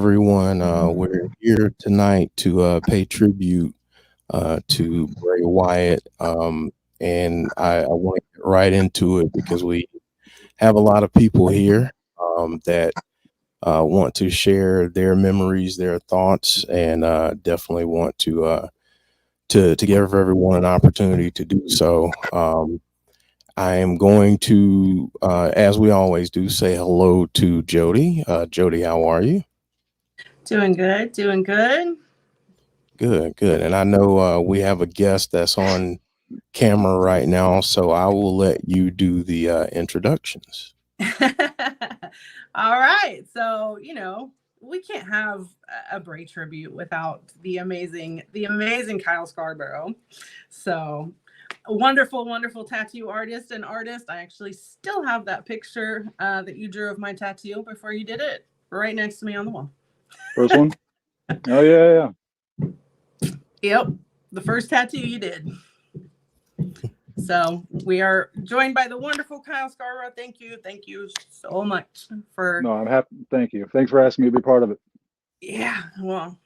everyone. We're here tonight to pay tribute to Bray Wyatt. And I want to get right into it because we have a lot of people here that want to share their memories, their thoughts, and definitely want to give everyone an opportunity to do so. I am going to, as we always do, say hello to Jody. Jody, how are you? Doing good, doing good. Good, good. And I know we have a guest that's on camera right now, so I will let you do the introductions. All right. So, we can't have a Bray tribute without the amazing Kyle Scarborough. So, a wonderful, wonderful tattoo artist and artist. I actually still have that picture that you drew of my tattoo before you did it right next to me on the wall. First one? Oh, yeah. Yep. The first tattoo you did. So we are joined by the wonderful Kyle Scarborough. Thank you. Thank you so much for. No, I'm happy. Thank you. Thanks for asking me to be part of it. Yeah. Well,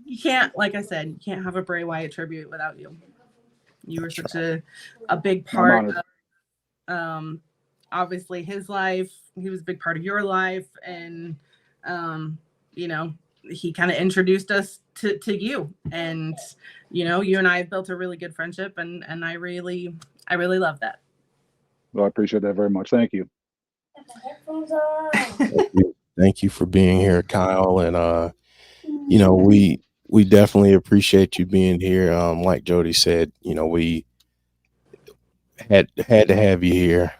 you can't, like I said, you can't have a Bray Wyatt tribute without you. You were such a big part of, obviously his life. He was a big part of your life. And, he kind of introduced us to you, and you and I have built a really good friendship, and I really love that. Well, I appreciate that very much. Thank you. Thank you for being here, Kyle. And we definitely appreciate you being here. Like Jody said, we had to have you here.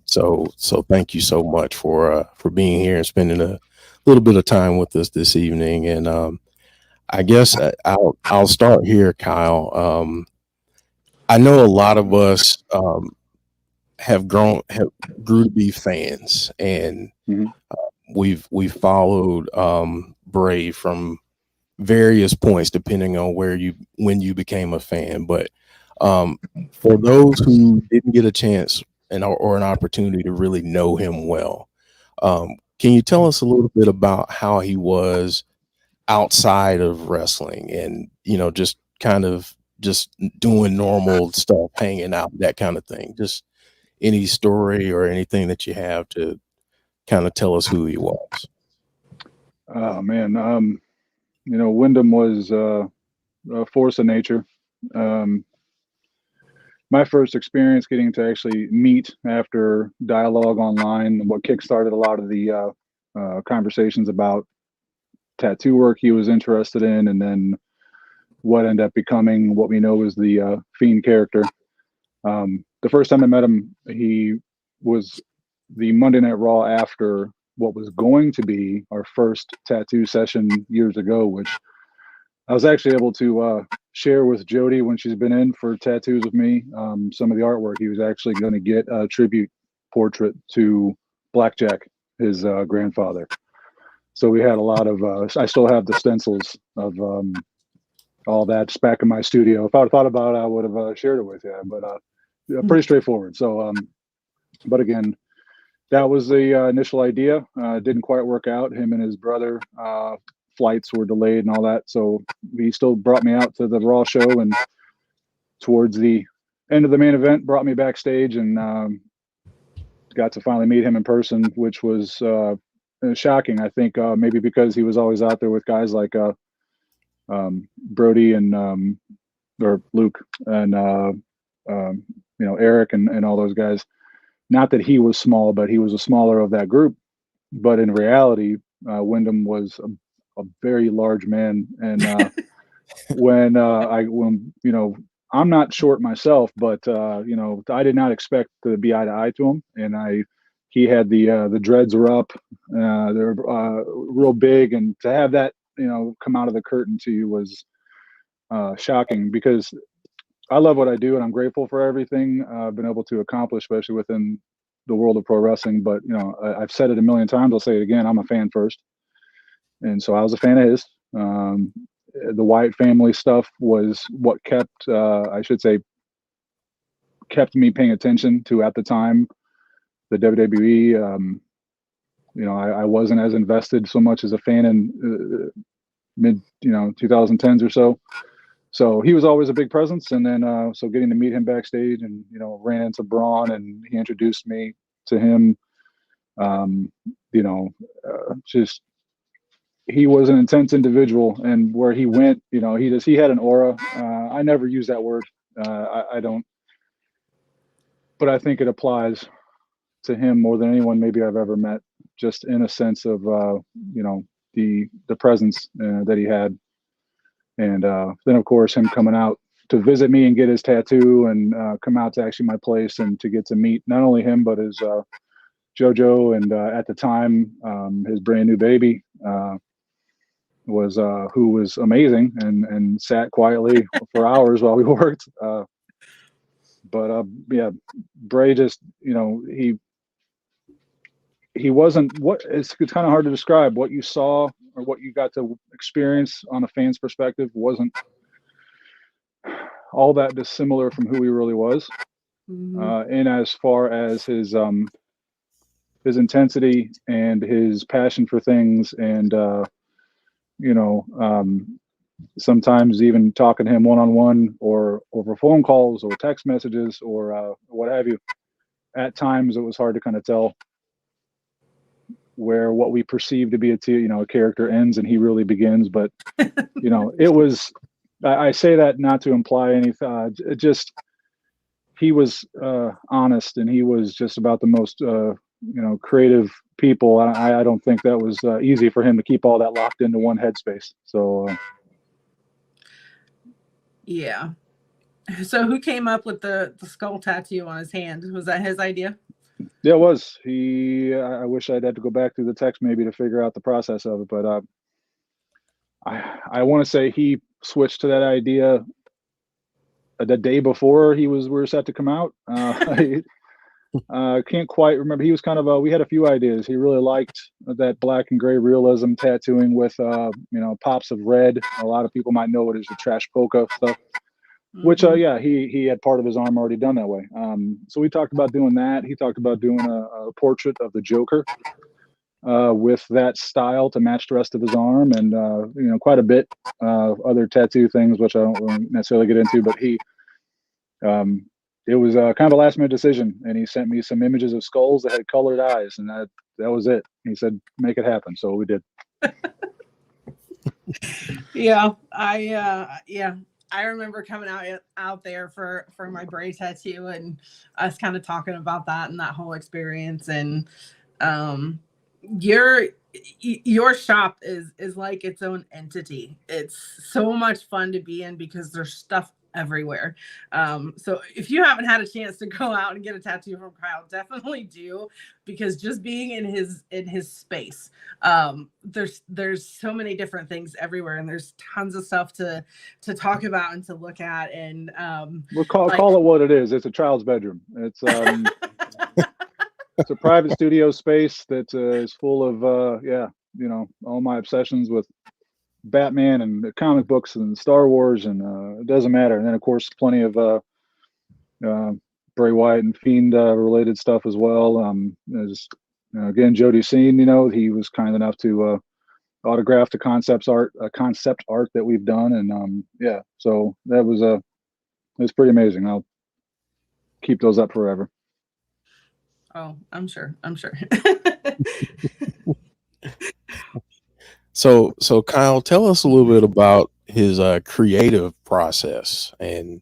So thank you so much for being here and spending a little bit of time with us this evening. And I guess I'll start here, Kyle. I know a lot of us have grew to be fans, and we've followed Bray from various points depending on when you became a fan. But for those who didn't get a chance or an opportunity to really know him well, can you tell us a little bit about how he was outside of wrestling, and just kind of just doing normal stuff, hanging out, that kind of thing? Just any story or anything that you have to kind of tell us who he was. Oh man, Wyndham was a force of nature. My first experience getting to actually meet after dialogue online, what kickstarted a lot of the conversations about tattoo work he was interested in, and then what ended up becoming what we know as the Fiend character. The first time I met him, he was the Monday Night Raw after what was going to be our first tattoo session years ago, which I was actually able to share with Jody when she's been in for tattoos with me. Some of the artwork. He was actually going to get a tribute portrait to Blackjack, his grandfather. So we had a lot of, I still have the stencils of all that just back in my studio. If I had thought about it, I would have shared it with you, but pretty straightforward. So, but again, that was the initial idea. Didn't quite work out. Him and his brother, flights were delayed and all that. So he still brought me out to the Raw show, and towards the end of the main event, brought me backstage, and got to finally meet him in person, which was shocking. I think maybe because he was always out there with guys like Brody and or Luke and Eric and all those guys. Not that he was small, but he was a smaller of that group. But in reality, Wyndham was a very large man, and when I'm not short myself, but I did not expect to be eye to eye to him, and he had the dreads were up, they're real big, and to have that come out of the curtain to you was shocking, because I love what I do, and I'm grateful for everything I've been able to accomplish, especially within the world of pro wrestling. But I've said it a million times. I'll say it again. I'm a fan first, and so I was a fan of his. The Wyatt family stuff was what kept, kept me paying attention to at the time the WWE. I wasn't as invested so much as a fan in mid 2010s or so. So he was always a big presence, and then so getting to meet him backstage, and ran into Braun, and he introduced me to him. Just he was an intense individual, and where he went, he had an aura. I never use that word. I don't, but I think it applies to him more than anyone maybe I've ever met. Just in a sense of the presence that he had, and then of course him coming out to visit me and get his tattoo, and come out to actually my place and to get to meet not only him but his JoJo, and at the time his brand new baby was who was amazing, and sat quietly for hours while we worked. But yeah, Bray just he wasn't what it's kind of hard to describe. What you saw or what you got to experience on a fan's perspective wasn't all that dissimilar from who he really was. And as far as his intensity and his passion for things, and sometimes even talking to him one-on-one or over phone calls or text messages or what have you, at times it was hard to kind of tell where what we perceive to be a character ends and he really begins. But it was, I say that not to imply anything. He was honest, and he was just about the most creative people. I don't think that was easy for him to keep all that locked into one headspace. So yeah. So who came up with the skull tattoo on his hand? Was that his idea? Yeah, it was. I wish I'd had to go back through the text maybe to figure out the process of it, but I want to say he switched to that idea the day before we were set to come out. I can't quite remember. He was kind of we had a few ideas. He really liked that black and gray realism tattooing with pops of red. A lot of people might know it as the trash polka stuff. Which yeah, he had part of his arm already done that way. So we talked about doing that. He talked about doing a portrait of the Joker with that style to match the rest of his arm, and quite a bit of other tattoo things, which I don't really necessarily get into. But it was kind of a last minute decision, and he sent me some images of skulls that had colored eyes, and that was it. He said, "Make it happen," so we did. Yeah, I remember coming out there for my Bray tattoo, and us kind of talking about that and that whole experience. And your shop is like its own entity. It's so much fun to be in because there's stuff everywhere. So if you haven't had a chance to go out and get a tattoo from Kyle, definitely do, because just being in his space, there's so many different things everywhere, and there's tons of stuff to talk about and to look at. And we'll call it what it is. It's a child's bedroom. It's it's a private studio space that is full of all my obsessions with Batman and the comic books and Star Wars, and it doesn't matter. And then of course plenty of Bray Wyatt and Fiend related stuff as well. Again, Jody Scene, he was kind enough to autograph the concept art that we've done, and so that was it was pretty amazing. I'll keep those up forever. Oh, I'm sure. So Kyle, tell us a little bit about his creative process and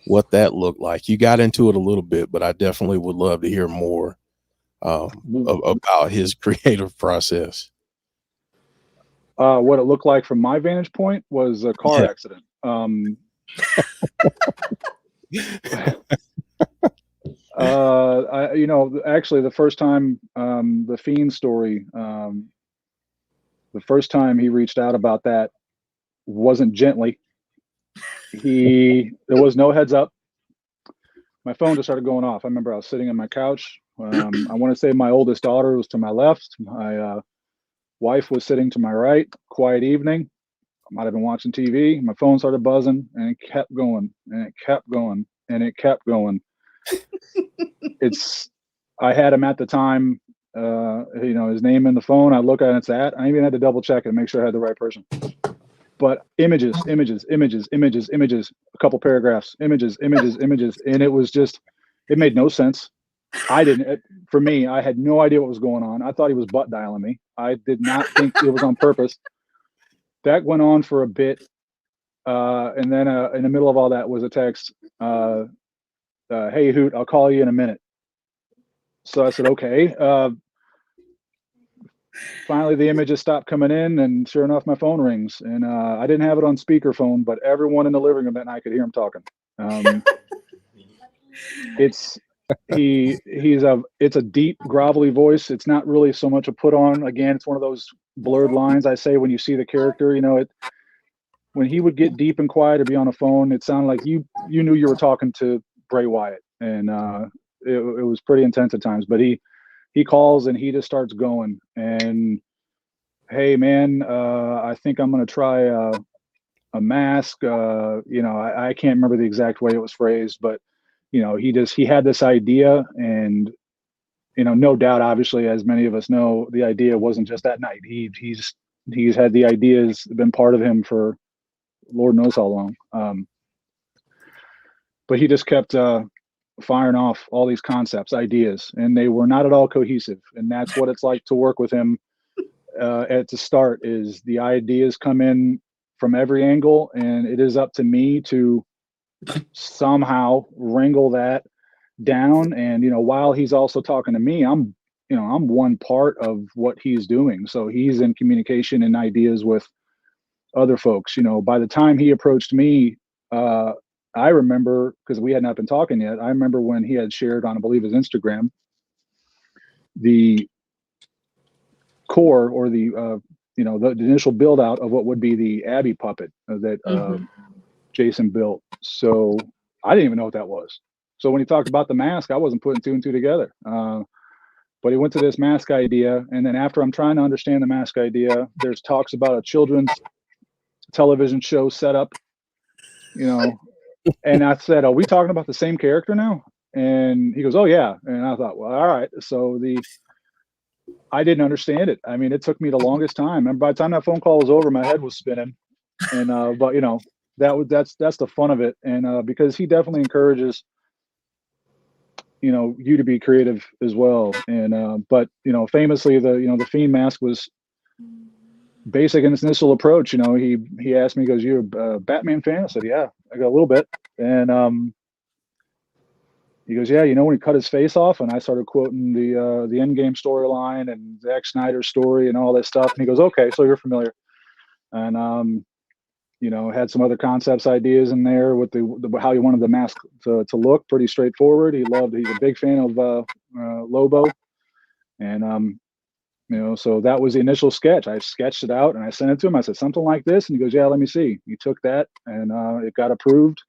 what that looked like. You got into it a little bit, but I definitely would love to hear more about his creative process. What it looked like from my vantage point was a car accident. Actually the first time the Fiend story, the first time he reached out about that wasn't gently. There was no heads up. My phone just started going off. I remember I was sitting on my couch. I want to say my oldest daughter was to my left. My wife was sitting to my right. Quiet evening. I might have been watching TV. My phone started buzzing, and it kept going, and it kept going, and it kept going. I had him at the time his name in the phone. I look at it, it's that. I even had to double check it and make sure I had the right person. But images, a couple paragraphs, images, and it was just, it made no sense. For me, I had no idea what was going on. I thought he was butt dialing me. I did not think it was on purpose. That went on for a bit. And then in the middle of all that was a text, hey, Hoot, I'll call you in a minute. So I said, okay. Finally, the images stopped coming in, and sure enough, my phone rings. And I didn't have it on speakerphone, but everyone in the living room that night could hear him talking. It's a deep, grovelly voice. It's not really so much a put on. Again, it's one of those blurred lines I say when you see the character. When he would get deep and quiet or be on a phone, it sounded like you knew you were talking to Bray Wyatt, and it was pretty intense at times. But he calls and he just starts going, and hey man, I think I'm gonna try a mask. I can't remember the exact way it was phrased, but he had this idea, and no doubt, obviously, as many of us know, the idea wasn't just that night. He's had the ideas, been part of him for Lord knows how long. But he just kept firing off all these concepts, ideas, and they were not at all cohesive. And that's what it's like to work with him at the start. Is the ideas come in from every angle, and it is up to me to somehow wrangle that down. And while he's also talking to me, I'm one part of what he's doing. So he's in communication and ideas with other folks. By the time he approached me, I remember, because we had not been talking yet, I remember when he had shared on, I believe, his Instagram, the core, or the initial build out of what would be the Abby puppet that Jason built. So I didn't even know what that was. So when he talked about the mask, I wasn't putting two and two together. But he went to this mask idea, and then after I'm trying to understand the mask idea, there's talks about a children's television show setup, and I said, are we talking about the same character now? And he goes, oh yeah. And I thought, well, all right. So I didn't understand it. I mean, it took me the longest time, and by the time that phone call was over, my head was spinning. And but that's the fun of it. And because he definitely encourages you to be creative as well. And but famously, the Fiend mask was basic in its initial approach. He asked me, he goes, "You a Batman fan?" I said, "Yeah, I got a little bit." And he goes, "Yeah, when he cut his face off," and I started quoting the Endgame storyline and Zack Snyder's story and all that stuff. And he goes, "Okay, so you're familiar." And had some other concepts, ideas in there with the how he wanted the mask to look. Pretty straightforward. He's a big fan of Lobo, and so that was the initial sketch. I sketched it out and I sent it to him. I said, something like this, and he goes, "Yeah, let me see." He took that, and it got approved,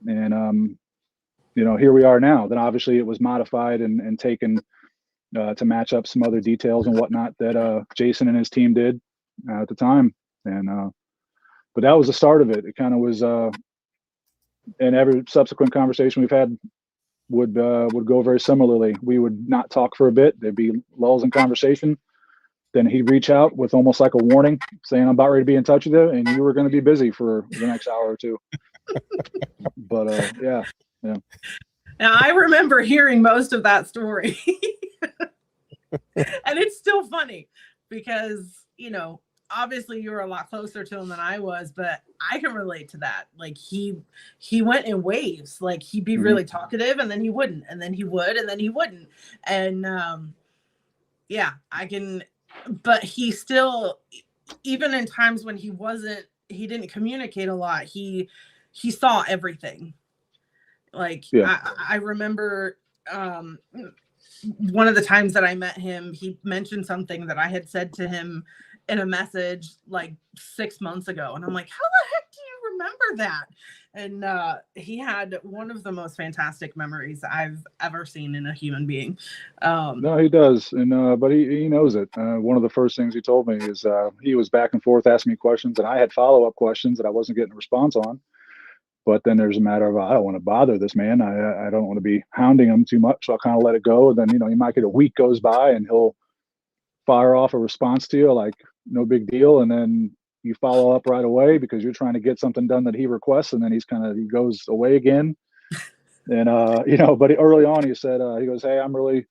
and here we are now. Then obviously it was modified and taken to match up some other details and whatnot that Jason and his team did at the time. And but that was the start of it. It kind of was, and every subsequent conversation we've had would go very similarly. We would not talk for a bit. There'd be lulls in conversation. Then he'd reach out with almost like a warning, saying, "I'm about ready to be in touch with you, and you were going to be busy for the next hour or two." But yeah. Now I remember hearing most of that story, and it's still funny because obviously you were a lot closer to him than I was, but I can relate to that. Like he went in waves. Like he'd be really talkative, and then he wouldn't, and then he would, and then he wouldn't. And yeah, I can. But he still, even in times when he didn't communicate a lot, he saw everything. Like I remember one of the times that I met him, he mentioned something that I had said to him in a message like 6 months ago. And I'm like, how the heck do you remember that? And he had one of the most fantastic memories I've ever seen in a human being. No, he does. And but he knows it. One of the first things he told me is he was back and forth asking me questions, and I had follow-up questions that I wasn't getting a response on. But then there's a matter of, I don't want to bother this man. I don't want to be hounding him too much. So I'll kind of let it go. And then, you know, you might get a week goes by and he'll fire off a response to you like no big deal. And then you follow up right away because you're trying to get something done that he requests. And then he goes away again. And, you know, but early on he said, he goes, hey, I'm letting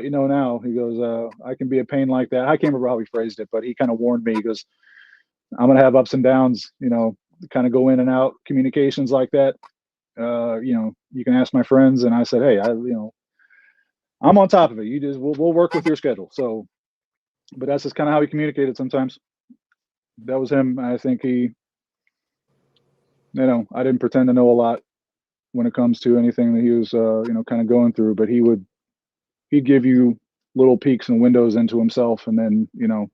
you know now. He goes, I can be a pain like that. I can't remember how he phrased it, but he kind of warned me. He goes, I'm going to have ups and downs, you know, kind of go in and out communications like that. You know, you can ask my friends. And I said, hey, you know, I'm on top of it. We'll work with your schedule. So, but that's just kind of how he communicated sometimes. That was him. I think you know, I didn't pretend to know a lot when it comes to anything that he was, you know, kind of going through, but he'd give you little peeks and windows into himself, and then, you know,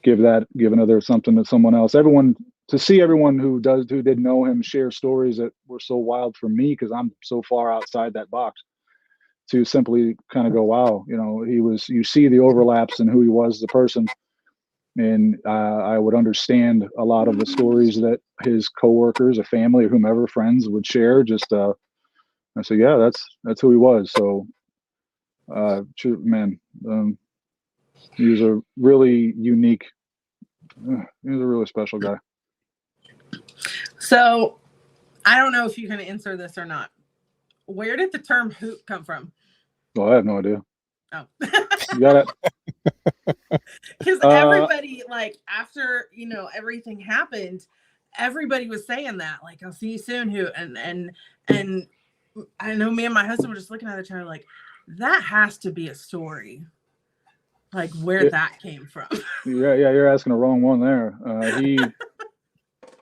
give another something to someone else. To see everyone who did know him share stories that were so wild for me, because I'm so far outside that box, to simply kind of go, wow, you know, you see the overlaps in who he was as a person. And I would understand a lot of the stories that his coworkers, a family, or whomever, friends would share. Just I said, yeah, that's who he was. So, man, he was a really unique. He was a really special guy. So, I don't know if you can answer this or not. Where did the term hoot come from? Well, I have no idea. Oh. You got it. Because everybody, like, after, you know, everything happened, everybody was saying that, like, I'll see you soon, hoot. And I know me and my husband were just looking at each other like, that has to be a story. Like, where that came from. Yeah, you're asking the wrong one there.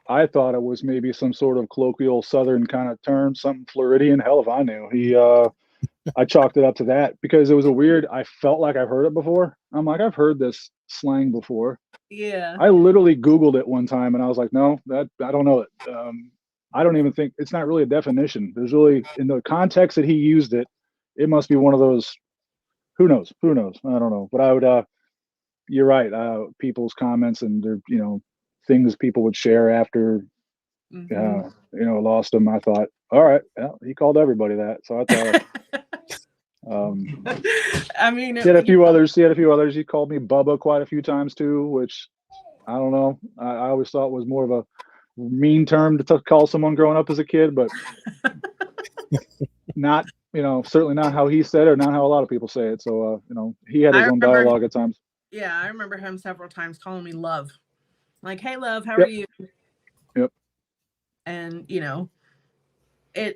I thought it was maybe some sort of colloquial Southern kind of term, something Floridian. Hell if I knew. I chalked it up to that because it was I felt like I've heard it before. I'm like, I've heard this slang before. Yeah. I literally Googled it one time and I was like, no, I don't know it. I don't even think it's not really a definition. There's really, in the context that he used it, it must be one of those, who knows? I don't know. But I would, you're right. People's comments and their, you know, things people would share after, you know, lost him. I thought, all right, well, he called everybody that. So I thought, I mean, he had a few others. He called me Bubba quite a few times too, which I don't know. I always thought was more of a mean term to call someone growing up as a kid, but not, you know, certainly not how he said it, or not how a lot of people say it. So, you know, he had his own dialogue at times. Yeah, I remember him several times calling me love. Like, hey, love, how are you? Yep. And, you know,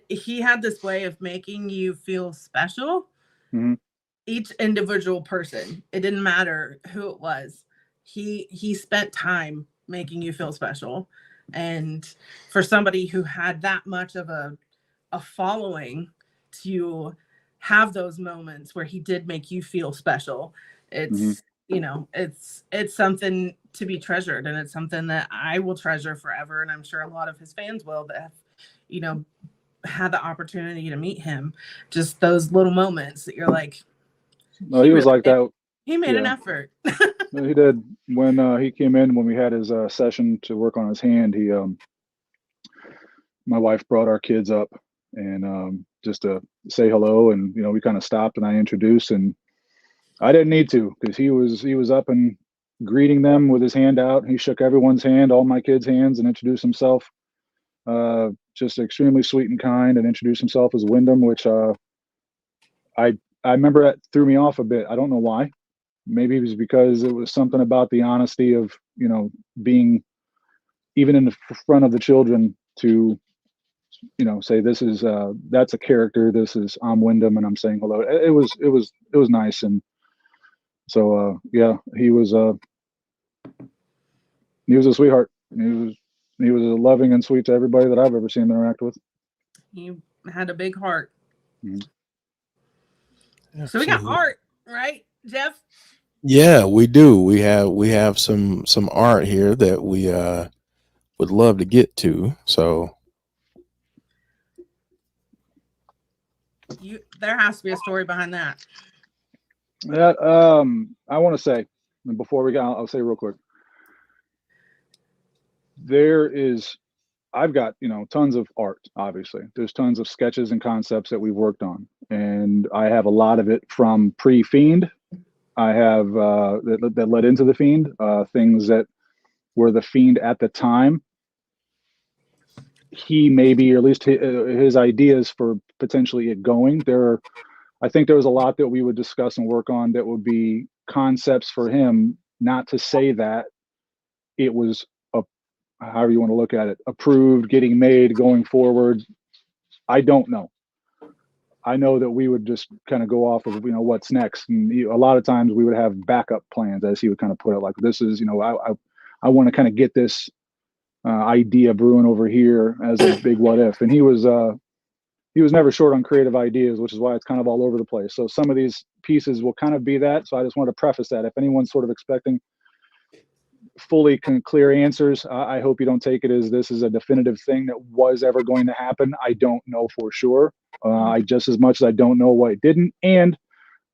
he had this way of making you feel special. Mm-hmm. Each individual person, it didn't matter who it was. He spent time making you feel special. And for somebody who had that much of a following, to have those moments where he did make you feel special, it's you know, it's something to be treasured, and it's something that I will treasure forever, and I'm sure a lot of his fans will, that have, you know, had the opportunity to meet him. Just those little moments that you're like, no, he was like that. He made an effort. He did. When he came in, when we had his session to work on his hand, my wife brought our kids up and just to say hello, and you know, we kind of stopped and I introduced, and I didn't need to, because he was up and greeting them with his hand out. He shook everyone's hand, all my kids' hands, and introduced himself. Just extremely sweet and kind, and introduced himself as Wyndham, which I remember that threw me off a bit. I don't know why. Maybe it was because it was something about the honesty of, you know, being even in the front of the children to, you know, say this is that's a character. I'm Wyndham and I'm saying hello. It was nice. And so yeah, he was a sweetheart. He was loving and sweet to everybody that I've ever seen him interact with. He had a big heart. Mm-hmm. So we got art, right, Jeff? Yeah, we do. We have some art here that we would love to get to. So there has to be a story behind that. That I want to say, before we go, I'll say real quick. There is I've got, tons of art, obviously. There's tons of sketches and concepts that we've worked on. And I have a lot of it from pre-Fiend. I have that led into the Fiend, things that were the Fiend at the time. He maybe, or at least his ideas for potentially it going. I think there was a lot that we would discuss and work on that would be concepts for him, not to say that it was however you want to look at it, approved, getting made, going forward. I don't know. I know that we would just kind of go off of, what's next. And a lot of times we would have backup plans, as he would kind of put it, like, this is, I want to kind of get this idea brewing over here as a big what if. And he was never short on creative ideas, which is why it's kind of all over the place. So some of these pieces will kind of be that. So I just wanted to preface that. If anyone's sort of expecting fully clear answers, I hope you don't take it as this is a definitive thing that was ever going to happen. I don't know for sure. I just as much as I don't know what it didn't, and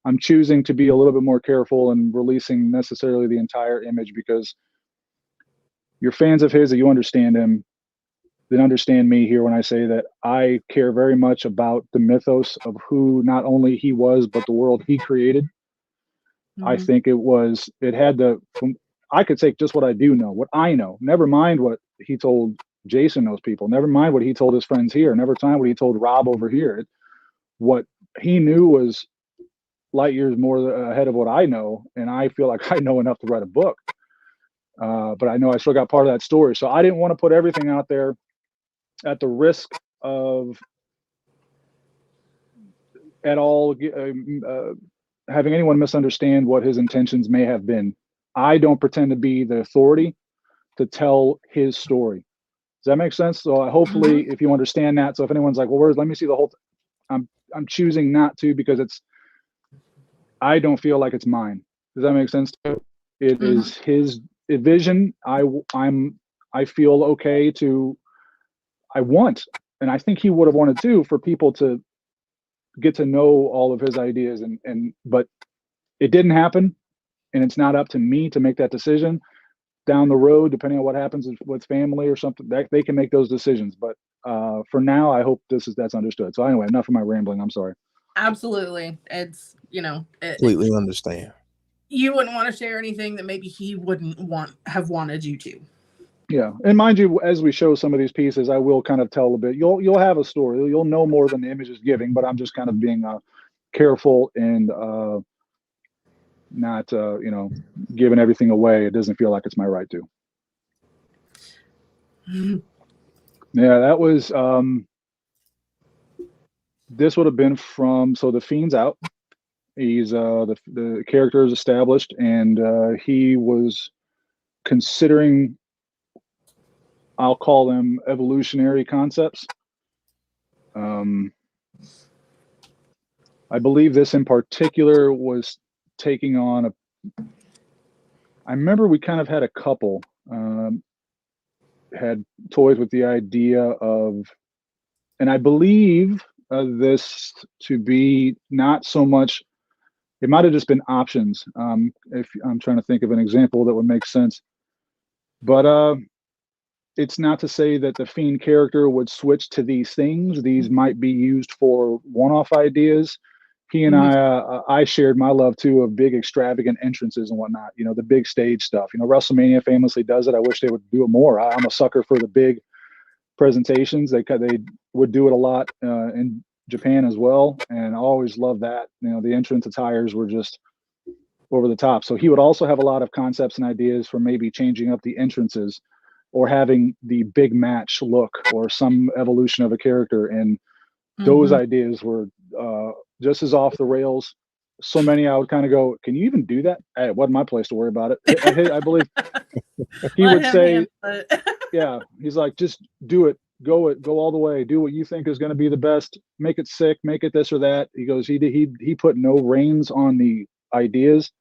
I'm choosing to be a little bit more careful in releasing necessarily the entire image, because you're fans of his, that you understand him, then understand me here when I say that I care very much about the mythos of who not only he was, but the world he created. I think I could take just what I do know, what I know, never mind what he told Jason, those people, never mind what he told his friends here, never mind what he told Rob over here. What he knew was light years more ahead of what I know. And I feel like I know enough to write a book. But I know I still got part of that story. So I didn't want to put everything out there at the risk of at all having anyone misunderstand what his intentions may have been. I don't pretend to be the authority to tell his story. Does that make sense? So hopefully, if you understand that, so if anyone's like, well, let me see the whole, I'm choosing not to, because I don't feel like it's mine. Does that make sense? It is his vision. I feel okay to, I want, and I think he would have wanted to, for people to get to know all of his ideas, but it didn't happen, and it's not up to me to make that decision. Down the road, depending on what happens with family or something, that they can make those decisions. But for now, I hope that's understood. So anyway, enough of my rambling. I'm sorry. Absolutely. It's, Completely understand. You wouldn't want to share anything that maybe he wouldn't have wanted you to. Yeah, and mind you, as we show some of these pieces, I will kind of tell a bit. You'll have a story. You'll know more than the image is giving. But I'm just kind of being careful and not giving everything away. It doesn't feel like it's my right to. Yeah, that was this would have been from, so the Fiend's out. He's the character is established, and he was considering, I'll call them evolutionary concepts. I believe this in particular was taking on I remember we kind of had a couple, had toys with the idea of, and I believe this to be not so much, it might have just been options. If I'm trying to think of an example that would make sense, but it's not to say that the Fiend character would switch to these things. These might be used for one-off ideas. He and I shared my love too of big extravagant entrances and whatnot. The big stage stuff. WrestleMania famously does it. I wish they would do it more. I'm a sucker for the big presentations. They would do it a lot in Japan as well, and I always loved that. The entrance attires were just over the top. So he would also have a lot of concepts and ideas for maybe changing up the entrances, or having the big match look, or some evolution of a character. And those ideas were just as off the rails. So many, I would kind of go, can you even do that? It wasn't my place to worry about it. I believe he would say, yeah, he's like, just do it. Go all the way. Do what you think is going to be the best. Make it sick. Make it this or that. He goes, he put no reins on the ideas.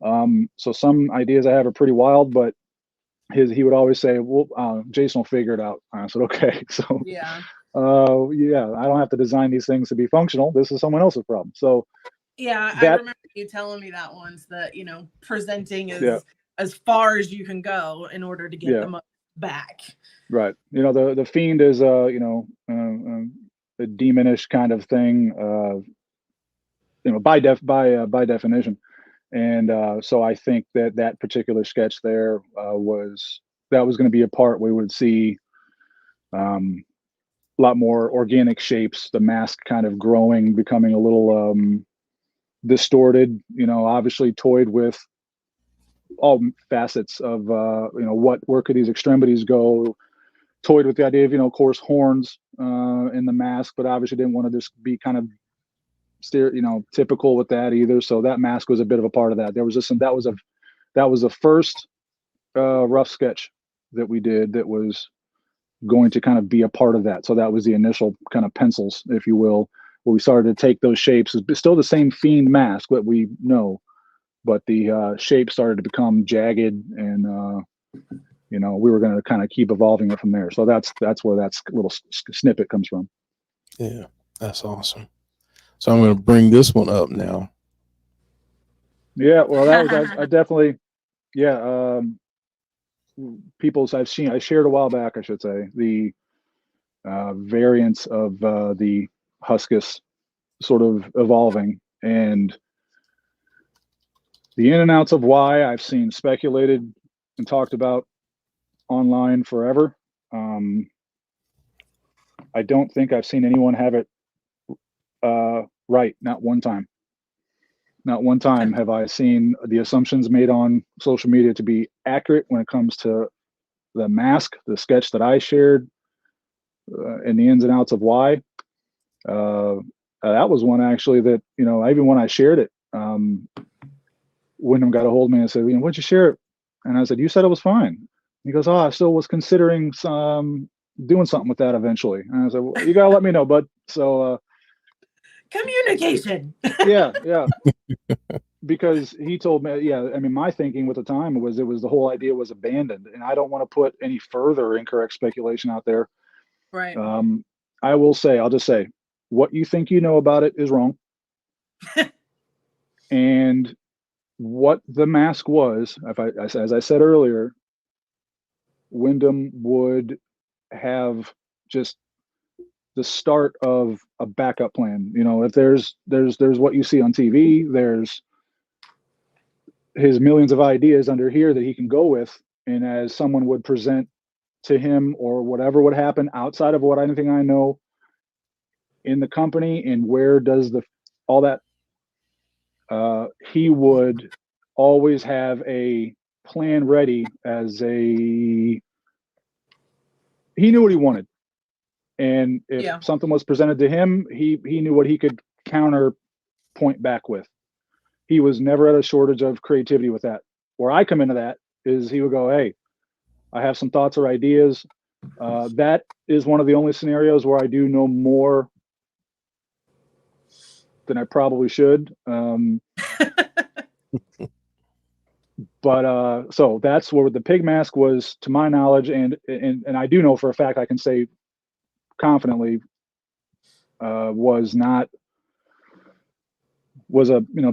So some ideas I have are pretty wild, but he would always say, well, Jason will figure it out. I said, okay. So yeah, I don't have to design these things to be functional. This is someone else's problem. So yeah, I remember you telling me that once, that presenting is as far as you can go in order to get the most back. Right. You know, the Fiend is a demonish kind of thing, by definition. And so I think that particular sketch there was going to be a part we would see a lot more organic shapes, the mask kind of growing, becoming a little distorted, obviously toyed with all facets of where could these extremities go, toyed with the idea of of course horns in the mask, but obviously didn't want to just be kind of typical with that either. So that mask was a bit of a part of that. There was just that was the first rough sketch that we did that was going to kind of be a part of that. So that was the initial kind of pencils, if you will, where we started to take those shapes. It's still the same Fiend mask that we know, but the shape started to become jagged, and we were going to kind of keep evolving it from there. So that's where that little snippet comes from. Yeah, that's awesome. So I'm going to bring this one up now. Yeah, well, that was I definitely, yeah. I shared a while back, I should say, the variants of the Huskus sort of evolving, and the in and outs of why I've seen speculated and talked about online forever. I don't think I've seen anyone have it right. Not one time. Not one time have I seen the assumptions made on social media to be accurate when it comes to the mask, the sketch that I shared, and the ins and outs of why. That was one actually that, even when I shared it, Wyndham got a hold of me and said, what'd you share it? And I said, you said it was fine. He goes, I still was considering doing something with that eventually. And I said, well, you gotta let me know, bud. So communication. Yeah. Because he told me, my thinking at the time was the whole idea was abandoned, and I don't want to put any further incorrect speculation out there. Right. I'll just say, what you think you know about it is wrong. And what the mask was, as I said earlier, Wyndham would have just the start of a backup plan. If there's what you see on TV, there's his millions of ideas under here that he can go with, and as someone would present to him or whatever would happen outside of anything I know in the company, and where does all that he would always have a plan ready he knew what he wanted, and if something was presented to him, he knew what he could counterpoint back with. He was never at a shortage of creativity with that. Where I come into that is he would go, hey, I have some thoughts or ideas. That is one of the only scenarios where I do know more than I probably should. But so that's where the pig mask was, to my knowledge, and I do know for a fact, I can say confidently, was a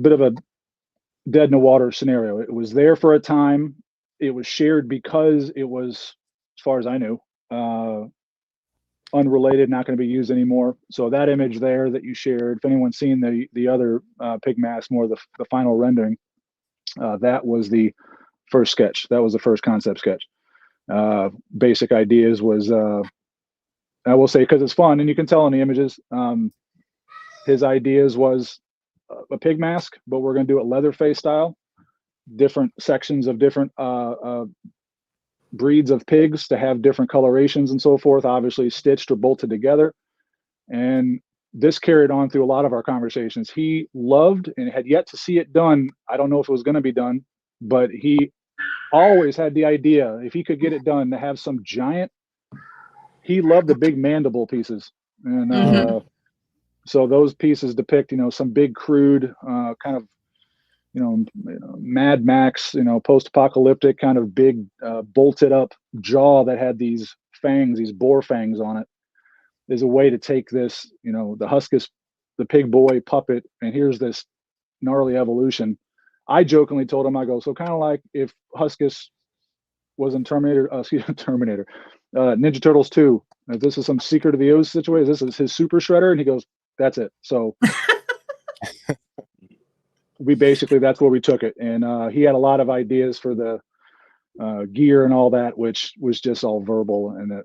bit of a dead in the water scenario. It was there for a time. It was shared because it was, as far as I knew, unrelated, not going to be used anymore. So that image there that you shared, if anyone's seen the other pig mask, more the final rendering, that was the first sketch. That was the first concept sketch. Basic ideas was, I will say, because it's fun and you can tell in the images, his ideas was a pig mask, but we're going to do it Leatherface style, different sections of different breeds of pigs to have different colorations and so forth, obviously stitched or bolted together. And this carried on through a lot of our conversations. He loved and had yet to see it done. I don't know if it was going to be done, but he always had the idea, if he could get it done, to have some giant, he loved the big mandible pieces. And so those pieces depict, some big crude kind of, Mad Max, post-apocalyptic kind of big bolted up jaw that had these fangs, these boar fangs on it. There's a way to take this, the Huskus, the pig boy puppet, and here's this gnarly evolution. I jokingly told him, I go, so kind of like if Huskus was in Terminator, Ninja Turtles 2. If this is some Secret of the Oz situation, this is his Super Shredder, and he goes, "That's it." So that's where we took it, and he had a lot of ideas for the gear and all that, which was just all verbal, and that,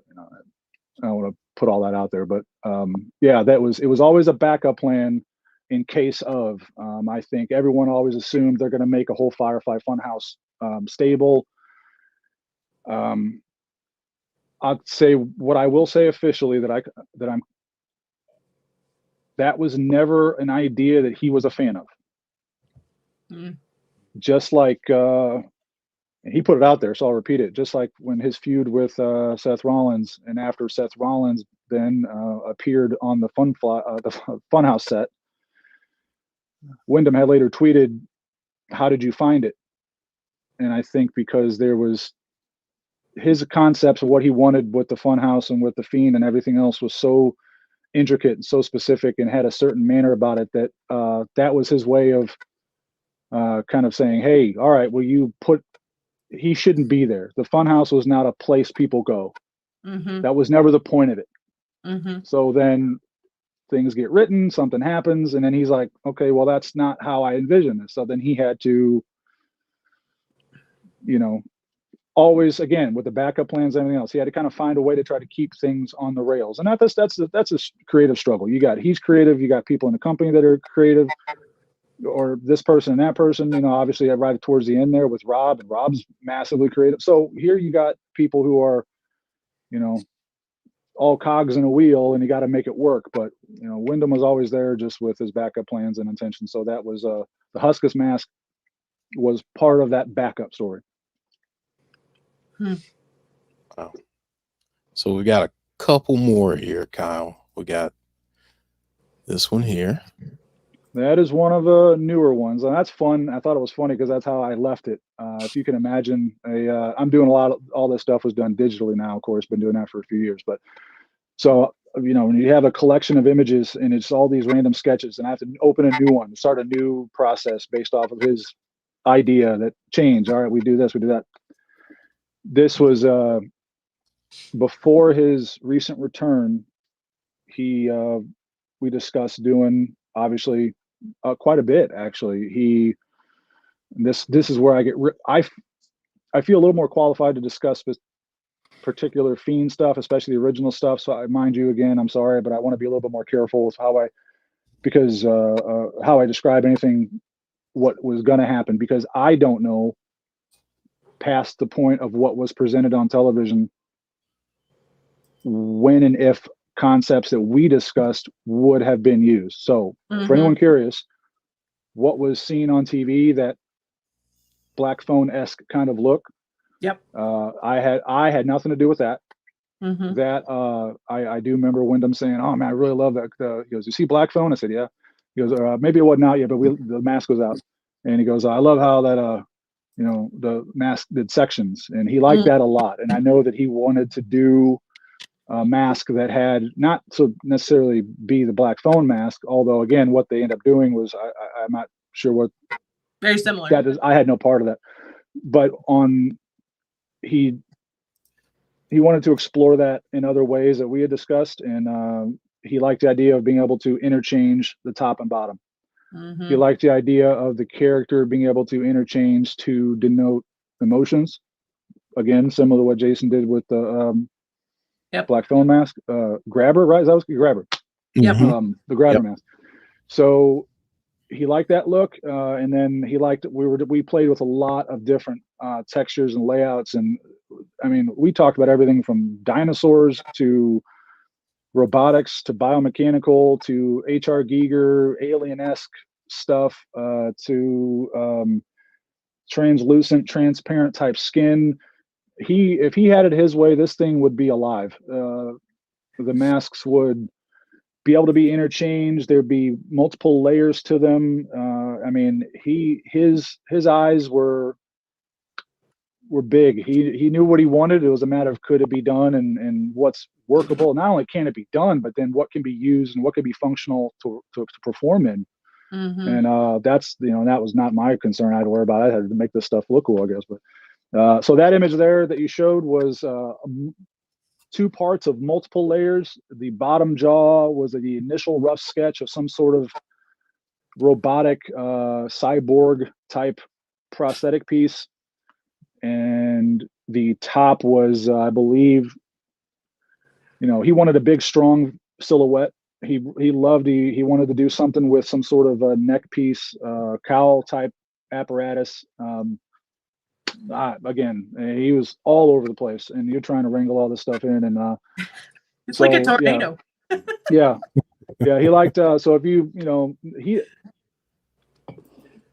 I don't want to put all that out there, but it was always a backup plan in case of. I think everyone always assumed they're going to make a whole Firefly Funhouse stable. I'd say what I will say officially that was never an idea that he was a fan of. Just like he put it out there, so I'll repeat it. Just like when his feud with Seth Rollins, and after Seth Rollins then appeared on the Funhouse set, Wyndham had later tweeted, "How did you find it?" And I think because there was his concepts of what he wanted with the Funhouse and with the Fiend and everything else was so intricate and so specific and had a certain manner about it that that was his way of kind of saying, "Hey, all right, well, he shouldn't be there. The Funhouse was not a place people go. That was never the point of it." So then things get written, something happens, and then he's like, "Okay, well, that's not how I envision this." So then he had to, always, again, with the backup plans and everything else, he had to kind of find a way to try to keep things on the rails. And that's a creative struggle. He's creative. You got people in the company that are creative, or this person and that person. Obviously, right towards the end there with Rob, and Rob's massively creative. So here you got people who are, all cogs in a wheel, and you got to make it work. But Wyndham was always there, just with his backup plans and intentions. So that was the Huskus mask was part of that backup story. Wow. So we got a couple more here, Kyle. We got this one here. That is one of the newer ones, and that's fun. I thought it was funny because that's how I left it. If you can imagine, I'm doing all this stuff was done digitally now. Of course, been doing that for a few years. But so when you have a collection of images and it's all these random sketches, and I have to open a new one, start a new process based off of his idea that changed. All right, we do this, we do that. This was before his recent return. We discussed doing, obviously, quite a bit, actually. This is where I feel a little more qualified to discuss this particular Fiend stuff, especially the original stuff. So mind you, again, I'm sorry, but I want to be a little bit more careful with how I describe anything, what was going to happen, because I don't know past the point of what was presented on television when and if concepts that we discussed would have been used. So for anyone curious, what was seen on TV, that Black Phone-esque kind of look, I had nothing to do with that. That I do remember Wyndham saying, "Oh man, I really love that." He goes, "You see Black Phone?" I said, "Yeah." He goes, "Maybe it wasn't out yet, but the mask was out." And he goes, "I love how that the mask did sections," and he liked that a lot. And I know that he wanted to do a mask that had not so necessarily be the Black Phone mask, although again, what they end up doing was I'm not sure what very similar. That is, I had no part of that, but he wanted to explore that in other ways that we had discussed, and he liked the idea of being able to interchange the top and bottom. He liked the idea of the character being able to interchange to denote emotions. Again, similar to what Jason did with the Black Phone mask. Grabber, right? That was Grabber. The Grabber mask. So he liked that look, and then he liked we played with a lot of different textures and layouts, and I mean, we talked about everything from dinosaurs to robotics to biomechanical to H.R. Giger alien-esque stuff to translucent, transparent type skin. If he had it his way, this thing would be alive. The masks would be able to be interchanged. There'd be multiple layers to them. I mean, his eyes were big. He knew what he wanted. It was a matter of could it be done and what's workable. Not only can it be done, but then what can be used and what can be functional to perform in. And that's that was not my concern. I had to worry about. I had to make this stuff look cool, I guess. But So that image there that you showed was two parts of multiple layers. The bottom jaw was the initial rough sketch of some sort of robotic cyborg type prosthetic piece, and the top was, I believe, he wanted a big, strong silhouette. He wanted to do something with some sort of a neck piece, cowl type apparatus. Again, he was all over the place, and you're trying to wrangle all this stuff in, and it's like a tornado. Yeah. He liked. So if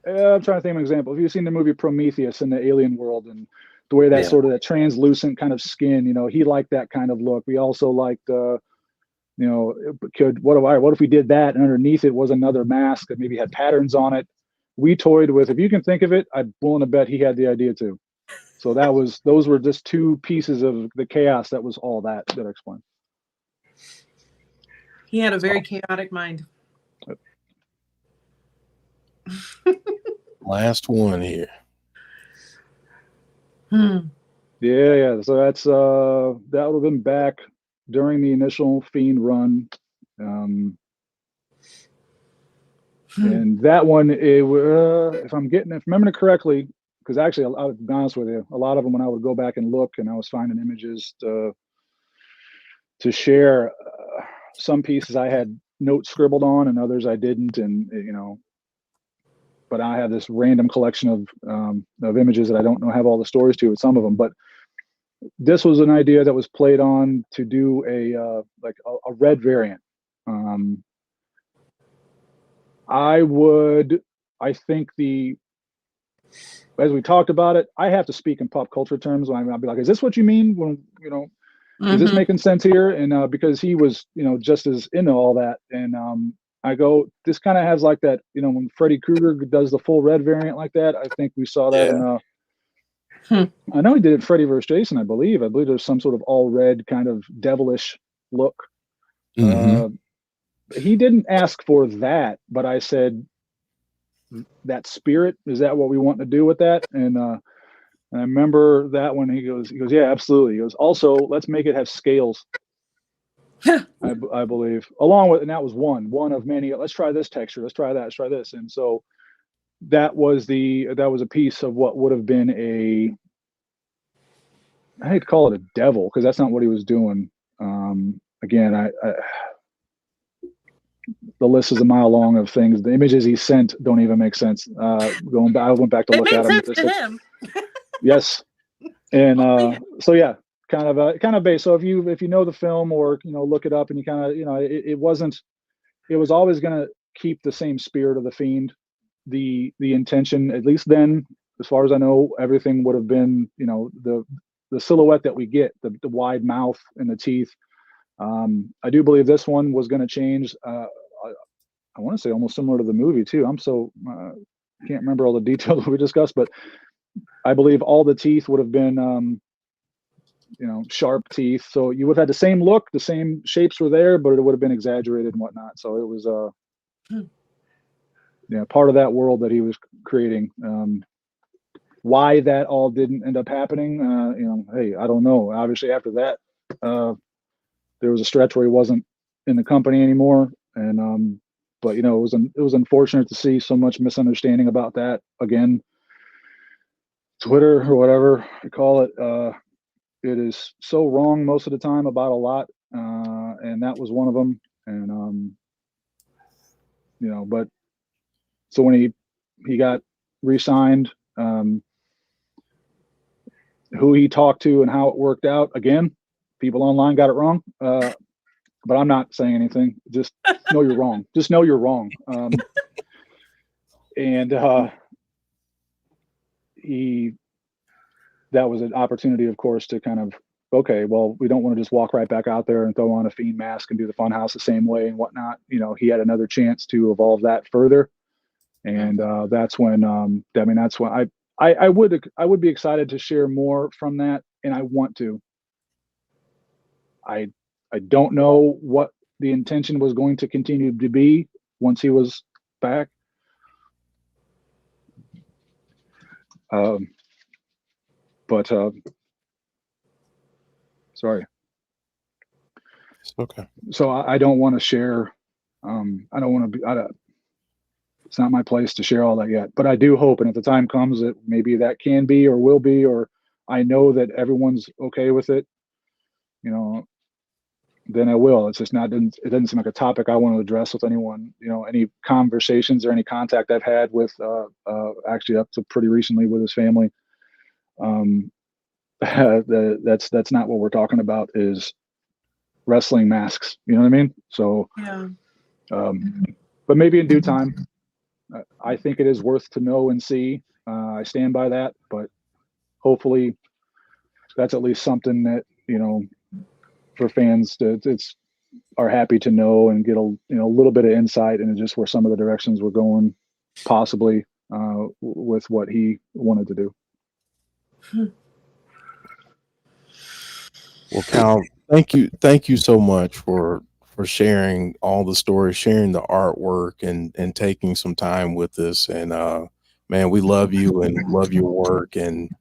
I'm trying to think of an example. If you've seen the movie Prometheus in the alien world, and the way that sort of that translucent kind of skin, he liked that kind of look. We also liked, what if we did that, and underneath it was another mask that maybe had patterns on it. We toyed with, if you can think of it, I'm willing to bet he had the idea too. So those were just two pieces of the chaos. That was all that explained. He had a very chaotic mind. Last one here. Yeah. So that's that would have been back during the initial Fiend run. And that one, if I'm remembering it correctly, because actually, I'll be honest with you, a lot of them, when I would go back and look, and I was finding images to share, some pieces I had notes scribbled on, and others I didn't, and but I have this random collection of images that I don't know have all the stories to with some of them. But this was an idea that was played on to do a red variant. I think as we talked about it, I have to speak in pop culture terms. I'll be like, is this what you mean when, is this making sense here? And because he was, just as into all that. And I go, this kind of has like that, when Freddy Krueger does the full red variant like that. I think we saw that in I know he did it Freddy vs. Jason, I believe. I believe there's some sort of all red kind of devilish look. He didn't ask for that, but I said, that spirit, is that what we want to do with that? And I remember that when he goes, yeah, absolutely. He goes, also, let's make it have scales. I believe, along with, and that was one of many. Let's try this texture. Let's try that. Let's try this. And so that was a piece of what would have been I hate to call it a devil, because that's not what he was doing. Again, the list is a mile long of things. The images he sent don't even make sense. I went back to look at them. Yes, and so yeah, kind of based. So if you know the film, or look it up, and you kind of it was always going to keep the same spirit of the Fiend. The intention, at least then, as far as I know, everything would have been the silhouette that we get, the wide mouth and the teeth. I do believe this one was going to change. I want to say almost similar to the movie too. I'm so can't remember all the details we discussed, but I believe all the teeth would have been sharp teeth. So you would have had the same look, the same shapes were there, but it would have been exaggerated and whatnot. So it was part of that world that he was creating. Why that all didn't end up happening, hey, I don't know. Obviously after that, there was a stretch where he wasn't in the company anymore, and but it was unfortunate to see so much misunderstanding about that. Again, Twitter or whatever you call it, it is so wrong most of the time about a lot, and that was one of them. And but so when he got re-signed, who he talked to and how it worked out, again, people online got it wrong. But I'm not saying anything. Just know you're wrong. Just know you're wrong. And that was an opportunity, of course, to kind of, okay, well, we don't want to just walk right back out there and throw on a Fiend mask and do the Funhouse the same way and whatnot. He had another chance to evolve that further. And that's when, that's when I would be excited to share more from that. And I want to. I don't know what the intention was going to continue to be once he was back. But sorry. It's okay. So I don't want to share. I don't want to be. It's not my place to share all that yet. But I do hope, and if the time comes, that maybe that can be or will be, or I know that everyone's okay with it, you know, then I will. It's just not. It doesn't seem like a topic I want to address with anyone. You know, any conversations or any contact I've had with, actually up to pretty recently with his family. That's not what we're talking about. Is wrestling masks. You know what I mean? So, Yeah. but maybe in due time. I think it is worth to know and see. I stand by that, but hopefully that's at least something that, you know, for fans to are happy to know and get a little bit of insight into just where some of the directions we're going, possibly with what he wanted to do. Well, Kyle, thank you so much for sharing all the stories, sharing the artwork, and taking some time with us. And man, we love you and love your work, and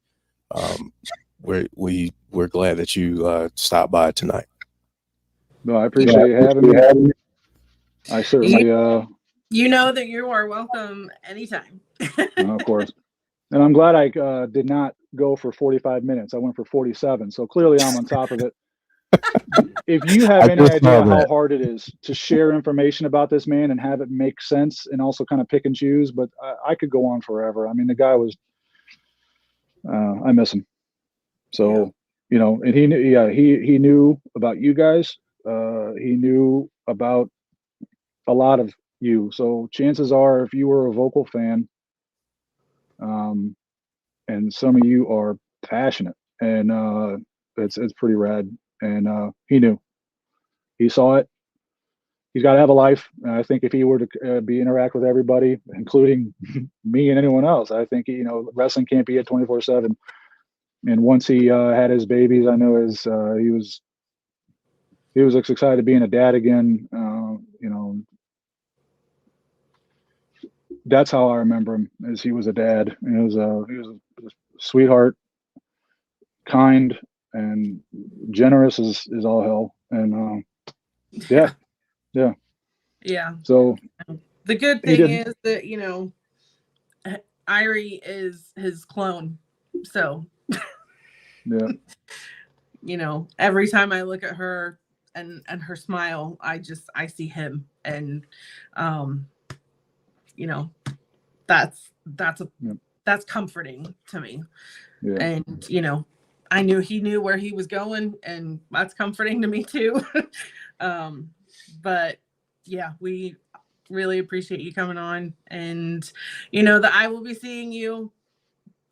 we're glad that you stopped by tonight. No, I appreciate you having me. I certainly, you know that you are welcome anytime. Of course. And I'm glad I did not go for 45 minutes. I went for 47. So clearly I'm on top of it. If you have any idea how hard it is to share information about this man and have it make sense and also kind of pick and choose, but I could go on forever. I mean, the guy was, I miss him. So, you know, and he knew about you guys. He knew about a lot of you. So chances are, if you were a vocal fan, and some of you are passionate, and it's pretty rad. And he knew, he saw it. He's got to have a life. And I think if he were to interact with everybody, including me and anyone else, I think, you know, wrestling can't be at 24/7. And once he had his babies, I know he was excited being a dad again. You know, that's how I remember him, as he was a dad. And he was a sweetheart, kind, and generous as all hell. And yeah. So the good thing is that, you know, Irie is his clone. So yeah, you know, every time I look at her and her smile, I see him. And you know, that's comforting to me. Yeah. And you know, I knew he knew where he was going, and that's comforting to me too. But yeah, we really appreciate you coming on, and you know that I will be seeing you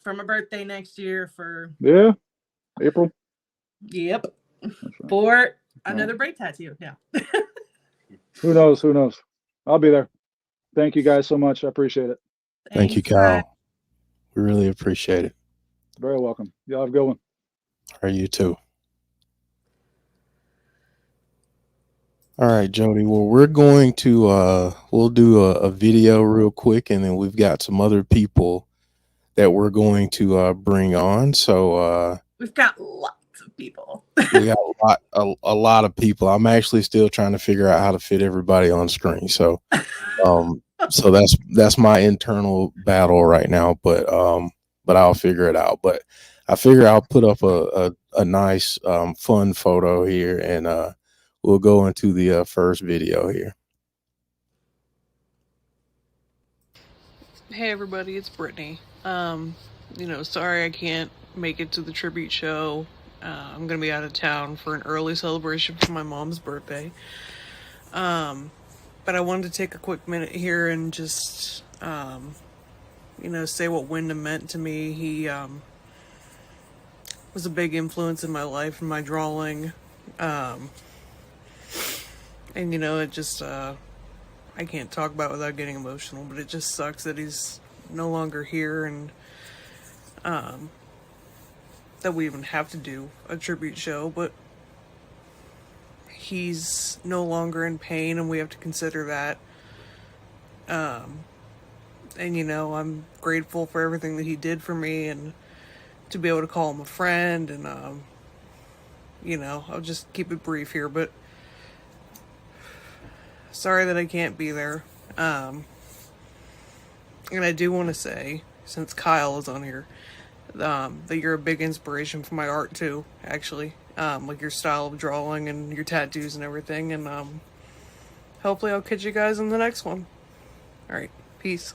for my birthday next year for April. Yep. For another braid tattoo. Yeah. Who knows? I'll be there. Thank you guys so much. I appreciate it. Thank you, Kyle. We really appreciate it. Very welcome. Y'all have a good one. All right, you too. All right, Jody. Well, we're going to we'll do a video real quick, and then we've got some other people that we're going to bring on. So we've got lots of people. We got a lot of people. I'm actually still trying to figure out how to fit everybody on screen. So so that's my internal battle right now, but I'll figure it out. But I figure I'll put up a nice fun photo here, and we'll go into the first video here. Hey everybody, it's Brittany. You know, sorry I can't make it to the tribute show. I'm gonna be out of town for an early celebration for my mom's birthday. But I wanted to take a quick minute here and just, you know, say what Wyndham meant to me. He was a big influence in my life and my drawing. And you know, it just, I can't talk about it without getting emotional, but it just sucks that he's no longer here, and that we even have to do a tribute show, but he's no longer in pain, and we have to consider that. And you know, I'm grateful for everything that he did for me, and to be able to call him a friend, and I'll just keep it brief here, but sorry that I can't be there. And I do want to say, since Kyle is on here, that you're a big inspiration for my art too, actually. Like your style of drawing and your tattoos and everything, and hopefully I'll catch you guys in the next one. All right, peace.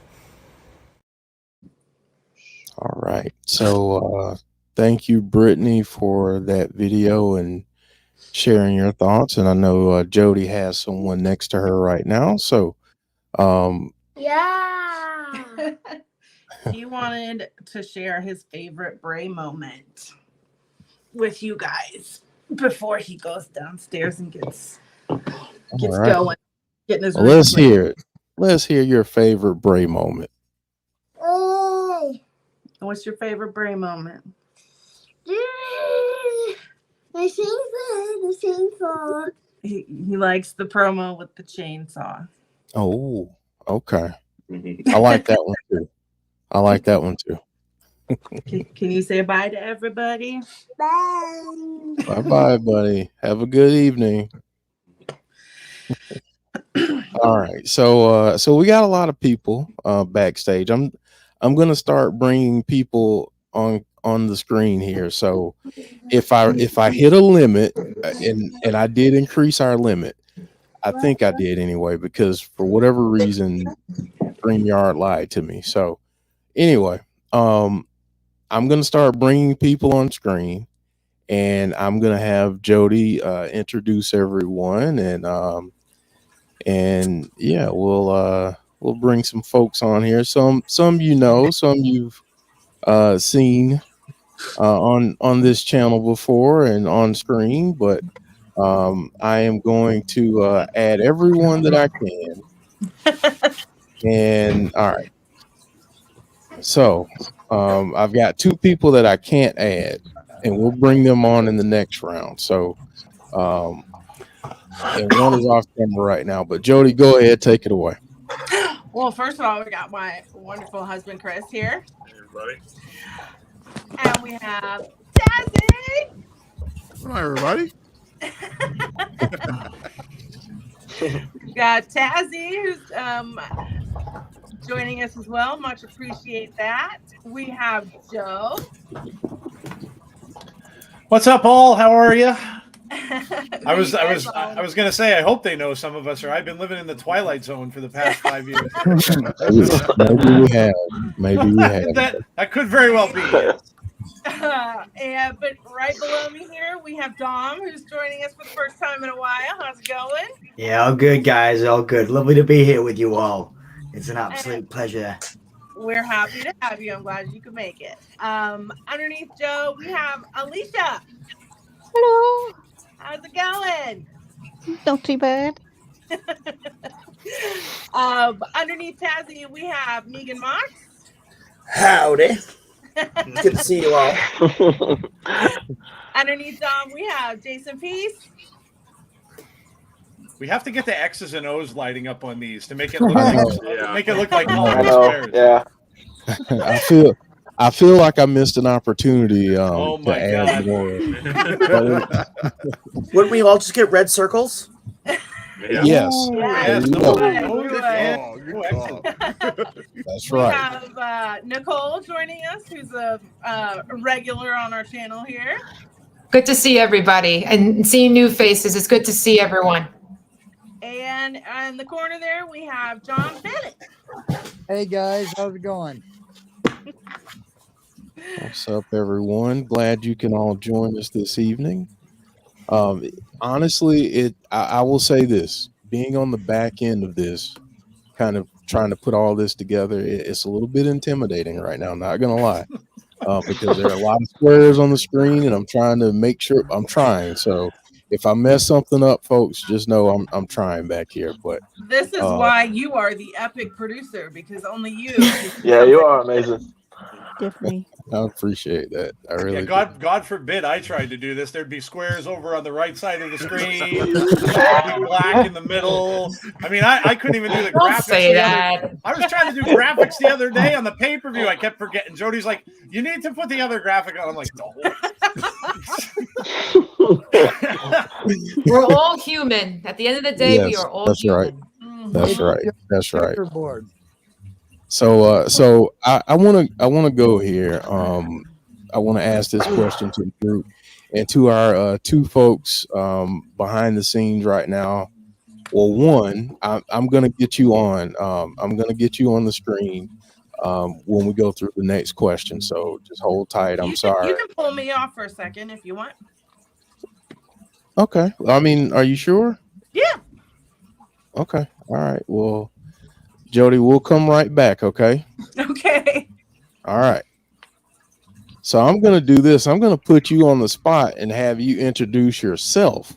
All right. So thank you, Brittany, for that video and sharing your thoughts. And I know Jody has someone next to her right now. So Yeah. He wanted to share his favorite Bray moment with you guys before he goes downstairs and gets all right. going. Getting his Well, let's routine. hear it. Let's hear your favorite Bray moment. What's your favorite Bray moment? The chainsaw. He likes the promo with the chainsaw. Oh, okay. I like that one too. I like that one too. Can you say bye to everybody? Bye. Bye-bye, buddy. Have a good evening. All right. So we got a lot of people backstage. I'm going to start bringing people on the screen here. So if I hit a limit, and I did increase our limit, I think I did anyway, because for whatever reason, StreamYard lied to me. So anyway, I'm going to start bringing people on screen, and I'm going to have Jody introduce everyone, and yeah, we'll bring some folks on here. Some some you've seen on this channel before and on screen, but I am going to add everyone that I can. And all right, so I've got 2 people that I can't add, and we'll bring them on in the next round. So and one is off camera right now, but Jody, go ahead, take it away. Well, first of all, we got my wonderful husband Chris here. Hey, everybody. And we have Tazzy. Hi, everybody. We got Tazzy, who's joining us as well. Much appreciate that. We have Joe. What's up, all? How are you? I was all- gonna say I hope they know some of us, or I've been living in the Twilight Zone for the past 5 years. Maybe we have. That could very well be. But right below me here, we have Dom, who's joining us for the first time in a while. How's it going? Yeah, all good, guys. All good. Lovely to be here with you all. It's an absolute pleasure. We're happy to have you. I'm glad you could make it. Underneath Joe, we have Alicia. Hello. How's it going? Not too bad. Underneath Tazzy, we have Megan Mox. Howdy. Good to see you all. Underneath Dom, we have Jason Peace. We have to get the X's and O's lighting up on these to make it look like I know. Yeah. I feel like I missed an opportunity Oh to my add God. more. Wouldn't we all just get red circles? Yes, Yes, Good. no, excellent. that's We right. have Nicole joining us, who's a regular on our channel here. Good to see everybody and seeing new faces. It's good to see everyone. And in the corner there, we have John Bennett. Hey guys, how's it going? What's up, everyone? Glad you can all join us this evening. Honestly, I will say this: being on the back end of this, kind of trying to put all this together, it's a little bit intimidating right now. Not gonna lie, because there are a lot of squares on the screen, and I'm trying to make sure I'm trying. So if I mess something up, folks, just know I'm trying back here. But This is why you are the epic producer, because only you. Yeah, you are amazing. Tiffany. I appreciate that. I really Yeah, do. God forbid I tried to do this. There'd be squares over on the right side of the screen. There'd be black in the middle. I mean, I couldn't even do the Don't graphics say the other. that. I was trying to do graphics the other day on the pay-per-view. I kept forgetting. Jody's like, "You need to put the other graphic on." I'm like, "No." We're all human. At the end of the day, we Yes, are all that's right. human. That's It's right. your That's right. checkerboard. So I want to go here. I want to ask this question to the group and to our two folks behind the scenes right now. Well, one, I'm going to get you on. I'm going to get you on the screen when we go through the next question. So just hold tight. I'm You sorry. can pull me off for a second if you want. Okay. I mean, are you sure? Yeah. Okay. All right. Well, Jody, we'll come right back. Okay. Okay. All right. So I'm going to do this. I'm going to put you on the spot and have you introduce yourself.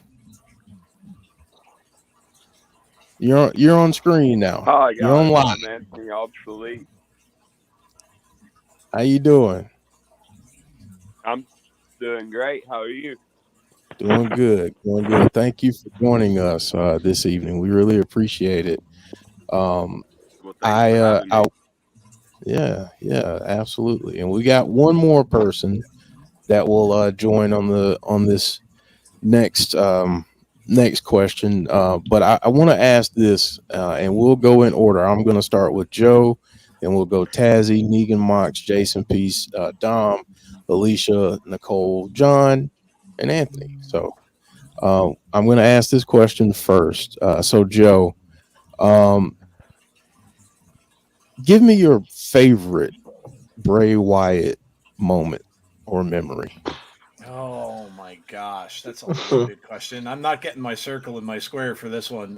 You're on screen now. Hi You're on guys, live. I'm Anthony Obsolete. How you doing? I'm doing great. How are you? Doing good. Doing good. Thank you for joining us this evening. We really appreciate it. Well, thanks for having me. Yeah, absolutely. And we got one more person that will join on this next next question. But I want to ask this, and we'll go in order. I'm going to start with Joe, then we'll go Tazzy, Negan, Mox, Jason, Peace, Dom, Alicia, Nicole, John, and Anthony. So I'm going to ask this question first. So Joe, give me your favorite Bray Wyatt moment or memory. Oh my gosh, that's a loaded question. I'm not getting my circle and my square for this one.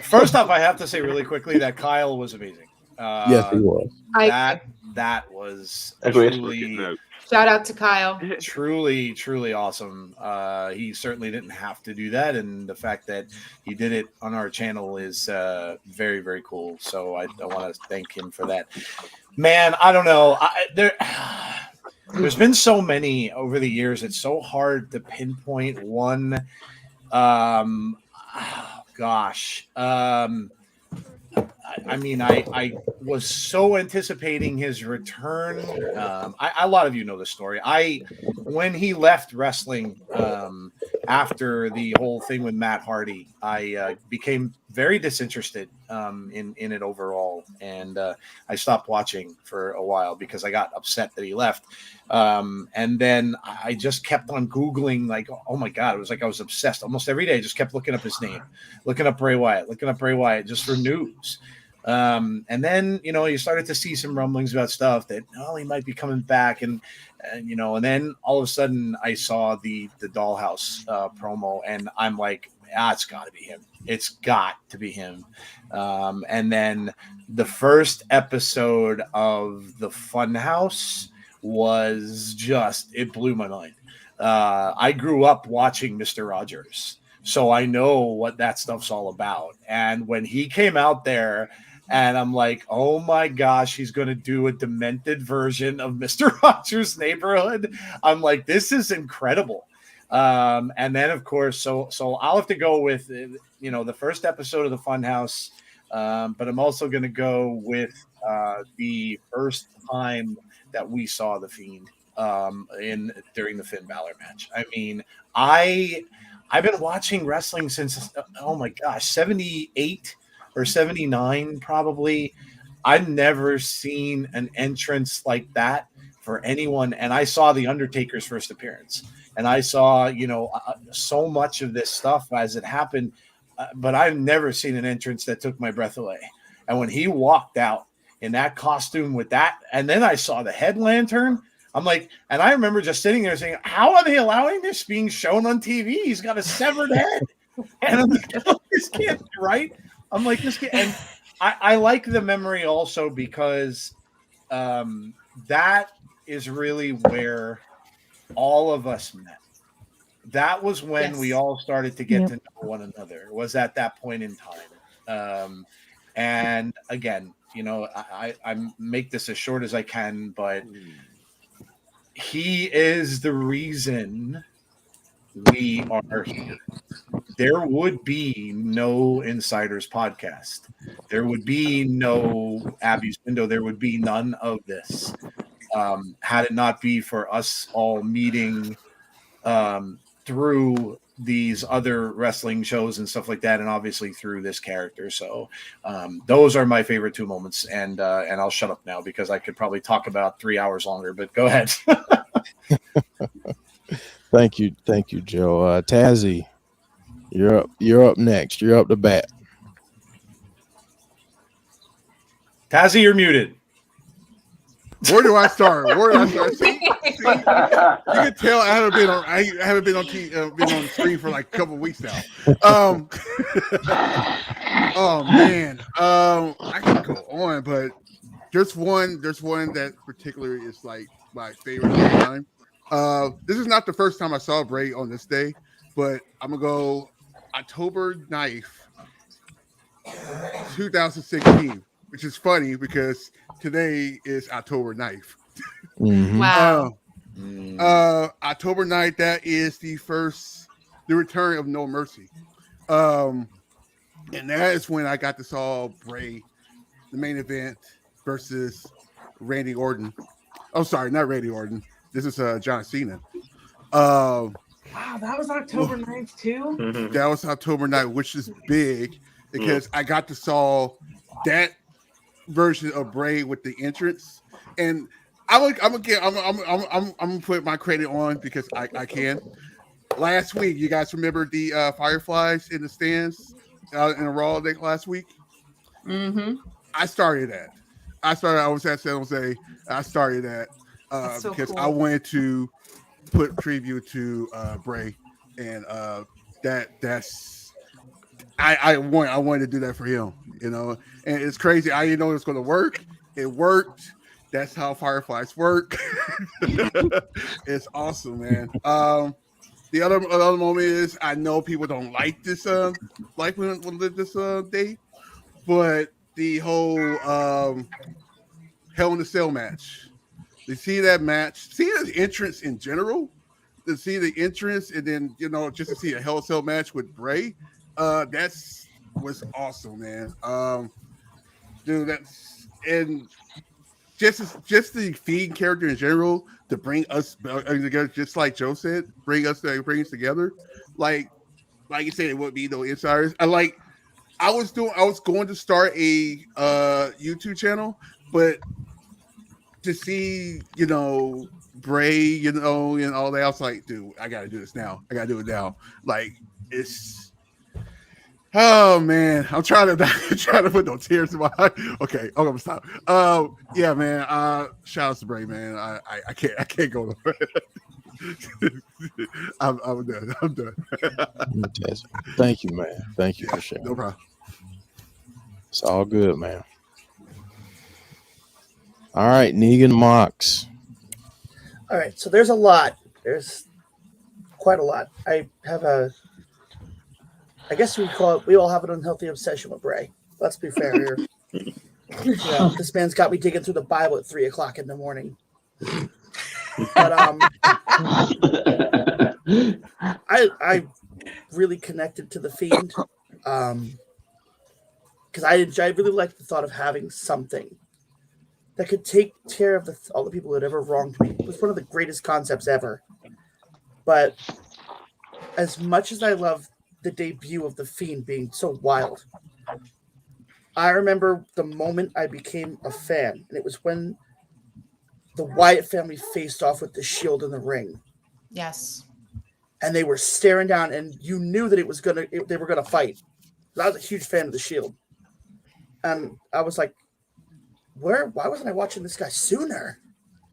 First off, I have to say really quickly that Kyle was amazing. Yes, he was. That was Agreed. truly, Shout out to Kyle. truly awesome. He certainly didn't have to do that, and the fact that he did it on our channel is very, very cool. So I want to thank him for that. Man, I don't know. There's been so many over the years. It's so hard to pinpoint one. Gosh. I mean, I was so anticipating his return. A lot of you know the story. When he left wrestling after the whole thing with Matt Hardy, I became very disinterested in it overall, and I stopped watching for a while because I got upset that he left. And then I just kept on Googling, like, oh my God, it was like I was obsessed. Almost every day I just kept looking up his name, looking up Bray Wyatt just for news. And then, you started to see some rumblings about stuff that, he might be coming back. And then all of a sudden I saw the Dollhouse promo, and I'm like, it's got to be him. It's got to be him. And then the first episode of the Funhouse was it blew my mind. I grew up watching Mr. Rogers, so I know what that stuff's all about. And when he came out there, and I'm like, oh my gosh, he's going to do a demented version of Mr. Rogers' Neighborhood. I'm like, this is incredible. And then, of course, so I'll have to go with, the first episode of the Funhouse. But I'm also going to go with the first time that we saw the Fiend during the Finn Balor match. I mean, I've been watching wrestling since, oh my gosh, 78 or 79 probably. I've never seen an entrance like that for anyone. And I saw the Undertaker's first appearance, and I saw, so much of this stuff as it happened, but I've never seen an entrance that took my breath away. And when he walked out in that costume with that, and then I saw the head lantern, I'm like, and I remember just sitting there saying, how are they allowing this being shown on TV? He's got a severed head. And I'm like, oh, this can't be right. I'm like, this can't. And I like the memory also because that is really where all of us met. That was when we all started to get to know one another, was at that point in time. And again, I make this as short as I can, but he is the reason we are here. There would be no Insiders podcast. There would be no Abby's Window. There would be none of this had it not be for us all meeting through these other wrestling shows and stuff like that, and obviously through this character. So those are my favorite 2 moments, and I'll shut up now because I could probably talk about 3 hours longer, but go ahead. Thank you, Joe. Tazzy, you're up next. You're up to bat. Tazzy, you're muted. Where do I start? See, you can tell I haven't been on screen for like a couple of weeks now. Oh man, I can go on, but there's one that particularly is like my favorite of the time. This is not the first time I saw Bray on this day, but I'm gonna go October 9th, 2016, which is funny because today is October 9th. Mm-hmm. Wow. October 9th, that is the return of No Mercy. And that is when I got to saw Bray, the main event, versus Randy Orton. Oh, sorry, not Randy Orton. This is John Cena. Wow, that was October 9th too? That was October 9th, which is big because I got to saw that version of Bray with the entrance, and I'm gonna put my credit on because I can. Last week, you guys remember the Fireflies in the stands in a Raw day last week? Mm-hmm. I started that. I was at San Jose. I started that because cool. I wanted to put tribute to Bray, and that's. I wanted to do that for him, and it's crazy. I didn't know it was going to work. It worked. That's how Fireflies work. It's awesome, man. The other moment is I know people don't like this like when this day, but the whole Hell in a Cell match. To see that match, see the entrance in general, to see the entrance, and then just to see a Hell in a Cell match with Bray. Was awesome, man. Dude, that's and just the Fiend character in general to bring us together, just like Joe said, bring us together. Like you said, it would be no insiders. I was going to start a YouTube channel, but to see Bray, and all that, I was like, dude, I gotta do this now. I gotta do it now. Like it's. Oh man, I'm trying to put no tears in my eye. Okay, I'm gonna stop. Yeah, man. Shout out to Bray, man. I can't go nowhere. I'm done. I'm done. Thank you, man. Thank you for sharing. No problem. It's all good, man. All right, Negan Mox. All right, so there's a lot. There's quite a lot. I guess we all have an unhealthy obsession with Bray. Let's be fair here. This man's got me digging through the Bible at 3:00 in the morning. But I really connected to the Fiend because I really liked the thought of having something that could take care of all the people that ever wronged me. It was one of the greatest concepts ever. But as much as I love the debut of the Fiend being so wild, I remember the moment I became a fan, and it was when the Wyatt family faced off with the Shield in the ring. Yes. And they were staring down, and you knew that they were gonna fight. I was a huge fan of the Shield, and I was like, why wasn't I watching this guy sooner?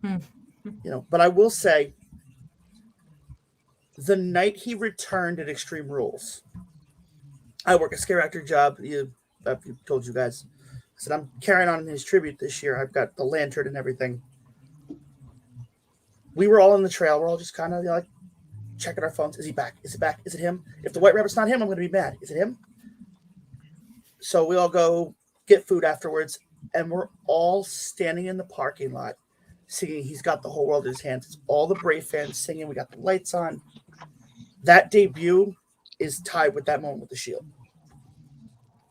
But I will say, the night he returned at Extreme Rules, I work a scare actor job. I've told you guys. I said, I'm carrying on his tribute this year. I've got the lantern and everything. We were all in the trail. We're all just kind of like checking our phones. Is he back? Is it back? Is it him? If the White Rabbit's not him, I'm going to be mad. Is it him? So we all go get food afterwards, and we're all standing in the parking lot singing He's Got the Whole World in His Hands. It's all the Brave fans singing. We got the lights on. That debut is tied with that moment with the Shield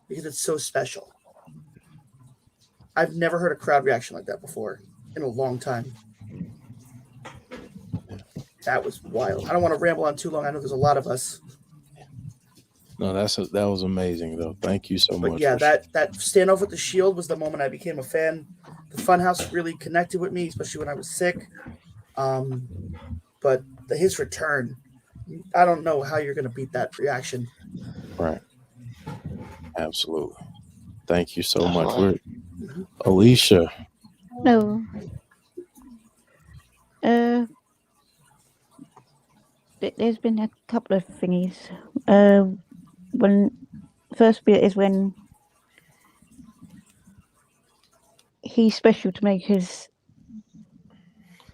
because it's so special. I've never heard a crowd reaction like that before in a long time. That was wild. I don't want to ramble on too long. I know there's a lot of us. No, that was amazing though. Thank you so But much. yeah, that standoff with the Shield was the moment I became a fan. The Funhouse really connected with me, especially when I was sick. But his return, I don't know how you're going to beat that reaction. Right. Absolutely. Thank you so much. Alicia. No. There's been a couple of thingies. When first bit is when he's special to me because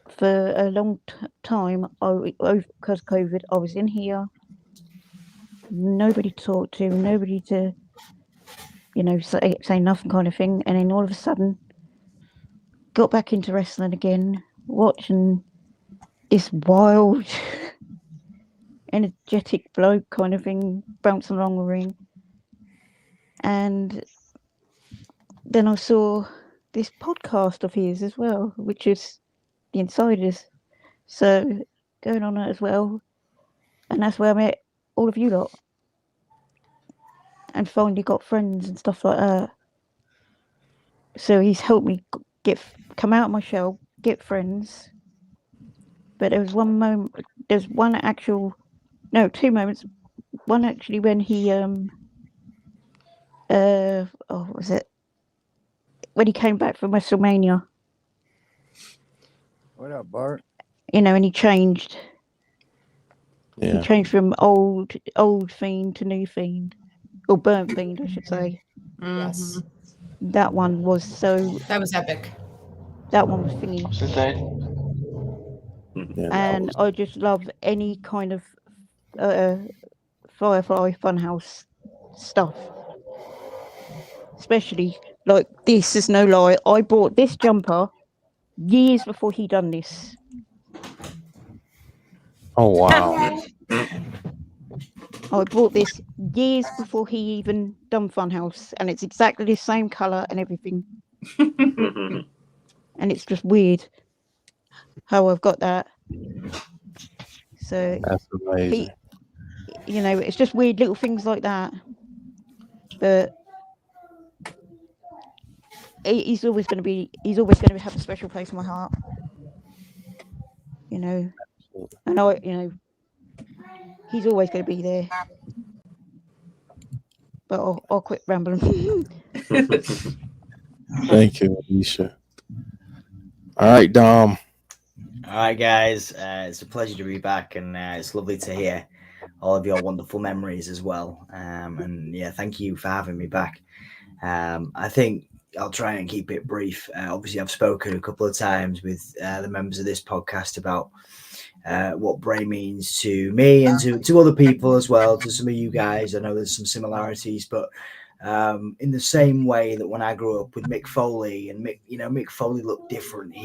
for a long time, because COVID, I was in here, nobody to talk to, nobody to, say nothing kind of thing, and then all of a sudden, got back into wrestling again, watching this wild, energetic bloke kind of thing bouncing along the ring, and then I saw this podcast of his as well, which is The Insiders. So going on that as well. And that's where I met all of you lot. And finally got friends and stuff like that. So he's helped me come out of my shell, get friends. But there was one moment, there's two moments. One actually when he what was it? When he came back from WrestleMania. What up, Bart? And he changed. Yeah. He changed from old Fiend to new Fiend. Or burnt Fiend, I should say. Yes. That one was so... That was epic. That one was thingy. Yeah, and I just love any kind of Firefly Funhouse stuff. Especially, like, this is no lie. I bought this jumper years before he done this. Oh, wow. I bought this years before he even done Funhouse, and it's exactly the same colour and everything. And it's just weird how I've got that. So That's amazing. It's just weird little things like that. But he's always going to have a special place in my heart. And he's always going to be there. But I'll quit rambling. Thank you, Alicia. All right, Dom. All right, guys. It's a pleasure to be back, and it's lovely to hear all of your wonderful memories as well. And yeah, thank you for having me back. I think I'll try and keep it brief. Obviously, I've spoken a couple of times with the members of this podcast about what Bray means to me and to other people as well, to some of you guys. I know there's some similarities, but in the same way that when I grew up with Mick Foley, and Mick Foley looked different.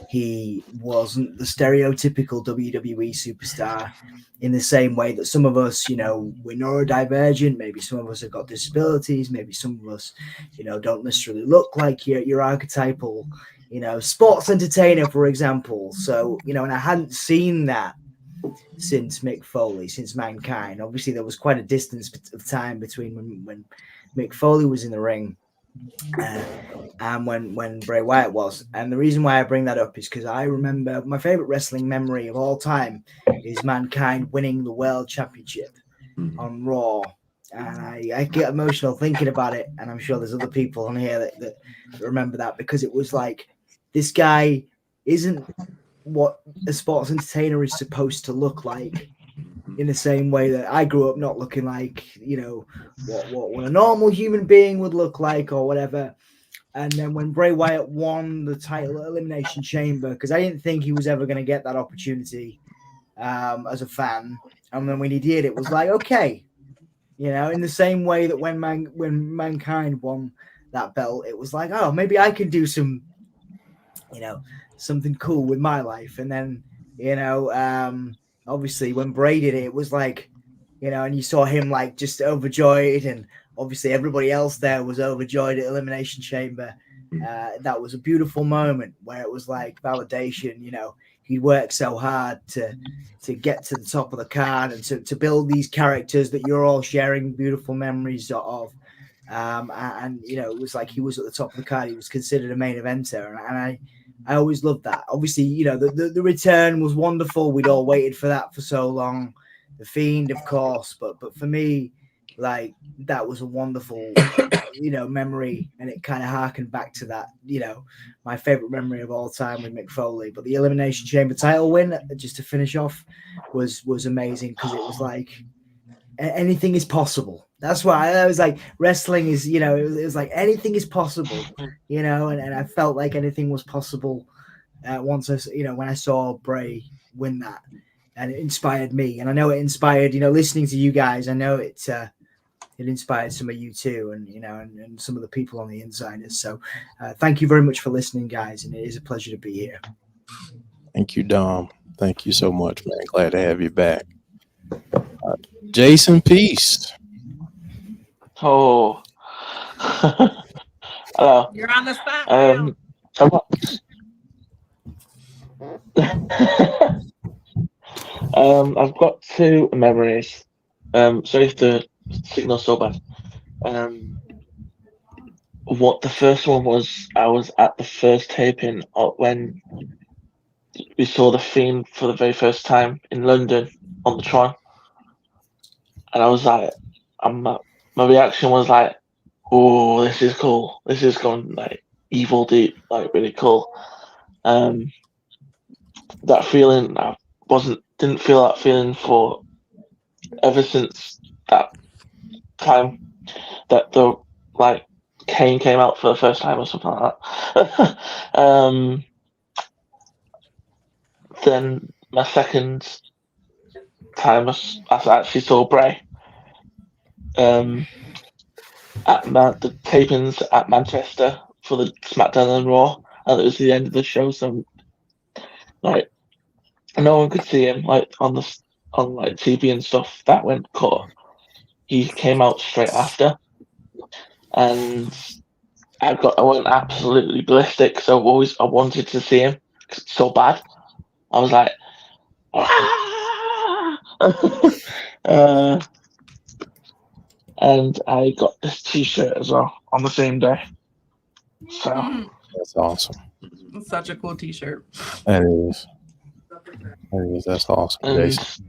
He wasn't the stereotypical WWE superstar in the same way that some of us, we're neurodivergent. Maybe some of us have got disabilities. Maybe some of us, don't necessarily look like your archetypal, sports entertainer, for example. So, and I hadn't seen that since Mick Foley, since Mankind. Obviously, there was quite a distance of time between when Mick Foley was in the ring and when Bray Wyatt was. And the reason why I bring that up is because I remember my favorite wrestling memory of all time is Mankind winning the World Championship on Raw. And I get emotional thinking about it. And I'm sure there's other people on here that remember that, because it was like, this guy isn't what a sports entertainer is supposed to look like, in the same way that I grew up not looking like, what a normal human being would look like or whatever. And then when Bray Wyatt won the title at Elimination Chamber, because I didn't think he was ever going to get that opportunity as a fan. And then when he did, it was like, okay, in the same way that when Mankind won that belt, it was like, oh, maybe I can do some, something cool with my life. And then, obviously when Bray did it, it was like, and you saw him like just overjoyed, and obviously everybody else there was overjoyed at Elimination Chamber. That was a beautiful moment where it was like validation. He worked so hard to get to the top of the card and to build these characters that you're all sharing beautiful memories of. And it was like he was at the top of the card. He was considered a main eventer, and I always loved that. Obviously, the return was wonderful. We'd all waited for that for so long. The Fiend, of course, but for me, like, that was a wonderful memory, and it kind of harkened back to that, my favorite memory of all time with Mick Foley. But the Elimination Chamber title win, just to finish off, was amazing, because it was like anything is possible. That's why I was like, wrestling is, it was like anything is possible, and I felt like anything was possible once when I saw Bray win that, and it inspired me. And I know it inspired, listening to you guys, I know it inspired some of you too, and and some of the people on the Insiders. So thank you very much for listening, guys, and it is a pleasure to be here. Thank you, Dom. Thank you so much, man. Glad to have you back. Jason, peace. Oh, hello. You're on the spot. I've got two memories. Sorry if the signal's so bad. What the first one was, I was at the first taping when we saw the Fiend for the very first time in London on the Tron, and I was like, my reaction was like, "Oh, this is cool. This is going like evil deep, like really cool." That feeling, didn't feel that feeling for ever since that time that the like Kane came out for the first time or something like that. Then my second time I actually saw Bray at the tapings at Manchester for the SmackDown and Raw, and it was the end of the show, so like no one could see him like on like TV and stuff. That went cut. He came out straight after, and I went absolutely ballistic. So I wanted to see him so bad. I was like, and I got this T-shirt as well on the same day. So that's awesome. It's such a cool T-shirt. That is. That's awesome, Jason.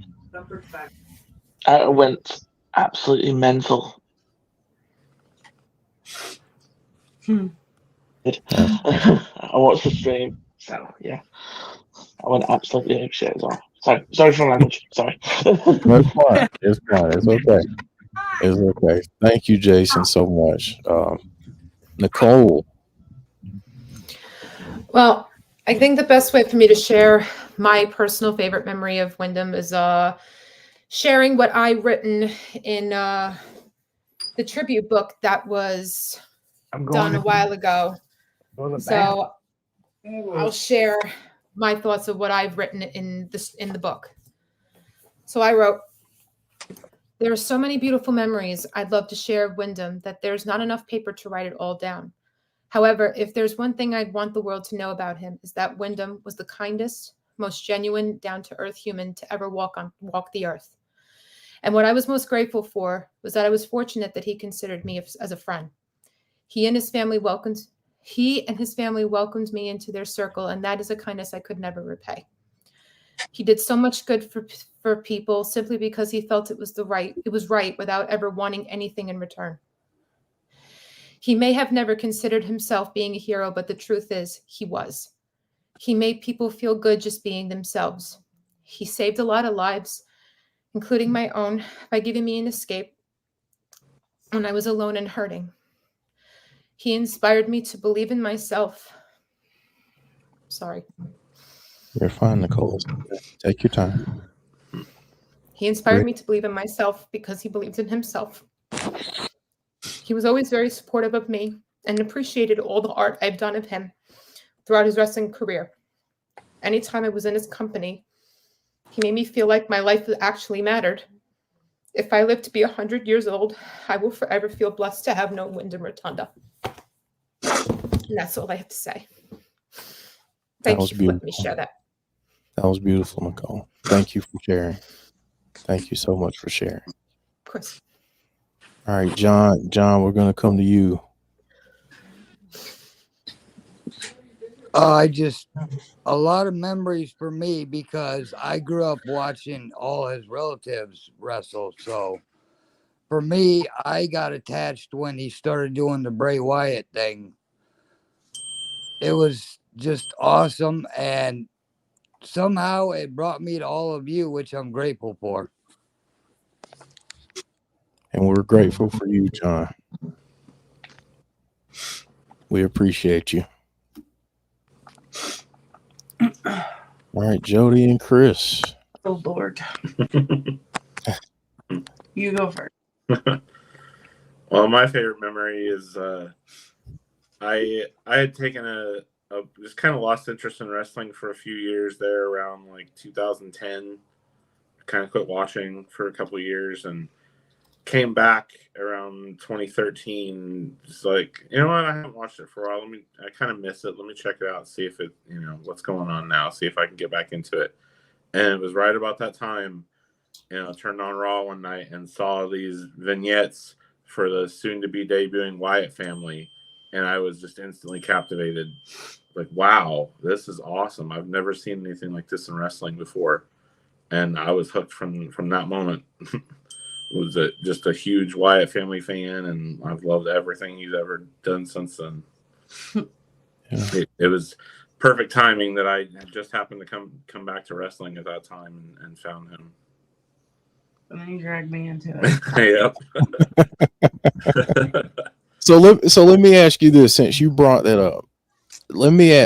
I went absolutely mental. I watched the stream, so yeah, I went absolutely apeshit as well. Sorry for language. Sorry. It's fine. It's fine. It's okay. It's okay. Thank you, Jason, so much. Nicole. Well, I think the best way for me to share my personal favorite memory of Wyndham is sharing what I written in the tribute book that was done a while ago. So I'll share my thoughts of what I've written in the book. So I wrote, there are so many beautiful memories I'd love to share of Wyndham that there's not enough paper to write it all down. However, if there's one thing I'd want the world to know about him, is that Wyndham was the kindest, most genuine, down-to-earth human to ever walk the earth. And what I was most grateful for was that I was fortunate that he considered me as a friend. He and his family welcomed me into their circle, and that is a kindness I could never repay. He did so much good for people simply because he felt it was right without ever wanting anything in return. He may have never considered himself being a hero, but the truth is, he was. He made people feel good just being themselves. He saved a lot of lives, including my own, by giving me an escape when I was alone and hurting. He inspired me to believe in myself. Sorry. You're fine, Nicole. Take your time. He inspired me to believe in myself because he believed in himself. He was always very supportive of me and appreciated all the art I've done of him throughout his wrestling career. Anytime I was in his company, he made me feel like my life actually mattered. If I live to be 100 years old, I will forever feel blessed to have known Wyndham Rotunda. And that's all I have to say. Thank you for letting me share that. That was beautiful, Nicole. Thank you for sharing. Thank you so much for sharing. Of course. All right, John. John, we're going to come to you. A lot of memories for me because I grew up watching all his relatives wrestle. So for me, I got attached when he started doing the Bray Wyatt thing. It was just awesome. And somehow it brought me to all of you, which I'm grateful for. And we're grateful for you, John. We appreciate you. All right, Jody and Chris. Oh, Lord. You go first. Well, my favorite memory is I had taken just kind of lost interest in wrestling for a few years there around like 2010. Kind of quit watching for a couple of years and came back around 2013. It's like, you know what? I haven't watched it for a while. I kind of miss it. Let me check it out, see if it, what's going on now, see if I can get back into it. And it was right about that time, turned on Raw one night and saw these vignettes for the soon-to-be debuting Wyatt family. And I was just instantly captivated. Like, wow, this is awesome. I've never seen anything like this in wrestling before. And I was hooked from that moment. Was just a huge Wyatt family fan, and I've loved everything he's ever done since then. It was perfect timing that I just happened to come back to wrestling at that time and found him. And then you dragged me into it. Yep. So let me ask you this, since you brought that up.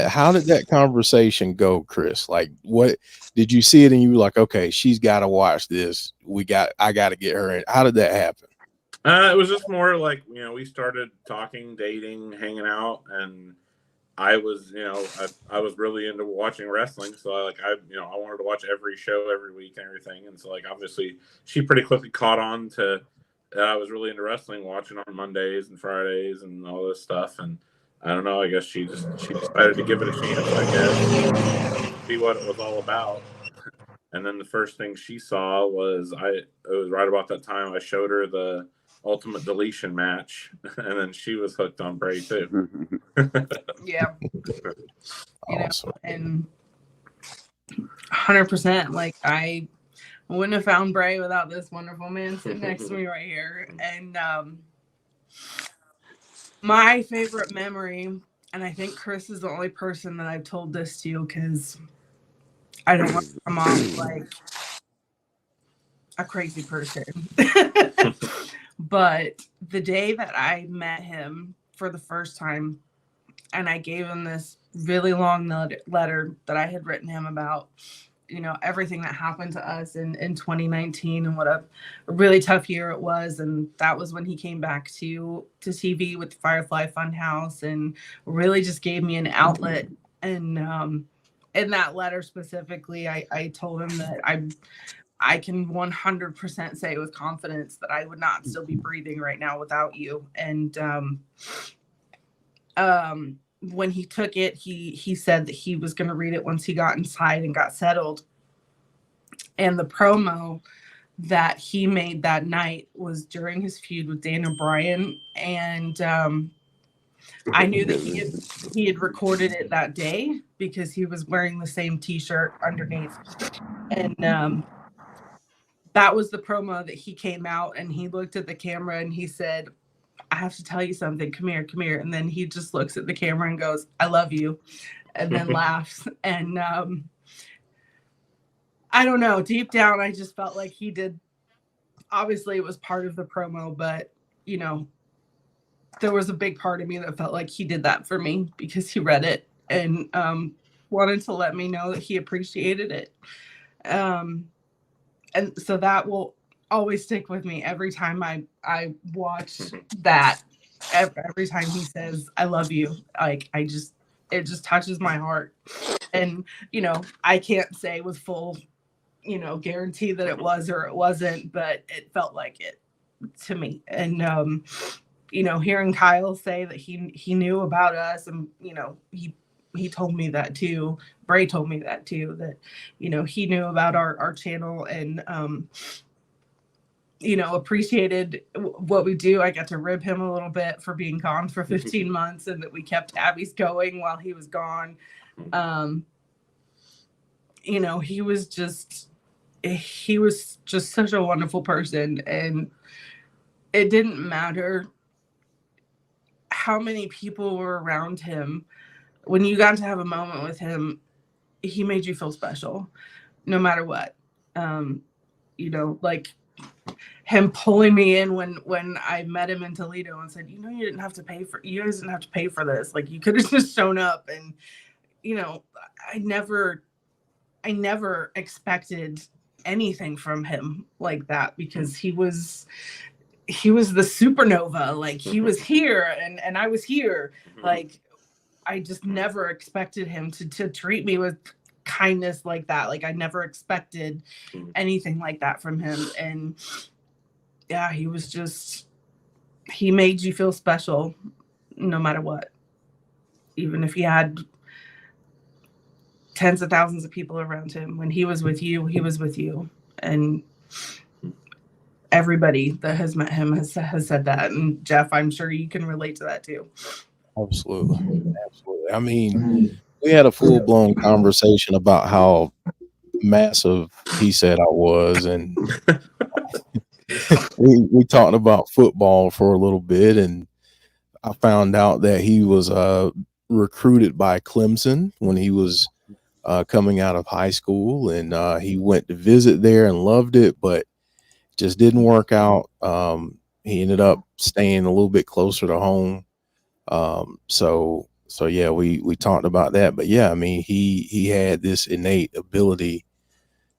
How did that conversation go, Chris? Like, what did you see it and you were like, okay, she's got to watch this. I got to get her in. How did that happen? It was just more like, we started talking, dating, hanging out, and I was, I was really into watching wrestling. So I wanted to watch every show every week and everything. And so obviously she pretty quickly caught on to, I was really into wrestling, watching on Mondays and Fridays and all this stuff. And I don't know, I guess she decided to give it a chance, I guess, see what it was all about. And then the first thing she saw was it was right about that time I showed her the Ultimate Deletion match, and then she was hooked on Bray too. Yeah. Awesome. And 100%, like I wouldn't have found Bray without this wonderful man sitting next to me right here. And my favorite memory, and I think Chris is the only person that I've told this to because I don't want to come off like a crazy person. But the day that I met him for the first time, and I gave him this really long letter that I had written him about, everything that happened to us in 2019 and what a really tough year it was. And that was when he came back to TV with Firefly Funhouse and really just gave me an outlet. And in that letter specifically, I told him that I can 100% say with confidence that I would not still be breathing right now without you. And when he took it, he said that he was going to read it once he got inside and got settled. And the promo that he made that night was during his feud with Daniel Bryan. And I knew that he had recorded it that day because he was wearing the same t-shirt underneath. And that was the promo that he came out and he looked at the camera and he said, I have to tell you something. Come here. And then he just looks at the camera and goes, I love you. And then laughs. And I don't know. Deep down, I just felt like he did. Obviously, it was part of the promo, but, there was a big part of me that felt like he did that for me because he read it and wanted to let me know that he appreciated it. And so that will always stick with me every time I watch that. every time he says I love you, like it just touches my heart. And I can't say with full guarantee that it was or it wasn't, but it felt like it to me. And hearing Kyle say that he knew about us, and he told me that too. Bray told me that too, that he knew about our channel, and appreciated what we do. I got to rib him a little bit for being gone for 15 months, and that we kept Abby's going while he was gone. He was just such a wonderful person, and it didn't matter how many people were around him. When you got to have a moment with him, he made you feel special, no matter what. Like him pulling me in when I met him in Toledo and said, you guys didn't have to pay for this. Like, you could have just shown up. And I never expected anything from him like that, because he was the supernova. Like, he was here and I was here. Like, I just never expected him to treat me with kindness like that. Like, I never expected anything like that from him. And yeah, he made you feel special no matter what. Even if he had tens of thousands of people around him, when he was with you, he was with you. And everybody that has met him has said that. And Jeff, I'm sure you can relate to that too. Absolutely. I mean, we had a full-blown conversation about how massive he said I was, and we talked about football for a little bit, and I found out that he was recruited by Clemson when he was coming out of high school, and he went to visit there and loved it, but just didn't work out. He ended up staying a little bit closer to home. So yeah, we talked about that. But yeah, I mean, he had this innate ability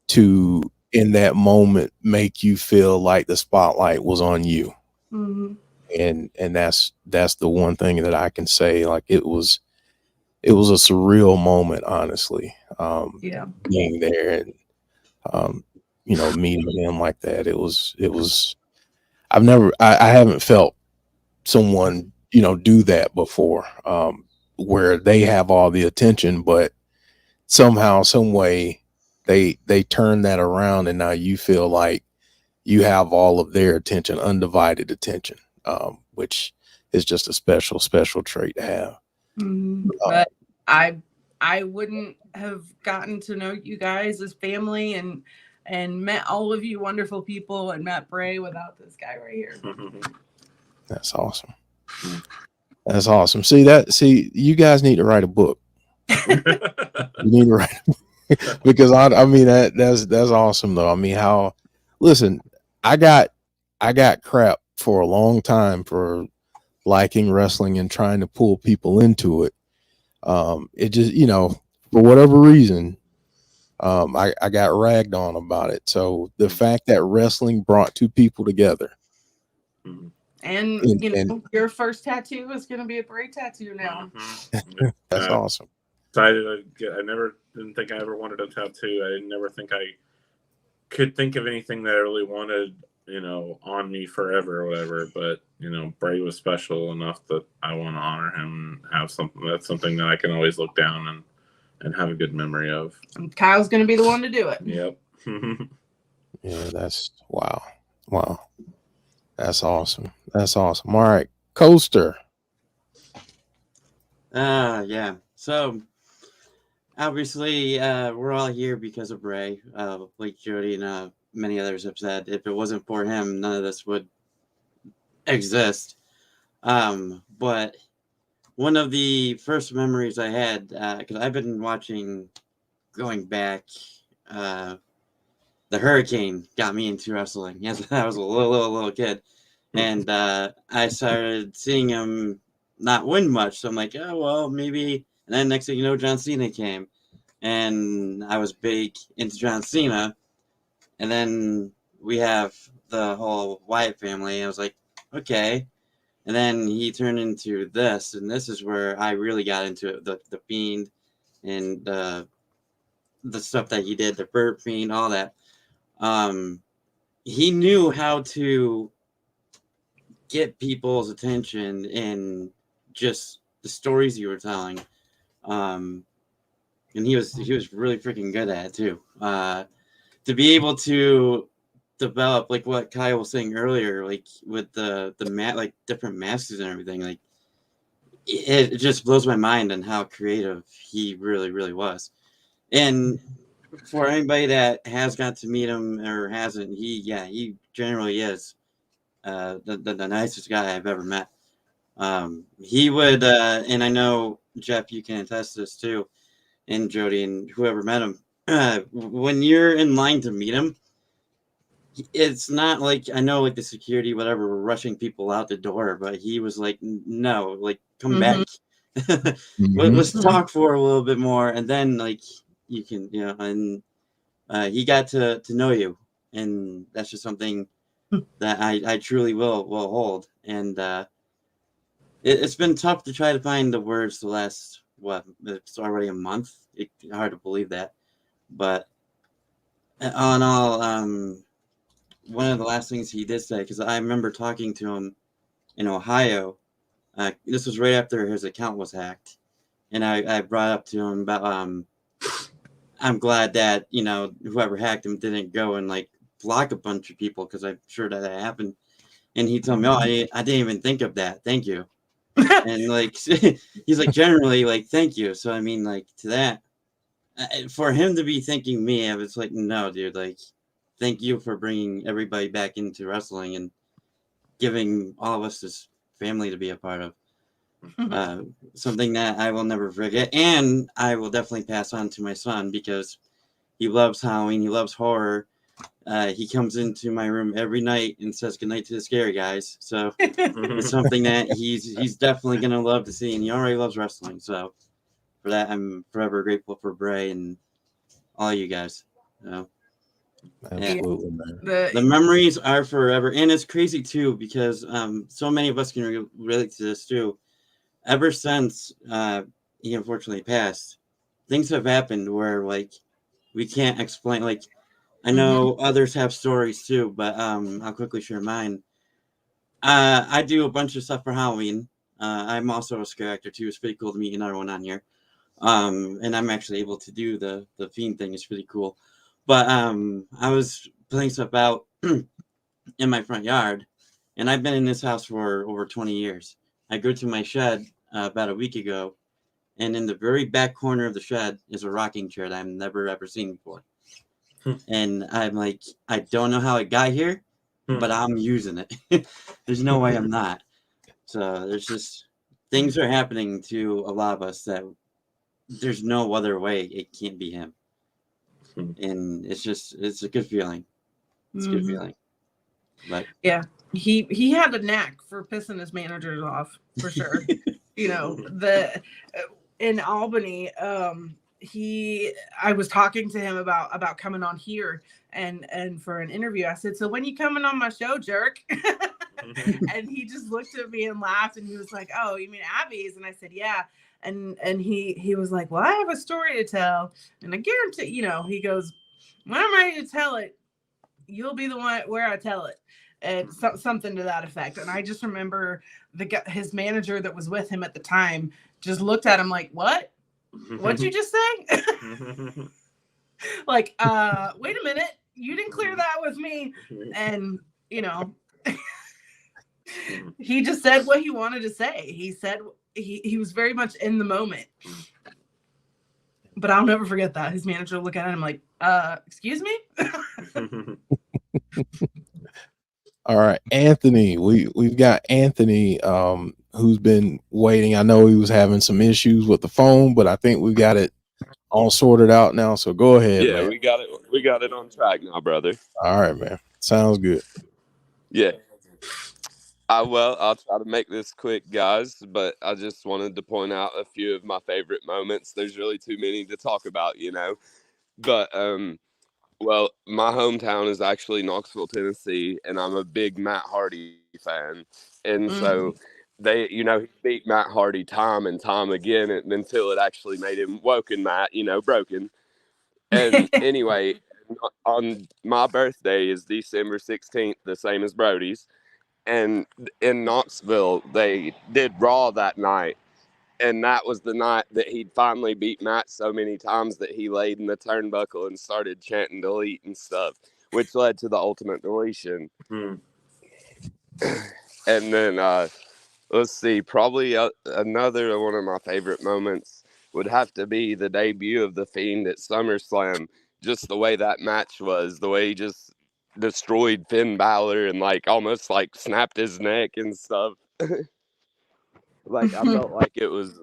to, in that moment, make you feel like the spotlight was on you. Mm-hmm. And that's the one thing that I can say. Like, it was a surreal moment, honestly. Yeah. Being there and meeting him like that. It was I haven't felt someone do that before, where they have all the attention, but somehow, some way, they turn that around, and now you feel like you have all of their attention, undivided attention, which is just a special trait to have. But I wouldn't have gotten to know you guys as family and met all of you wonderful people and met Bray without this guy right here. That's awesome. That's awesome. See, you guys need to write a book. You need to write a book. Because I mean, that's awesome though. I mean, listen, I got crap for a long time for liking wrestling and trying to pull people into it. It just, for whatever reason, I got ragged on about it. So the fact that wrestling brought two people together. And your first tattoo is going to be a Bray tattoo now. That's awesome. I didn't think I ever wanted a tattoo. I never think I could think of anything that I really wanted, on me forever or whatever. But, Bray was special enough that I want to honor him and have something that I can always look down and have a good memory of. And Kyle's going to be the one to do it. Yep. Yeah, that's wow. That's awesome. All right, Coaster. Yeah. So obviously, we're all here because of Bray. Like Jody and many others have said, if it wasn't for him, none of this would exist. But one of the first memories I had, because I've been watching, going back, the Hurricane got me into wrestling. Yes, I was a little kid. And I started seeing him not win much. So I'm like, oh, well, maybe. And then next thing you know, John Cena came. And I was big into John Cena. And then we have the whole Wyatt family. I was like, okay. And And then he turned into this, and this is where I really got into it, the Fiend and the stuff that he did, the Bird Fiend, all that. He knew how to get people's attention and just the stories you were telling. And he was really freaking good at it too. To be able to develop, like what Kyle was saying earlier, like with the like different masters and everything, like it just blows my mind on how creative he really was. And for anybody that has got to meet him or hasn't, he generally is the nicest guy I've ever met. He would, and I know Jeff, you can attest to this too, and Jody and whoever met him. When you're in line to meet him, it's not like, I know like the security, whatever, were rushing people out the door, but he was like, no, like come back. Let's talk for a little bit more, and then like you can, and he got to know you, and that's just something that I truly will hold. And it's been tough to try to find the words the last, it's already a month. It's hard to believe that, but all in all, one of the last things he did say, because I remember talking to him in Ohio. This was right after his account was hacked, and I brought up to him about I'm glad that whoever hacked him didn't go and like block a bunch of people, because I'm sure that happened. And he told me, "Oh, I didn't even think of that. Thank you." And like he's like, generally like, thank you. So I mean, like, to that, for him to be thanking me, I was like, no, dude, like, thank you for bringing everybody back into wrestling and giving all of us this family to be a part of. Something that I will never forget, and I will definitely pass on to my son, because he loves Halloween, he loves horror. He comes into my room every night and says goodnight to the scary guys. So it's something that he's definitely gonna love to see, and he already loves wrestling. So for that, I'm forever grateful for Bray and all you guys. Absolutely, man. The memories are forever, and it's crazy too, because so many of us can relate to this too. Ever since he unfortunately passed, things have happened where like we can't explain. Like, I know others have stories too, but I'll quickly share mine. I do a bunch of stuff for Halloween. I'm also a scare actor too. It's pretty cool to meet another one on here. And I'm actually able to do the Fiend thing. It's pretty cool. But I was putting stuff out in my front yard, and I've been in this house for over 20 years. I go to my shed about a week ago, and in the very back corner of the shed is a rocking chair that I've never ever seen before. And I'm like, I don't know how it got here, but I'm using it. There's no way I'm not. So there's just things are happening to a lot of us that there's no other way it can't be him. And it's a good feeling. It's a good feeling. But yeah, he had a knack for pissing his managers off, for sure. In Albany, I was talking to him about coming on here and for an interview. I said, so when you coming on my show, jerk? And he just looked at me and laughed, and he was like, oh, you mean Abby's? And I said, yeah. And he was like, well, I have a story to tell, and I guarantee, he goes, when I'm ready to tell it, you'll be the one where I tell it. And something to that effect. And I just remember his manager that was with him at the time just looked at him like, what? What'd you just say? Like, wait a minute. You didn't clear that with me. And, he just said what he wanted to say. He said he was very much in the moment. But I'll never forget that. His manager looked at him like, excuse me? All right, Anthony. We've got Anthony, who's been waiting. I know he was having some issues with the phone, but I think we got it all sorted out now. So go ahead, Yeah, man. we got it. We got it on track now, brother. All right, man. Sounds good. Yeah. I'll try to make this quick, guys, but I just wanted to point out a few of my favorite moments. There's really too many to talk about, But well, my hometown is actually Knoxville, Tennessee, and I'm a big Matt Hardy fan. And so they, he beat Matt Hardy time and time again until it actually made him woken Matt, broken. And anyway, on my birthday is December 16th, the same as Brody's. And in Knoxville, they did Raw that night. And that was the night that he'd finally beat Matt so many times that he laid in the turnbuckle and started chanting delete and stuff, which led to the ultimate deletion. And then, let's see, probably another one of my favorite moments would have to be the debut of The Fiend at SummerSlam. Just the way that match was, the way he just destroyed Finn Balor and almost snapped his neck and stuff. I felt like it was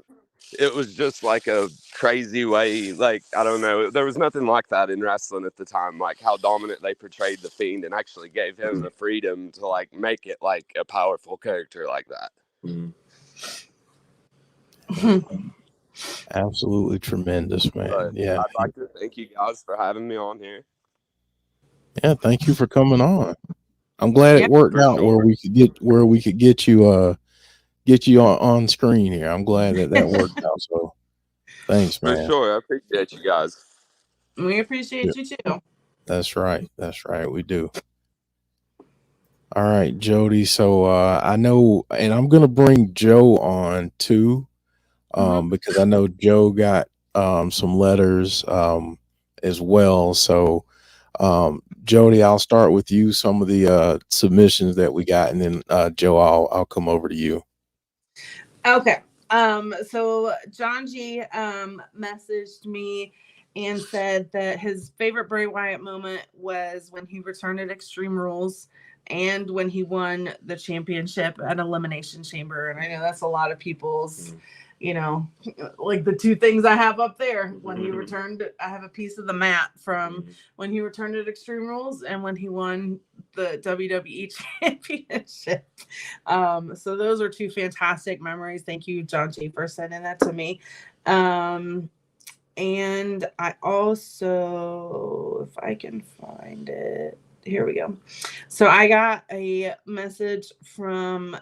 just a crazy way. I don't know, there was nothing like that in wrestling at the time, how dominant they portrayed The Fiend and actually gave him the freedom to make it a powerful character like that. Absolutely tremendous, man. But Yeah. I'd like to thank you guys for having me on here. Yeah, thank you for coming on. I'm glad it worked out where we could get you on screen here. I'm glad that worked out. So thanks, man. For sure. I appreciate you guys. We appreciate you too. That's right. We do. All right, Jody. So I know, and I'm gonna bring Joe on too, because I know Joe got some letters as well. So Jody, I'll start with you. Some of the submissions that we got, and then Joe, I'll come over to you. Okay. So John G messaged me and said that his favorite Bray Wyatt moment was when he returned at Extreme Rules and when he won the championship at Elimination Chamber. And I know that's a lot of people's, the two things I have up there. When he returned, I have a piece of the mat from when he returned at Extreme Rules and when he won the WWE championship. So those are two fantastic memories. Thank you, John G, for sending that to me. And I also, if I can find it, here we go. So I got a message from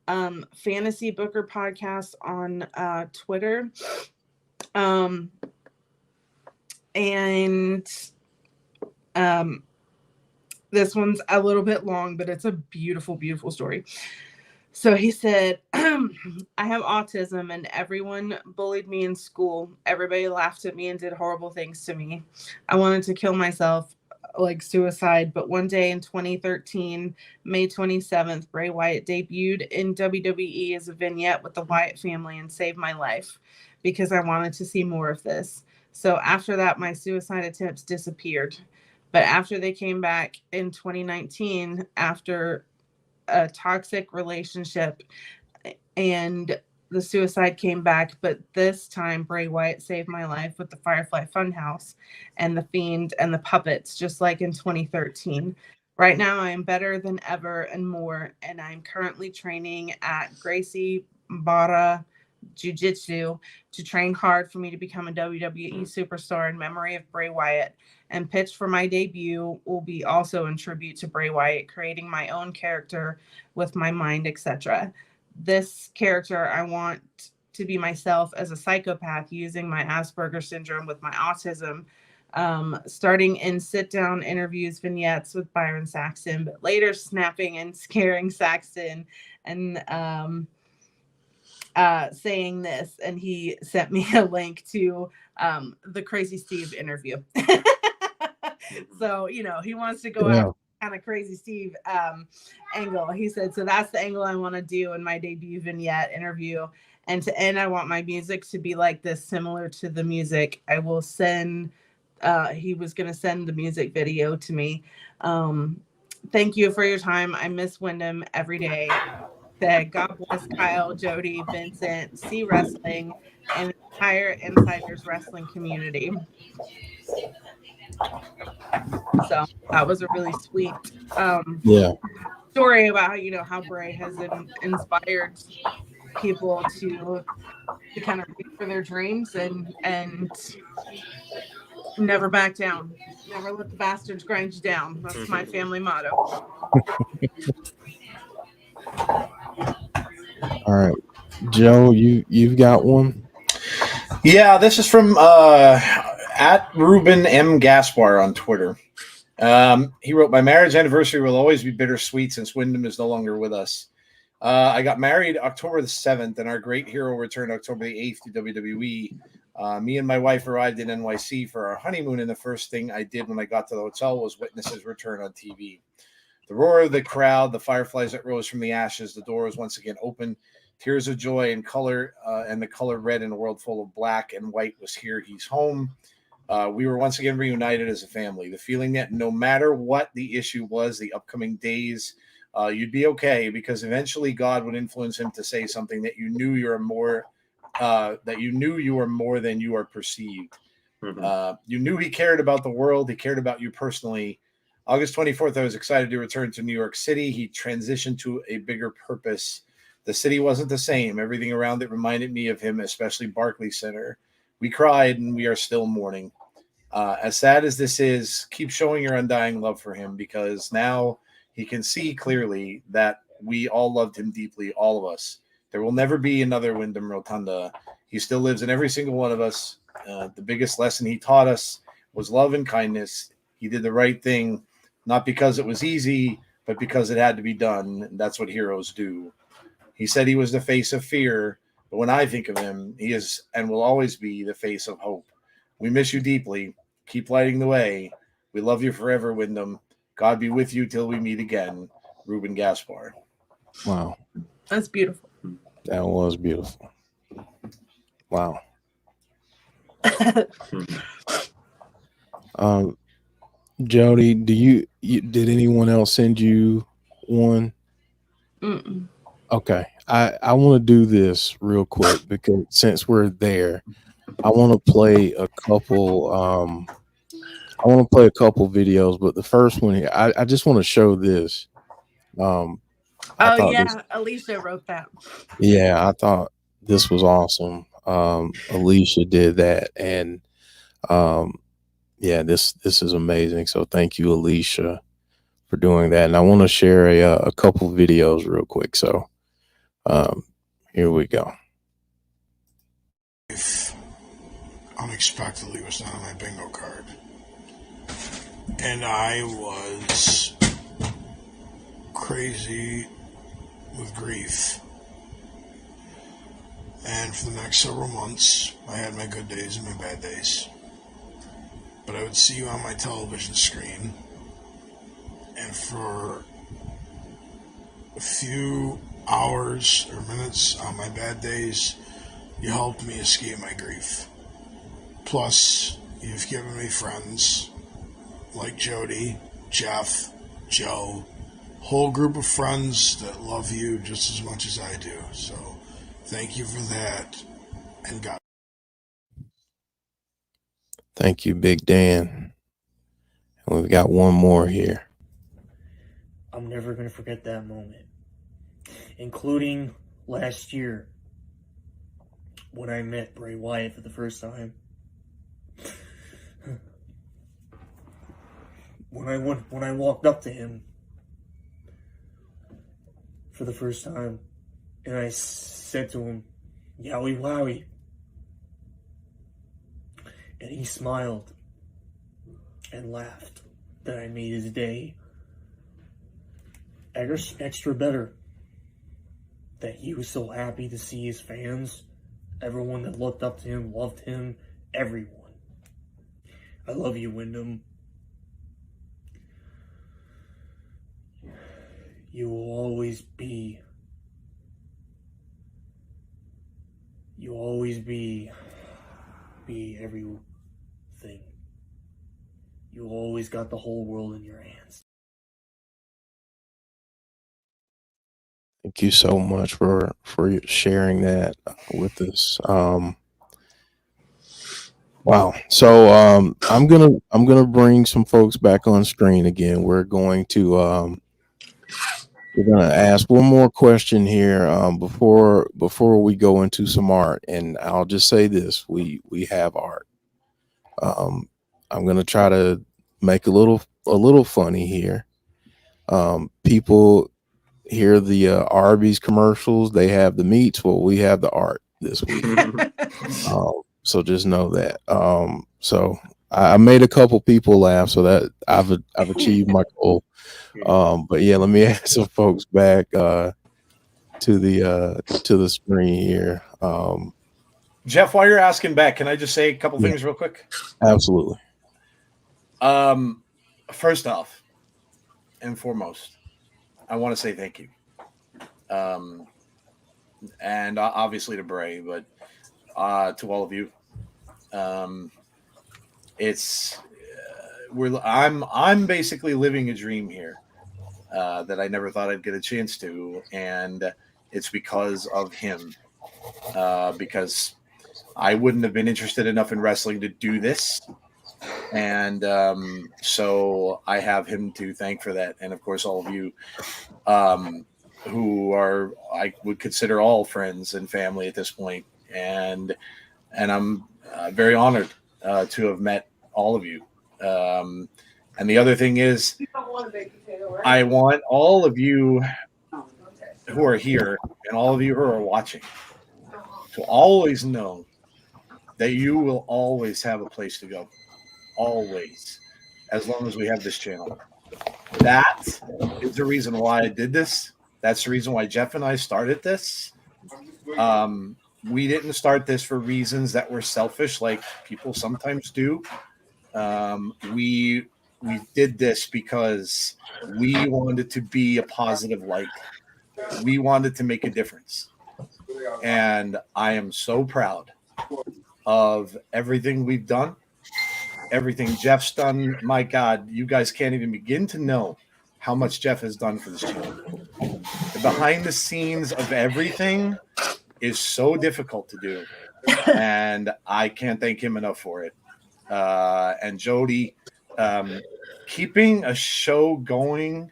Fantasy Booker Podcast on Twitter. This one's a little bit long, but it's a beautiful, beautiful story. So he said, I have autism and everyone bullied me in school. Everybody laughed at me and did horrible things to me. I wanted to kill myself, like suicide. But one day in 2013, May 27th, Bray Wyatt debuted in WWE as a vignette with the Wyatt family and saved my life because I wanted to see more of this. So after that, my suicide attempts disappeared. But after they came back in 2019, after a toxic relationship, and the suicide came back, but this time Bray Wyatt saved my life with the Firefly Funhouse and the Fiend and the puppets, just like in 2013. Right now, I am better than ever and more, and I'm currently training at Gracie Barra Jiu-Jitsu to train hard for me to become a WWE superstar in memory of Bray Wyatt. And pitch for my debut will be also in tribute to Bray Wyatt, creating my own character with my mind, etc. This character, I want to be myself as a psychopath using my Asperger's syndrome with my autism, starting in sit-down interviews, vignettes with Byron Saxton, but later snapping and scaring Saxton and saying this. And he sent me a link to the Crazy Steve interview. So, he wants to go out kind of Crazy Steve angle. He said, so that's the angle I want to do in my debut vignette interview. And to end, I want my music to be like this, similar to the music. I will send, he was going to send the music video to me. Thank you for your time. I miss Wyndham every day. God bless Kyle, Jody, Vincent, C Wrestling, and the entire Insiders Wrestling community. So that was a really sweet story about how Bray has inspired people to kind of reach for their dreams and never back down. Never let the bastards grind you down. That's my family motto. All right, Joe, you've got one. Yeah, this is from at Ruben M. Gaspar on Twitter. He wrote, "My marriage anniversary will always be bittersweet since Wyndham is no longer with us. I got married October the 7th, and our great hero returned October the 8th to WWE. Me and my wife arrived in NYC for our honeymoon, and the first thing I did when I got to the hotel was witness his return on TV. The roar of the crowd, the fireflies that rose from the ashes, the door was once again open. Tears of joy and color, and the color red in a world full of black and white was here. He's home. We were once again reunited as a family. The feeling that no matter what the issue was, the upcoming days, you'd be okay because eventually God would influence him to say something that you knew you were more, that you knew you were more than you are perceived. You knew he cared about the world. He cared about you personally. August 24th, I was excited to return to New York City. He transitioned to a bigger purpose. The city wasn't the same. Everything around it reminded me of him, especially Barclays Center. We cried and we are still mourning. As sad as this is, keep showing your undying love for him because now he can see clearly that we all loved him deeply, all of us. There will never be another Wyndham Rotunda. He still lives in every single one of us. The biggest lesson he taught us was love and kindness. He did the right thing, not because it was easy, but because it had to be done. And that's what heroes do. He said he was the face of fear, but when I think of him, he is and will always be the face of hope. We miss you deeply. Keep lighting the way. We love you forever, Wyndham. God be with you till we meet again. Ruben Gaspar." Wow, That's beautiful. that was beautiful. Wow. Jody, did anyone else send you one? Mm-mm. Okay, I want to do this real quick because since we're there, I want to play a couple. I want to play a couple videos, but the first one here, I just want to show this. I Oh thought yeah, this, Alicia wrote that. yeah, I thought this was awesome. Alicia did that, and yeah, this is amazing. So thank you, Alicia, for doing that. And I want to share a couple videos real quick. So here we go. Unexpectedly was not on my bingo card, and I was crazy with grief. And for the next several months, I had my good days and my bad days. But I would see you on my television screen, and for a few hours or minutes on my bad days, you helped me escape my grief. Plus, you've given me friends like Jody, Jeff, Joe, whole group of friends that love you just as much as I do. So thank you for that, and God. Thank you, Big Dan. And we've got one more here. I'm never going to forget that moment, including last year when I met Bray Wyatt for the first time. When I walked up to him for the first time, and I said to him, "Yowie wowie," and he smiled and laughed. That I made his day extra better. That he was so happy to see his fans, everyone that looked up to him, loved him, everyone. I love you, Wyndham. You will always be everything. You always got the whole world in your hands. Thank you so much for sharing that with us. Wow. So I'm gonna bring some folks back on screen again. We're gonna ask one more question here before we go into some art. And I'll just say this: we have art. I'm gonna try to make a little funny here. People hear the Arby's commercials. They have the meats. Well, we have the art this week. So just know that. So I made a couple people laugh, so that I've achieved my goal. But yeah, let me add some folks back to the screen here. Jeff, while you're asking back, can I just say a couple things real quick? Absolutely. First off and foremost, I want to say thank you. And obviously to Bray, but to all of you. I'm basically living a dream here that I never thought I'd get a chance to, and it's because of him. Because I wouldn't have been interested enough in wrestling to do this. And so I have him to thank for that. And of course, all of you who are, I would consider all friends and family at this point. And I'm very honored to have met all of you. And the other thing is, I want all of you who are here and all of you who are watching to always know that you will always have a place to go. Always. As long as we have this channel. That is the reason why I did this. That's the reason why Jeff and I started this. We didn't start this for reasons that were selfish like people sometimes do. We did this because we wanted to be a positive light. We wanted to make a difference. And I am so proud of everything we've done, everything Jeff's done. My God, you guys can't even begin to know how much Jeff has done for this channel. The behind the scenes of everything is so difficult to do, and I can't thank him enough for it. And Jody, keeping a show going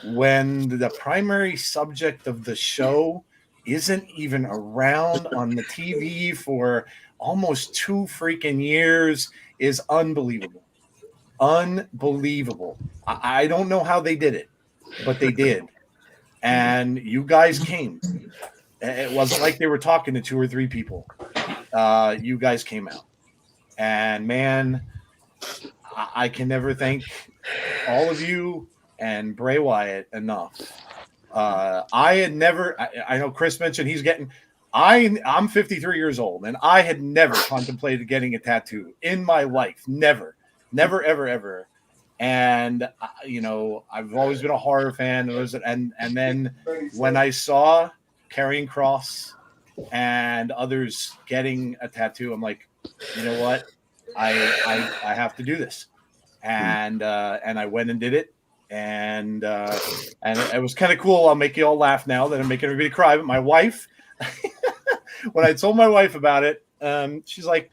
when the primary subject of the show isn't even around on the TV for almost 2 freaking years is unbelievable. Unbelievable. I don't know how they did it, but they did. And you guys came. It wasn't like they were talking to 2 or 3 people. You guys came out. And man, I can never thank all of you and Bray Wyatt enough. I know Chris mentioned he's getting, I'm 53 years old, and I had never contemplated getting a tattoo in my life. Never, ever, ever. And, I've always been a horror fan. And then when I saw Karrion Kross and others getting a tattoo, I'm like, you know what? I have to do this. And I went and did it. And it was kind of cool. I'll make you all laugh now that I'm making everybody cry. But my wife, when I told my wife about it, she's like,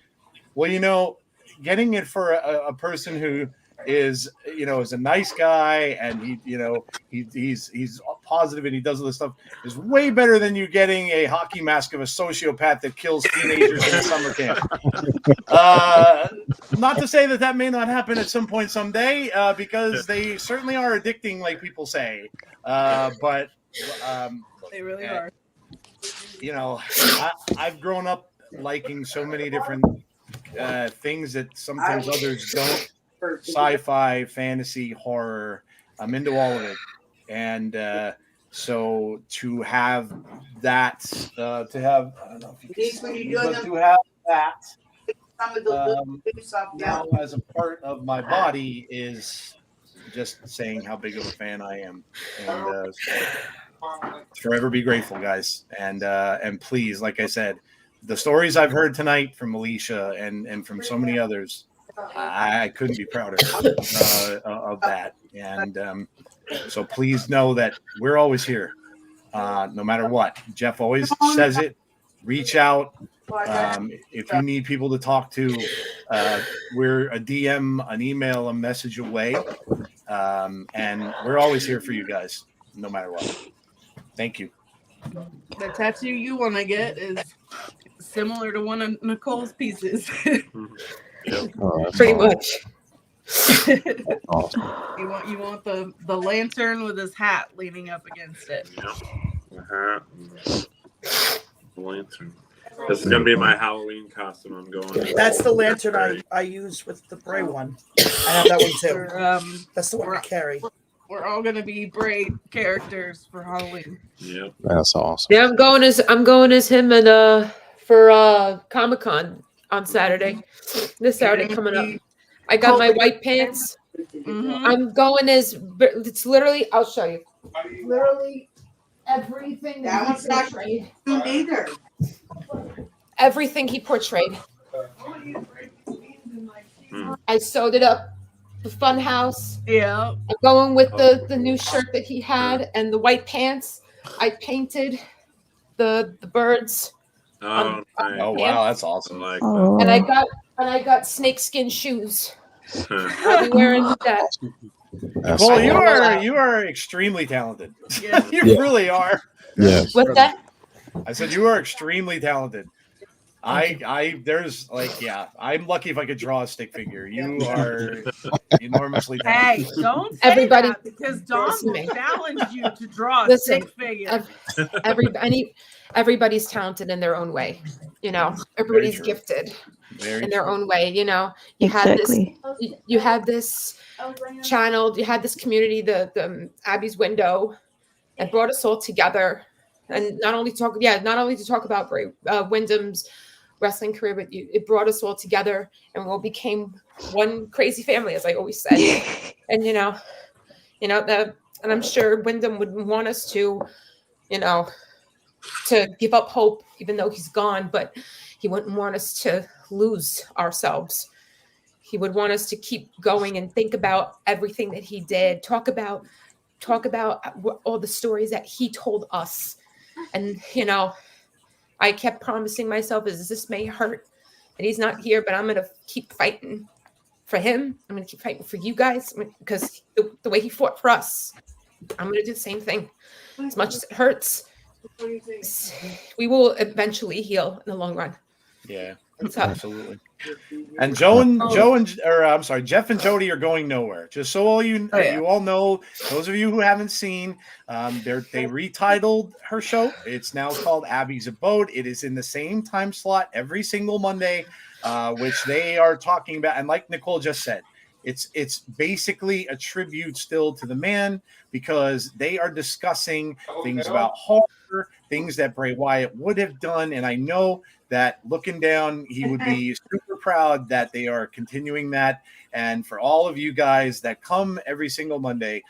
well, getting it for a person who is a nice guy, and he's positive and he does all this stuff, is way better than you getting a hockey mask of a sociopath that kills teenagers in summer camp. Not to say that may not happen at some point someday, because they certainly are addicting, like people say. But they really are. I've grown up liking so many different things that sometimes others don't. Sci-fi, fantasy, horror. I'm into all of it. And so to have that, I don't know if you can see, but to have that now as a part of my body is just saying how big of a fan I am. And so forever be grateful, guys. And please, like I said, the stories I've heard tonight from Alicia and from so many others, I couldn't be prouder of that. And so please know that we're always here, no matter what. Jeff always says it. Reach out. If you need people to talk to, we're a DM, an email, a message away. And we're always here for you guys, no matter what. Thank you. The tattoo you want to get is similar to one of Nicole's pieces. Pretty much. Awesome. You want the lantern with his hat leaning up against it. Lantern. This is gonna be my Halloween costume. I'm going. That's the lantern I use with the Bray one. I have that one too. That's the one I carry. We're all gonna be Bray characters for Halloween. Yep. That's awesome. Yeah, I'm going as him and for Comic-Con on Saturday. This Saturday coming up. I got my white pants. I'm going as it's literally. I'll show you. Literally everything that he portrayed. Neither. Everything he portrayed. I sewed it up. The fun house. Yeah. I'm going with the new shirt that he had and the white pants. I painted the birds. Oh, oh wow, that's awesome. Like and I got snakeskin shoes. I'll be wearing that. Well, you are extremely talented. Yeah. You Yeah. really are. Yes. What's that? I said you are extremely talented. There's like, yeah, I'm lucky if I could draw a stick figure. You are enormously talented. Hey, don't say Everybody- that because Don Listen will to me. challenge you to draw a Listen, stick figure. Everybody's talented in their own way. You know, everybody's true. gifted Very in their true. own way. You know, you Exactly. had this channel, you had this community, the Abby's Window, that brought us all together, and not only to talk about Bray Wyndham's wrestling career, but it brought us all together, and we all became one crazy family, as I always say. And and I'm sure Wyndham would want us to, to give up hope, even though he's gone, but he wouldn't want us to lose ourselves. He would want us to keep going and think about everything that he did, talk about all the stories that he told us. And, I kept promising myself, as this may hurt that he's not here, but I'm going to keep fighting for him. I'm going to keep fighting for you guys, because the way he fought for us, I'm going to do the same thing. As much as it hurts, we will eventually heal in the long run. Yeah, So- absolutely. And Jeff and Jody are going nowhere. Just so you all know, those of you who haven't seen, they retitled her show. It's now called Abby's Abode. It is in the same time slot every single Monday, which they are talking about. And like Nicole just said, it's basically a tribute still to the man, because they are discussing things about horror, things that Bray Wyatt would have done. And I know that looking down, he would be super proud that they are continuing that. And for all of you guys that come every single Monday,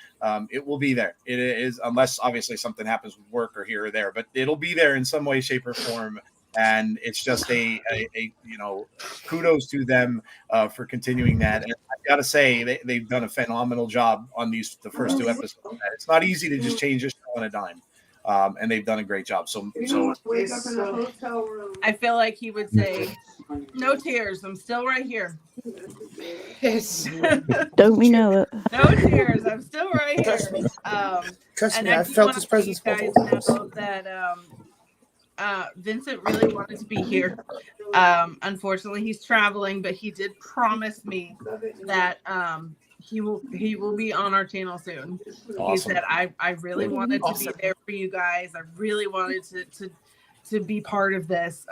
it will be there. It is, unless obviously something happens with work or here or there, but it'll be there in some way, shape, or form. And it's just a kudos to them for continuing that. And I've got to say, they've done a phenomenal job on the first two episodes. It's not easy to just change a show on a dime. And they've done a great job. So I feel like he would say, "No tears. I'm still right here." Yes. Don't we know it? No tears. I'm still right here. Trust And me, I do felt wanna his presence let you multiple guys times. know that Vincent really wanted to be here. Unfortunately, he's traveling, but he did promise me that he will be on our channel soon. Awesome. He said, I really wanted to be there for you guys. I really wanted to be part of this.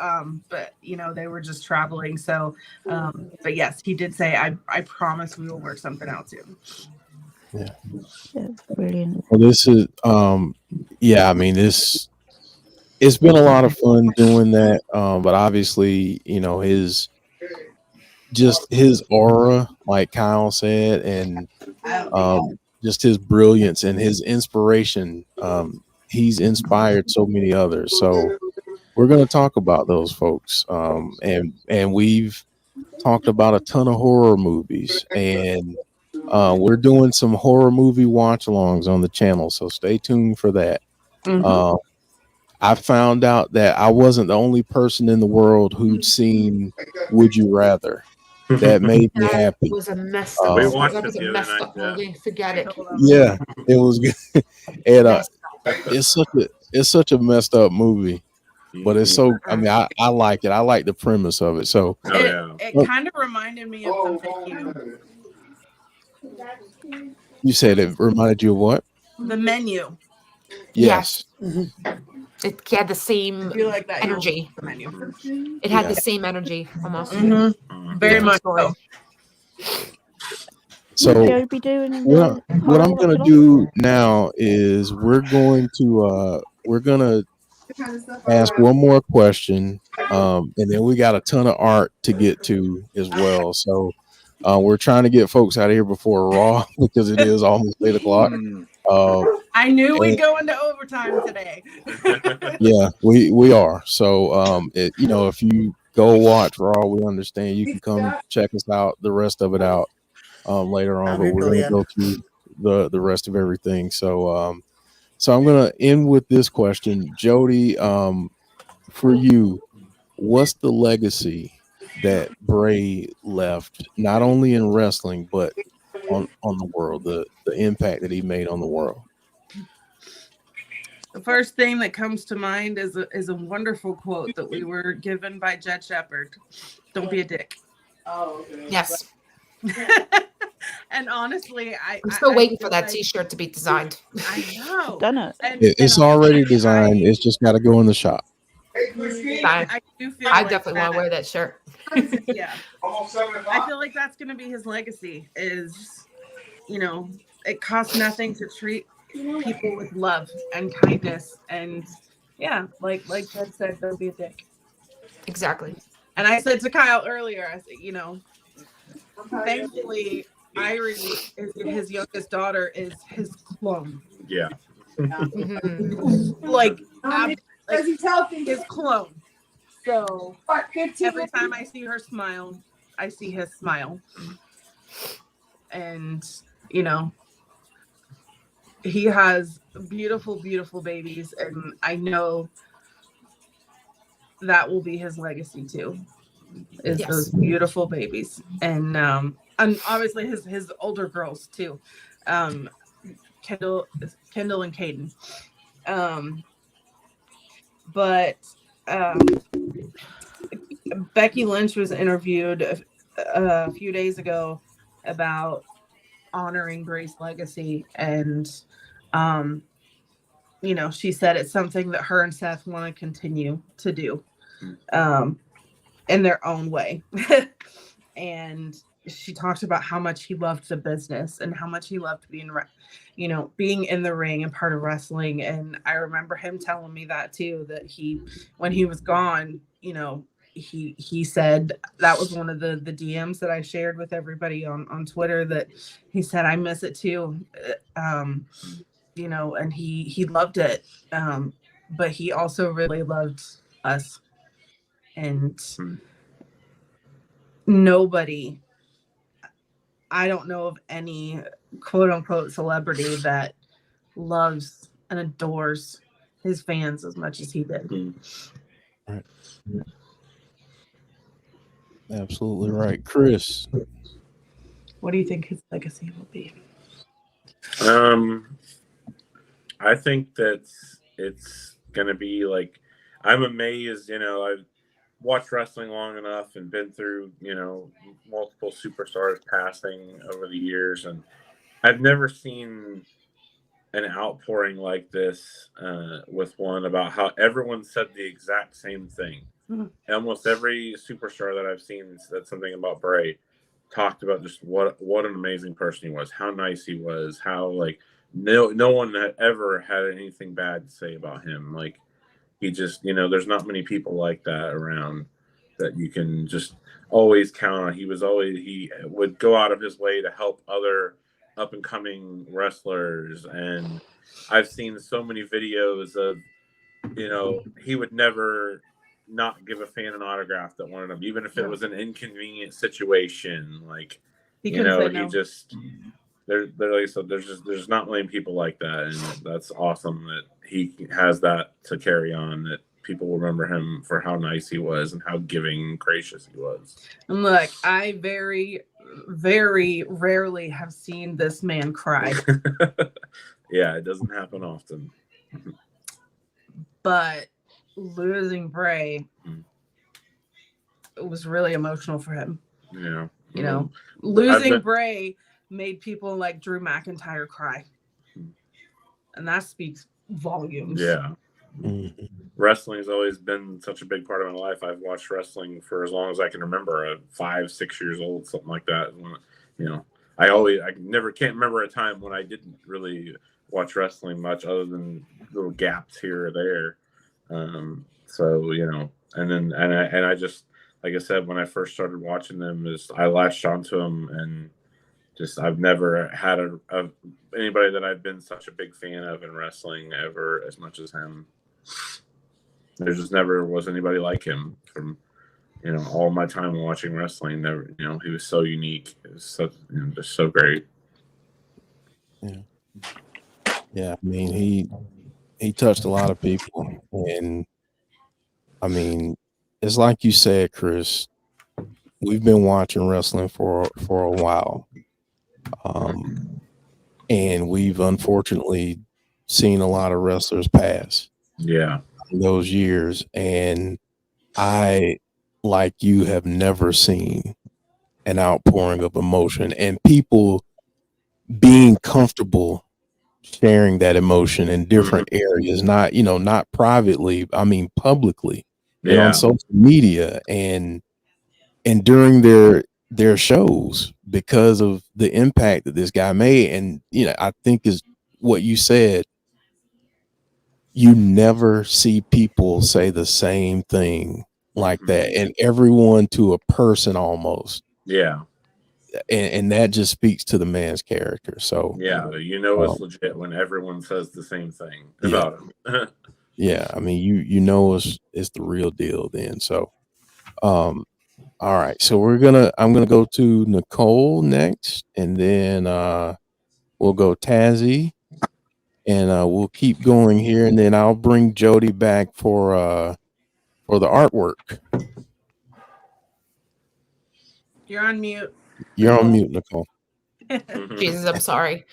But they were just traveling. So but yes, he did say, I promise we will work something out soon. Yeah. That's brilliant. Well, this is it's been a lot of fun doing that. But obviously, his aura, like Kyle said, and just his brilliance and his inspiration. He's inspired so many others. So we're going to talk about those folks. And we've talked about a ton of horror movies, and we're doing some horror movie watch-alongs on the channel. So stay tuned for that. Mhm. I found out that I wasn't the only person in the world who'd seen Would You Rather. That made me happy. It was a messed We up. watched That it was the a other messed night, up movie. Forget it. Yeah, it was good. And it's such a messed up movie, but it's so. I mean, I like it. I like the premise of it. So Oh, yeah. It kind of reminded me of The Menu. You said it reminded you of what? The menu. Yes. It had the same If you like that, you'll energy. like the menu. It had Yeah. the same energy almost. Very Different much story. So Will Joe be doing what the what I'm poll gonna at do now is we're gonna ask one more question, and then we got a ton of art to get to as well. So we're trying to get folks out of here before Raw because it is almost 8 o'clock. I knew we'd And- go into overtime today. yeah, we are. So if you go watch Raw, we understand you can come check us out, the rest of it out later on, but we're gonna go through the rest of everything. So so I'm gonna end with this question, Jody. For you, what's the legacy that Bray left, not only in wrestling but on the world, the impact that he made on the world? The first thing that comes to mind is a wonderful quote that we were given by Jed Shepard. Don't be a dick. Oh, okay. Yes. And honestly, I'm still I waiting for feel that like- T-shirt to be designed. I know. Done it. It's already designed. It's just got to go in the shop. I do feel I like definitely want to wear that shirt. Yeah. I feel like that's going to be his legacy is, it costs nothing to treat people with love and kindness. And yeah, like Jed said, don't be a dick. Exactly. And I said to Kyle earlier, I said, thankfully, Irie, his youngest daughter, is his clone. Yeah. Like his clone. So every time I see her smile, I see his smile. And, he has beautiful, beautiful babies. And I know that will be his legacy too, is Yes. those beautiful babies. And obviously his older girls too. Kendall and Caden. But Becky Lynch was interviewed a few days ago about honoring Bray's legacy, and she said it's something that her and Seth want to continue to do in their own way. And she talked about how much he loved the business and how much he loved being in the ring and part of wrestling. And I remember him telling me that too, that when he was gone, he said that was one of the DMs that I shared with everybody on Twitter, that he said, I miss it too. And he loved it. But he also really loved us. And nobody, I don't know of any quote unquote celebrity that loves and adores his fans as much as he did. Right. Absolutely right. Chris, what do you think his legacy will be? I think that it's going to be like, I'm amazed, I've watched wrestling long enough and been through, multiple superstars passing over the years. And I've never seen an outpouring like this with one about how everyone said the exact same thing. Almost every superstar that I've seen said something about Bray, talked about just what an amazing person he was, how nice he was, how no one had ever had anything bad to say about him. Like, he just, there's not many people like that around that you can just always count on. He would go out of his way to help other up and coming wrestlers. And I've seen so many videos of, he would never not give a fan an autograph that wanted him, even if it was an inconvenient situation. Like, He he just, there's not many people like that. And that's awesome that he has that to carry on, that people remember him for how nice he was and how giving and gracious he was. And look, I very, very rarely have seen this man cry. Yeah, it doesn't happen often. But losing Bray, it was really emotional for him. Yeah. Losing Bray made people like Drew McIntyre cry. And that speaks volumes. Yeah. Mhm. Wrestling has always been such a big part of my life. I've watched wrestling for as long as I can remember, 5, 6 years old, something like that. You know, I can't remember a time when I didn't really watch wrestling much, other than little gaps here or there. So you know, and I just, like I said, when I first started watching them, I latched onto them, and just I've never had anybody that I've been such a big fan of in wrestling ever as much as him. There just never was anybody like him from, you know, all my time watching wrestling. Never, you know, he was so unique. It was so, you know, just so great. Yeah, I mean, he touched a lot of people, and I mean, it's like you said, Chris. We've been watching wrestling for a while, and we've unfortunately seen a lot of wrestlers pass. Yeah, in those years, and I, like you, have never seen an outpouring of emotion and people being comfortable sharing that emotion in different areas, not privately, I mean publicly, and on Yeah. social media, and during their shows, because of the impact that this guy made. And I think is what you said, you never see people say the same thing like that, and everyone to a person almost. Yeah. And that just speaks to the man's character. So Yeah, you know it's legit when everyone says the same thing yeah. about him. Yeah, I mean, you know it's the real deal then. So all right, so I'm gonna go to Nicole next, and then we'll go Tazzy, and we'll keep going here, and then I'll bring Jody back for the artwork. You're on mute. You're on mute, Nicole. Jesus, I'm sorry.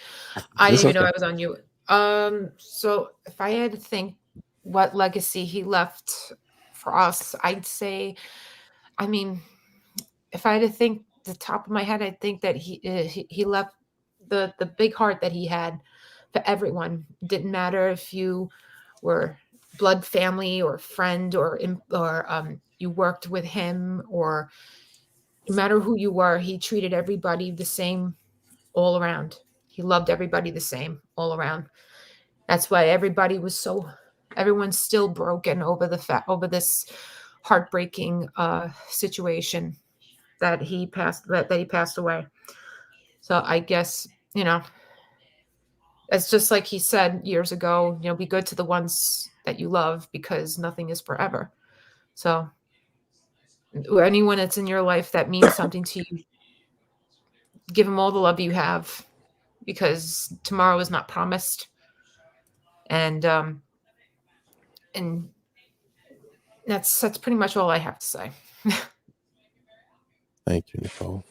I It's didn't even know okay. I was on mute. So if I had to think what legacy he left for us, I'd say, I mean, if I had to think the top of my head, I'd think that he left the big heart that he had for everyone. Didn't matter if you were blood family or friend or you worked with him, or no matter who you were, he treated everybody the same all around. He loved everybody the same all around. That's why everyone's still broken over over this heartbreaking situation that he passed away. So I guess, it's just like he said years ago, be good to the ones that you love, because nothing is forever. So anyone that's in your life that means something to you, give them all the love you have, because tomorrow is not promised. And that's pretty much all I have to say. Thank you, Nicole.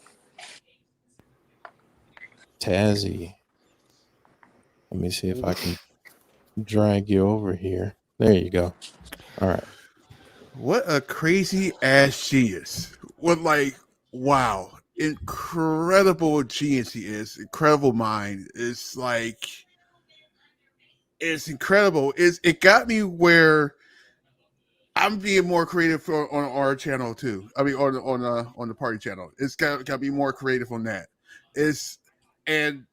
Tazzy. Let me see if I can drag you over here. There you go. All right. What a crazy ass genius. Wow. Incredible genius he is. Incredible mind. It's incredible. It got me where I'm being more creative on our channel too. I mean, on the party channel, it's got me more creative on that. And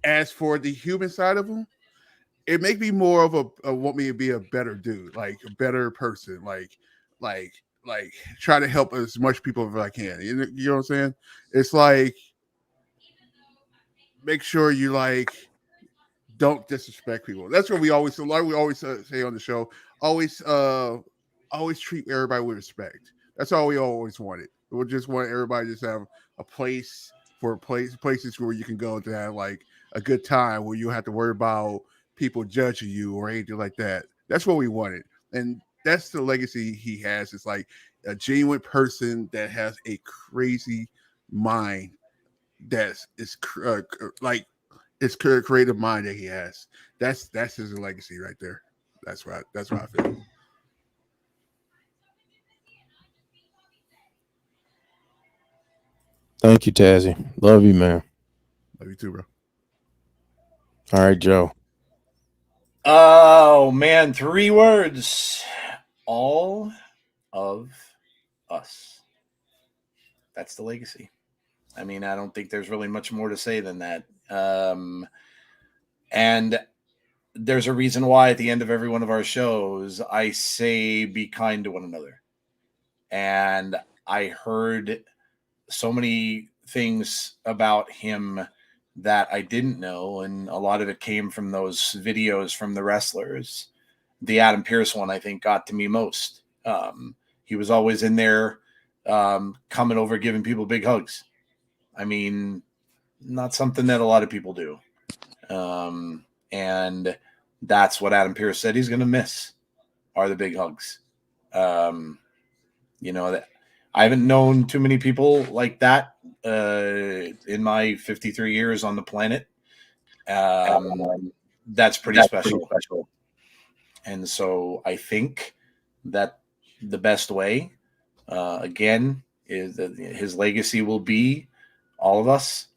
as for the human side of him, it make me more of want me to be a better dude, like a better person, like try to help as much people as I can. You know what I'm saying? It's like, make sure you don't disrespect people. That's what we always say on the show. Always treat everybody with respect. That's all we always wanted. We just want everybody to just have a places where you can go to have a good time, where you don't have to worry about people judging you or anything like that. That's what we wanted, and that's the legacy he has. It's like a genuine person that has a crazy mind. It's creative mind that he has. That's his legacy right there. That's what I feel. Thank you, Tazzy. Love you, man. Love you too, bro. All right, Joe. Oh man, 3 words. All of us. That's the legacy. I mean, I don't think there's really much more to say than that. And there's a reason why at the end of every one of our shows, I say be kind to one another. And I heard so many things about him that I didn't know, and a lot of it came from those videos from the wrestlers. The Adam Pearce one, I think, got to me most. He was always in there coming over, giving people big hugs. I mean, not something that a lot of people do. And that's what Adam Pearce said he's going to miss, are the big hugs. That I haven't known too many people like that in my 53 years on the planet. That's pretty special. And so I think that the best way, again, is that his legacy will be all of us.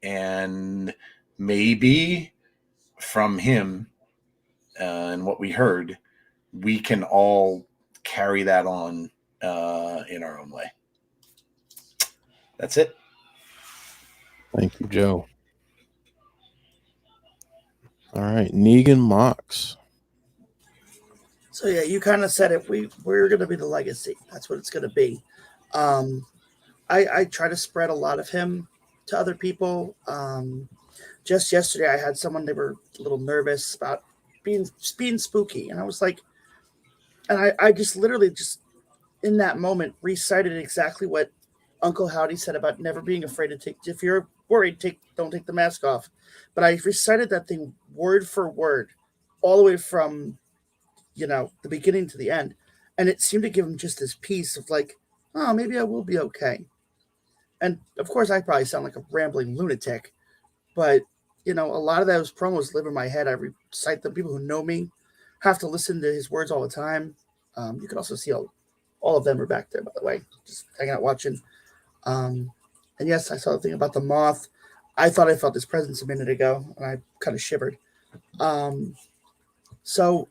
And maybe from him and what we heard, we can all carry that on in our own way. That's it. Thank you, Joe. All right, Negan Mox. So yeah, you kind of said it. We're going to be the legacy. That's what it's going to be. I try to spread a lot of him to other people. Just yesterday, I had someone, they were a little nervous about being spooky, and I was like, and I just literally just in that moment recited exactly what Uncle Howdy said about never being afraid to take. If you're worried, don't take the mask off. But I recited that thing word for word, all the way from the beginning to the end, and it seemed to give him just this peace of like, oh, maybe I will be okay. And of course, I probably sound like a rambling lunatic, but a lot of those promos live in my head. I recite them. People who know me have to listen to his words all the time. You can also see all of them are back there, by the way, just hanging out watching. And yes, I saw the thing about the moth. I thought I felt his presence a minute ago, and I kind of shivered. So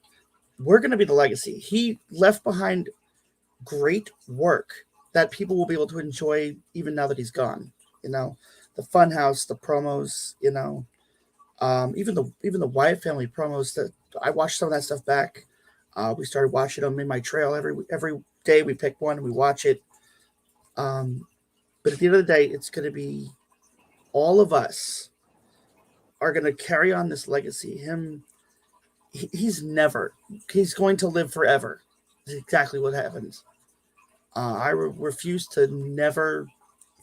we're going to be the legacy. He left behind great work that people will be able to enjoy even now that he's gone. The Funhouse, the promos, even the Wyatt family promos, that I watched some of that stuff back. We started watching them in my trail every day. We pick one and we watch it. But at the end of the day, it's going to be all of us are going to carry on this legacy. He's going to live forever. That's exactly what happens. I refuse to never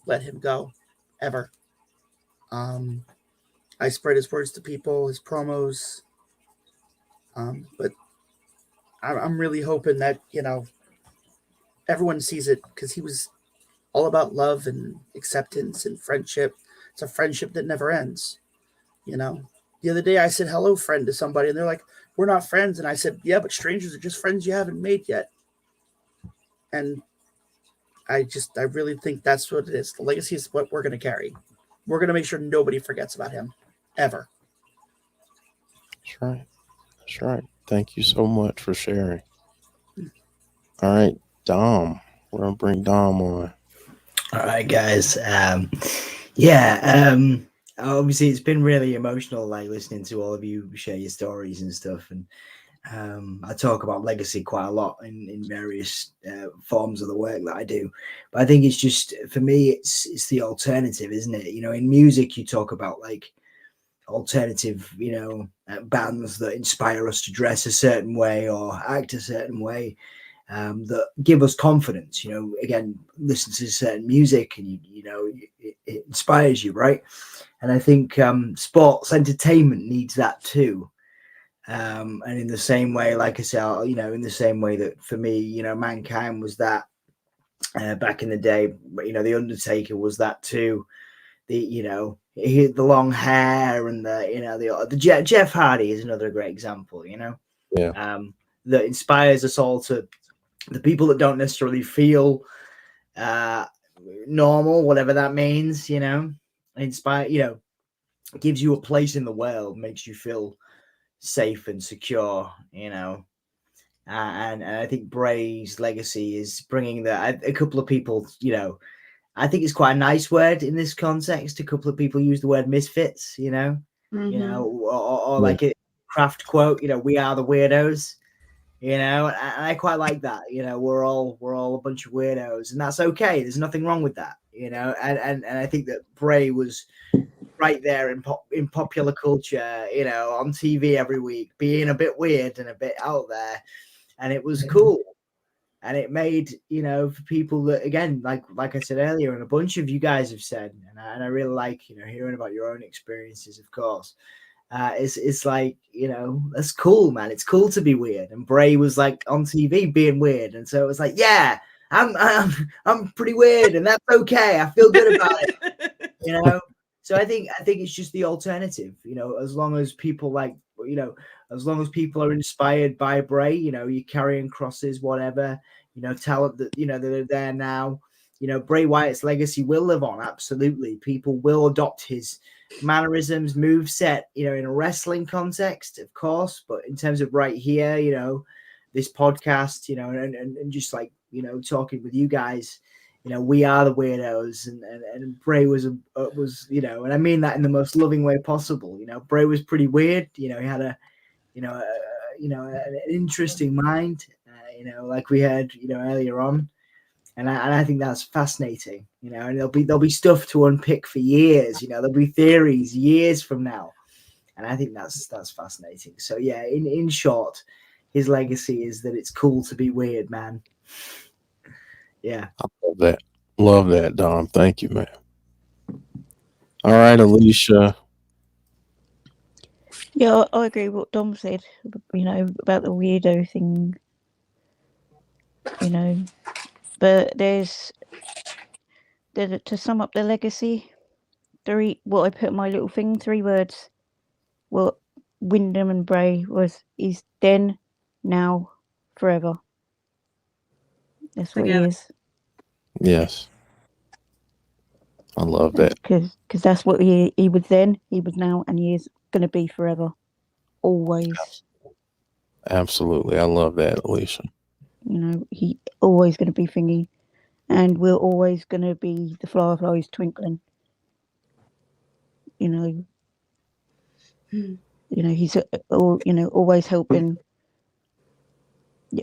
let him go, ever. I spread his words to people, his promos. But I'm really hoping that, everyone sees it, because he was all about love and acceptance and friendship. It's a friendship that never ends. The other day I said, hello, friend, to somebody, and they're like, we're not friends. And I said, yeah, but strangers are just friends you haven't made yet. And I really think that's what it is. The legacy is what we're going to carry. We're going to make sure nobody forgets about him, ever. That's right. That's right. Thank you so much for sharing. All right, Dom. We're going to bring Dom on. All right, guys. Obviously it's been really emotional, like listening to all of you share your stories and stuff. And I talk about legacy quite a lot in various forms of the work that I do. But I think it's just, for me, it's the alternative, isn't it? In music, you talk about like alternative, bands that inspire us to dress a certain way or act a certain way. That give us confidence, again, listen to certain music and, it inspires you, right? And I think sports entertainment needs that too. And in the same way, like I said, in the same way that for me, Mankind was that back in the day, the Undertaker was that too. The long hair and the Jeff Hardy is another great example, that inspires us all to. The people that don't necessarily feel normal, whatever that means, inspire, gives you a place in the world, makes you feel safe and secure, you know. And I think Bray's legacy is bringing that. A couple of people, you know, I think it's quite a nice word in this context. A couple of people use the word misfits, you know, or like a craft quote, you know, we are the weirdos, you know, and I quite like that. You know, we're all a bunch of weirdos, and that's okay. There's nothing wrong with that, you know. And I think that Bray was right there in popular culture, you know, on TV every week, being a bit weird and a bit out there, and it was cool. And it made, you know, for people that, again, like I said earlier, and a bunch of you guys have said, and I really like, you know, hearing about your own experiences, of course. It's like, you know, that's cool, man. It's cool to be weird. And Bray was like on TV being weird, and so it was like, yeah, I'm pretty weird, and that's okay. I feel good about it, you know. So I think it's just the alternative, you know, as long as people like, you know, as long as people are inspired by Bray, you know, you're carrying crosses, whatever, you know, talent that, you know, that are there now, you know, Bray Wyatt's legacy will live on. Absolutely. People will adopt his mannerisms, move set, you know, in a wrestling context, of course, but in terms of right here, you know, this podcast, you know, and just like, you know, talking with you guys, you know, we are the weirdos, and Bray was, you know, and I mean that in the most loving way possible. You know, Bray was pretty weird. You know, he had an interesting mind. You know, like we heard, you know, earlier on, and I think that's fascinating. You know, and there'll be stuff to unpick for years. You know, there'll be theories years from now, and I think that's fascinating. So yeah, in short, his legacy is that it's cool to be weird, man. Yeah. I love that. Love that, Dom. Thank you, man. All right, Alicia. Yeah, I agree with what Dom said, you know, about the weirdo thing, you know. But there's to sum up the legacy, what I put in my little thing, 3 words. What Wyndham and Bray is then, now, forever. That's what he is. Yes. I love that. Because that's what he was then, he was now, and he is going to be forever. Always. Absolutely. I love that, Alicia. You know, he always going to be thingy. And we're always going to be the fireflies twinkling. You know. You know, he's always helping.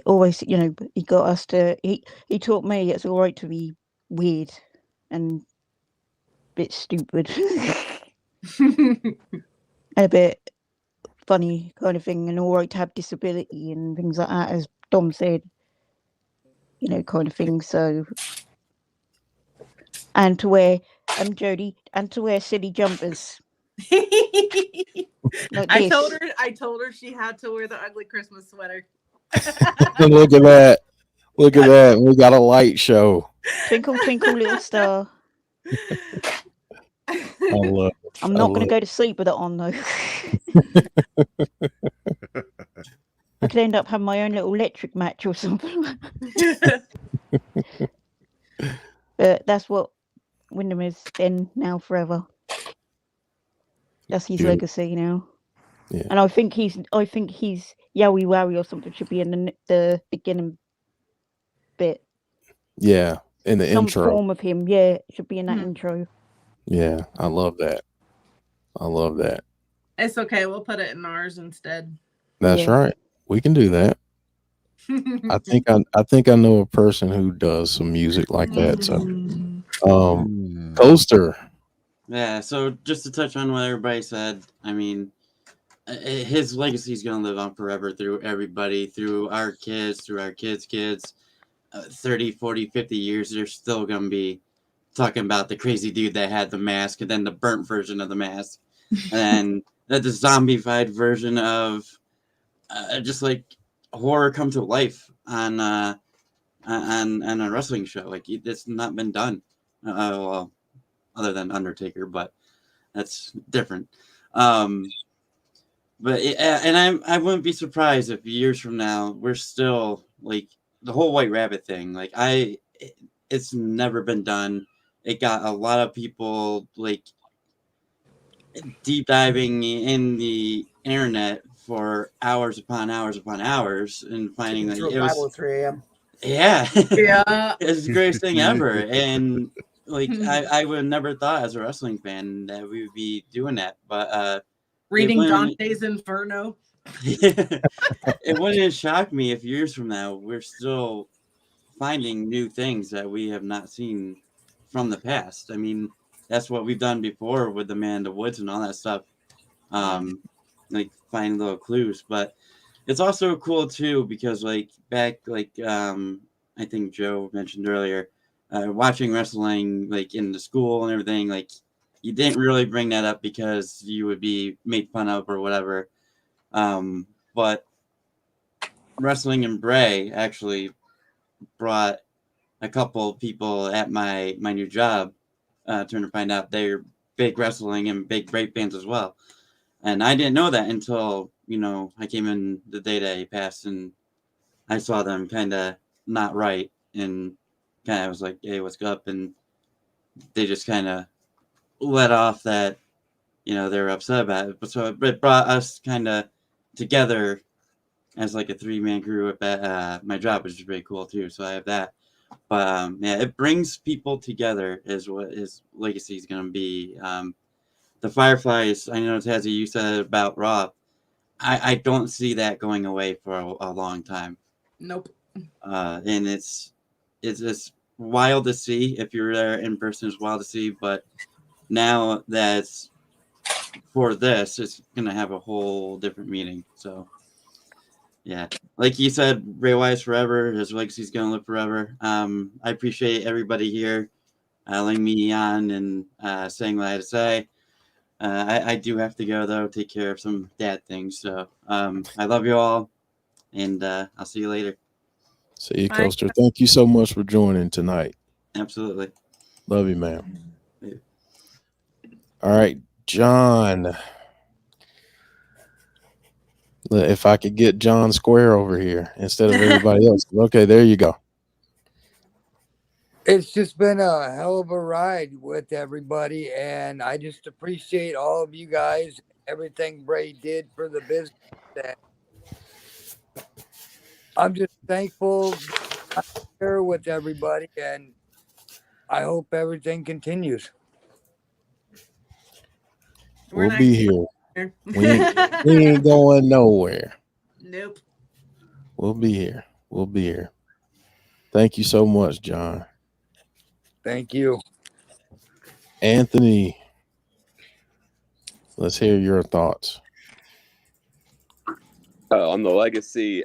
Always, you know, he got us to. He taught me it's all right to be weird and a bit stupid and a bit funny kind of thing, and all right to have disability and things like that, as Dom said. You know, kind of thing. So, and to wear, Jody, and to wear silly jumpers. Like I told her she had to wear the ugly Christmas sweater. Look at that. Look at that. We got a light show. Twinkle, twinkle, little star. I love it. I'm not going to go to sleep with it on, though. I could end up having my own little electric match or something. But that's what Wyndham is then, now, forever. That's his legacy now. Yeah. And I think he's Yowie Wowie or something should be in the beginning bit. Yeah, in the Some intro. form of him, yeah, should be in that intro. Yeah, I love that. I love that. It's okay. We'll put it in ours instead. That's right. We can do that. I think I know a person who does some music like that. So, Coaster. Yeah, so just to touch on what everybody said, I mean, his legacy is going to live on forever through everybody, through our kids, through our kids' kids. 30, 40, 50 years, they're still going to be talking about the crazy dude that had the mask, and then the burnt version of the mask, and then the zombified version of just like horror come to life on a wrestling show. Like, it's not been done. Well, other than Undertaker, but that's different. But I wouldn't be surprised if years from now we're still like the whole White Rabbit thing. Like it's never been done. It got a lot of people like deep diving in the internet for hours upon hours upon hours and finding that Through it a Bible was at 3 a.m. yeah, Yeah. it's the greatest thing ever. And like I would have never thought as a wrestling fan that we would be doing that, but Reading wouldn't- Dante's Inferno. it wouldn't shock me if years from now we're still finding new things that we have not seen from the past. I mean, that's what we've done before with the Man in the Woods and all that stuff. Like finding little clues, but it's also cool too because like back I think Joe mentioned earlier, watching wrestling like in the school and everything, like you didn't really bring that up because you would be made fun of or whatever. But wrestling and Bray actually brought a couple people at my new job turned to find out they're big wrestling and big Bray fans as well. And I didn't know that until, I came in the day that he passed and I saw them kind of not right and kind of was like, hey, what's up? And they just kind of let off that, they're upset about it. But so it brought us kind of together as like a 3-man crew at my job, which is pretty cool too. So I have that. But yeah, it brings people together is what his legacy is going to be. The Fireflies, I know, Tazzy, you said about Raw. I don't see that going away for a long time. Nope. And it's just wild to see. If you're there in person, it's wild to see. But now that's for this, it's going to have a whole different meaning. So, yeah. Like you said, Bray Wyatt's forever. His legacy's going to live forever. I appreciate everybody here letting me on and saying what I had to say. I do have to go, though, take care of some dad things. So I love you all, and I'll see you later. See you, Coaster. Thank you so much for joining tonight. Absolutely. Love you, man. Yeah. All right, John. If I could get John Square over here instead of everybody else. Okay, there you go. It's just been a hell of a ride with everybody, and I just appreciate all of you guys, everything Bray did for the business. I'm just thankful I'm here with everybody, and I hope everything continues. We'll be here. We ain't going nowhere. Nope. We'll be here. We'll be here. Thank you so much, John. Thank you. Anthony, let's hear your thoughts. On the legacy,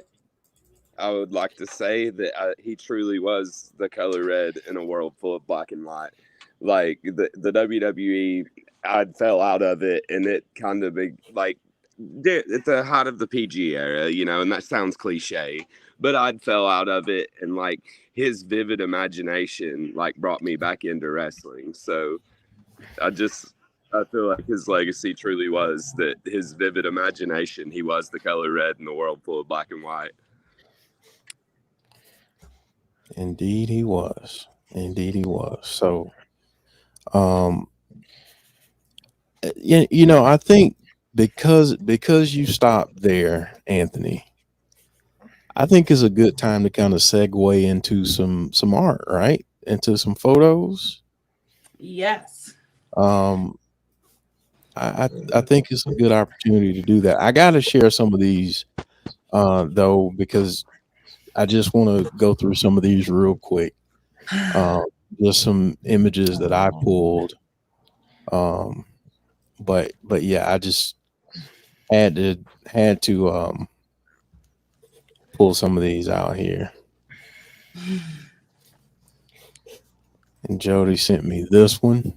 I would like to say that he truly was the color red in a world full of black and white. Like the WWE, I fell out of it, and it kind of like at the height of the PG era, and that sounds cliche, but I fell out of it, and like his vivid imagination like brought me back into wrestling. So I feel like his legacy truly was that his vivid imagination, he was the color red in the world full of black and white. Indeed he was. Indeed he was. So I think because you stopped there, Anthony, I think is a good time to kind of segue into some art, right? Into some photos. Yes. I think it's a good opportunity to do that. I got to share some of these though, because I just want to go through some of these real quick. Just some images that I pulled. But yeah, I just had to pull some of these out here. And Jody sent me this one.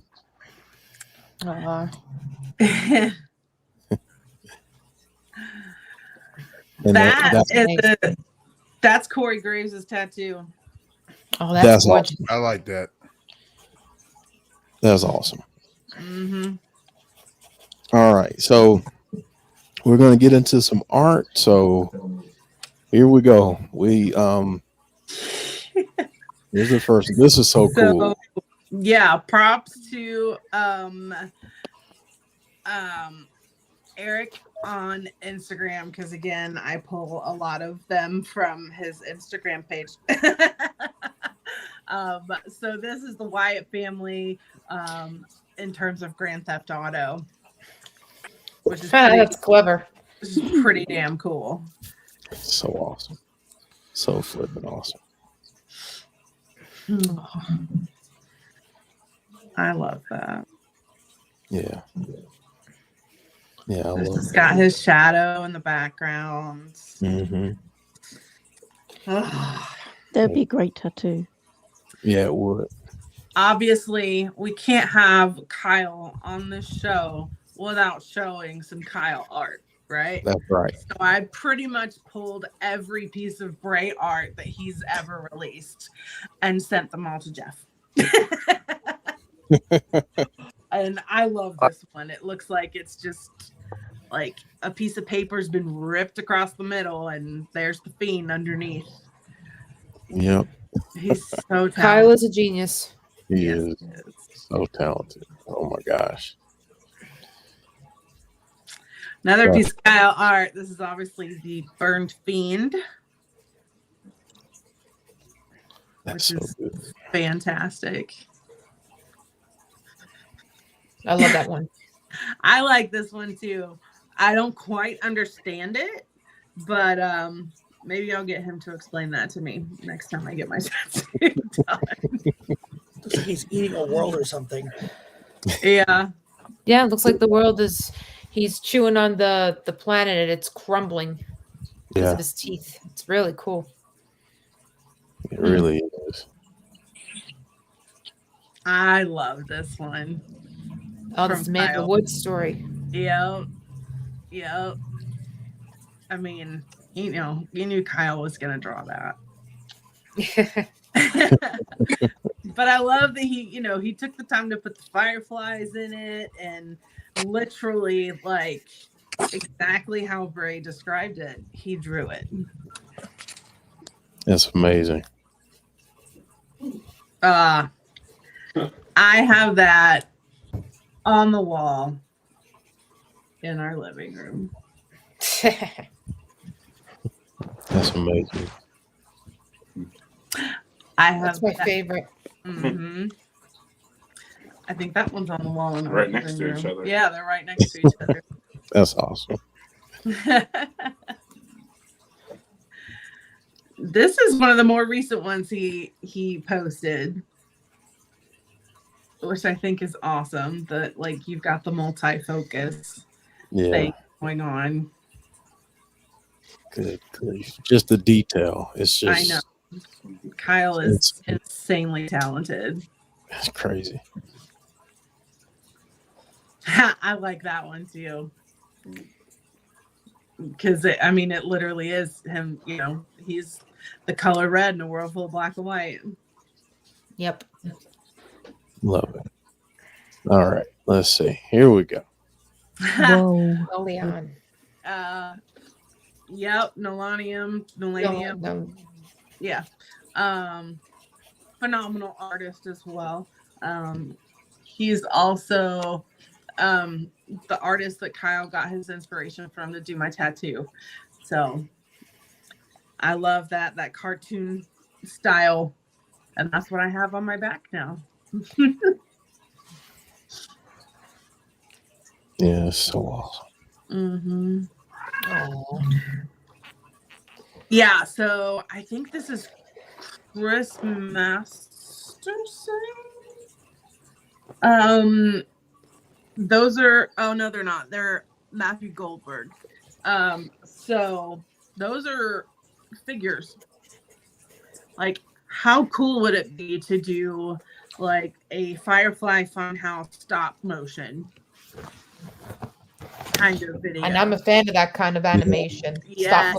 That's Corey Graves' tattoo. Oh, that's gorgeous. Awesome. I like that. That's awesome. Mm-hmm. All right, so we're going to get into some art. So here we go. Here's the first. This is so cool. Yeah, props to Eric on Instagram, because again, I pull a lot of them from his Instagram page. So this is the Wyatt family in terms of Grand Theft Auto, which is That's clever. This is pretty damn cool. So awesome. So flipping awesome. I love that. Yeah. Yeah, I This love has that. got his shadow in the background. Mm-hmm. That'd be a great tattoo. Yeah, it would. Obviously, we can't have Kyle on this show without showing some Kyle art, right? That's right. So I pretty much pulled every piece of Bray art that he's ever released and sent them all to Jeff. And I love this one. It looks like it's just like a piece of paper's been ripped across the middle and there's the Fiend underneath. Yep. He's so talented. Kyle is a genius. He is so talented. Oh my gosh. Another Yeah. piece of Kyle art. This is obviously the Burned Fiend. That's which so is good. fantastic. I love that one. I like this one too. I don't quite understand it, but maybe I'll get him to explain that to me next time I get my tattoo done. Looks like he's eating a world or something. Yeah. Yeah, it looks like the world is. He's chewing on the planet and it's crumbling because Yeah. of his teeth. It's really cool. It really is. I love this one. Oh, this From Amanda Kyle. Wood story. Yep. Yep. I mean, you knew Kyle was gonna draw that. But I love that he took the time to put the fireflies in it and literally like exactly how Bray described it. He drew it. That's amazing. I have that on the wall in our living room. That's amazing. I have That's my that- favorite. Mhm. I think that one's on the wall in our Right next living to each room. other. Yeah, they're right next to each other. That's awesome. This is one of the more recent ones he posted, which I think is awesome. That like you've got the multi-focus Yeah. thing going on. Good grief. Just the detail. It's I just know. Kyle is insanely talented. That's crazy. I like that one too. Because it literally is him, he's the color red in a world full of black and white. Yep. Love it. All right. Let's see. Here we go. Whoa. Oh, Leon. Yep, Nolanium. No. Yeah. Phenomenal artist as well. He's also the artist that Kyle got his inspiration from to do my tattoo. So I love that cartoon style, and that's what I have on my back now. Yeah, it's so awesome. Mm-hmm. Oh. Yeah, so I think this is Chris Masterson. Those are no, they're not. They're Matthew Goldberg. So those are figures. Like, how cool would it be to do like a Firefly Funhouse stop motion kind of video? And I'm a fan of that kind of animation. Yeah.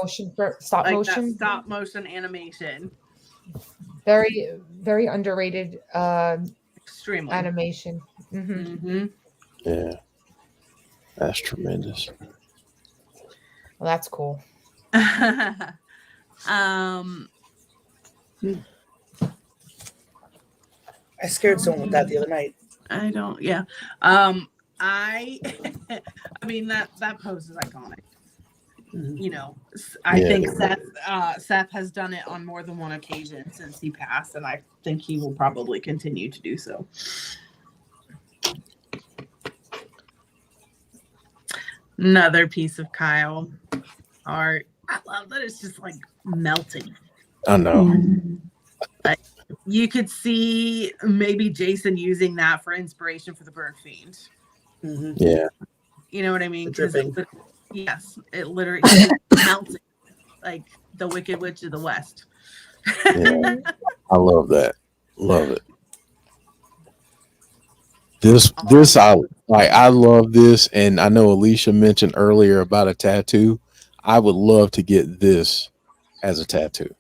Stop Like motion. that stop motion animation. Very, very underrated Extremely. animation. Mm-hmm. Yeah. That's tremendous. Well, that's cool. I scared someone with that the other night. I don't. Yeah. I mean that pose is iconic. Mhm. You know, I Yeah. think Seth has done it on more than one occasion since he passed, and I think he will probably continue to do so. Another piece of Kyle art. I love that it's just like melting. I know. Like, you could see maybe Jason using that for inspiration for the Burn Fiend. Mhm. Yeah. You know what I mean? The dripping. Yes, it literally is melting like the Wicked Witch of the West. Yeah. I love that. Love it. This I like. I love this, and I know Alicia mentioned earlier about a tattoo. I would love to get this as a tattoo.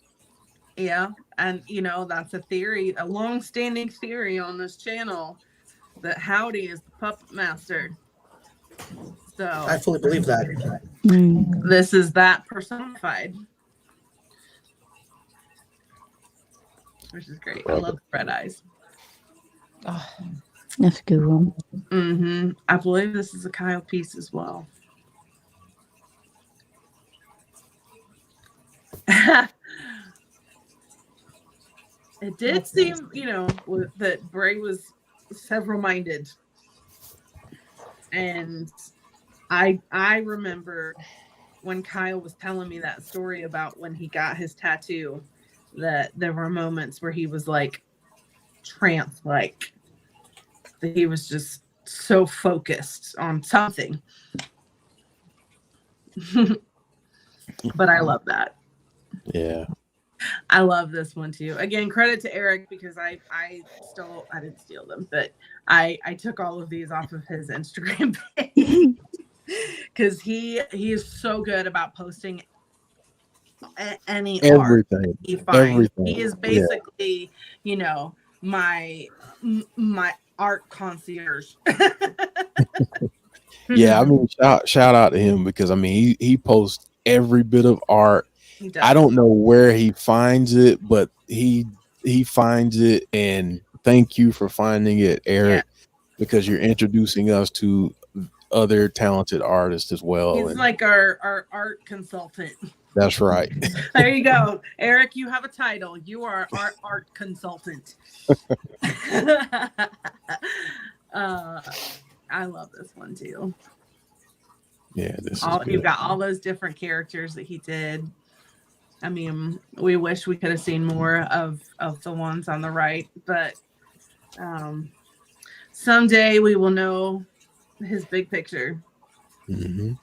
Yeah, and you know that's a theory, a long-standing theory on this channel that Howdy is the puppet master. So I fully believe that. this is that personified, which is great. I love the red eyes. That's a good one. Mm-hmm. I believe this is a Kyle piece as well. It did seem, you know, that Bray was several-minded, and I remember when Kyle was telling me that story about when he got his tattoo, that there were moments where he was like trance-like, that he was just so focused on something. But I love that. Yeah. I love this one too. Again, credit to Eric because I didn't steal them, but I took all of these off of his Instagram page because he is so good about posting any art Everything. he finds. Everything. He is Yeah. basically, you know, my art concierge. Yeah. I mean, shout out to him because I mean he posts every bit of art. He does. I don't know where he finds it, but he finds it, and thank you for finding it, Eric, because you're introducing us to other talented artists as well. He's And like our art consultant. that's right. There you go. Eric, you have a title. You are our art consultant. I love this one too. Yeah, this is You've good. got all those different characters that he did. I mean, we wish we could have seen more of the ones on the right, but someday we will know his big picture. Mm-hmm.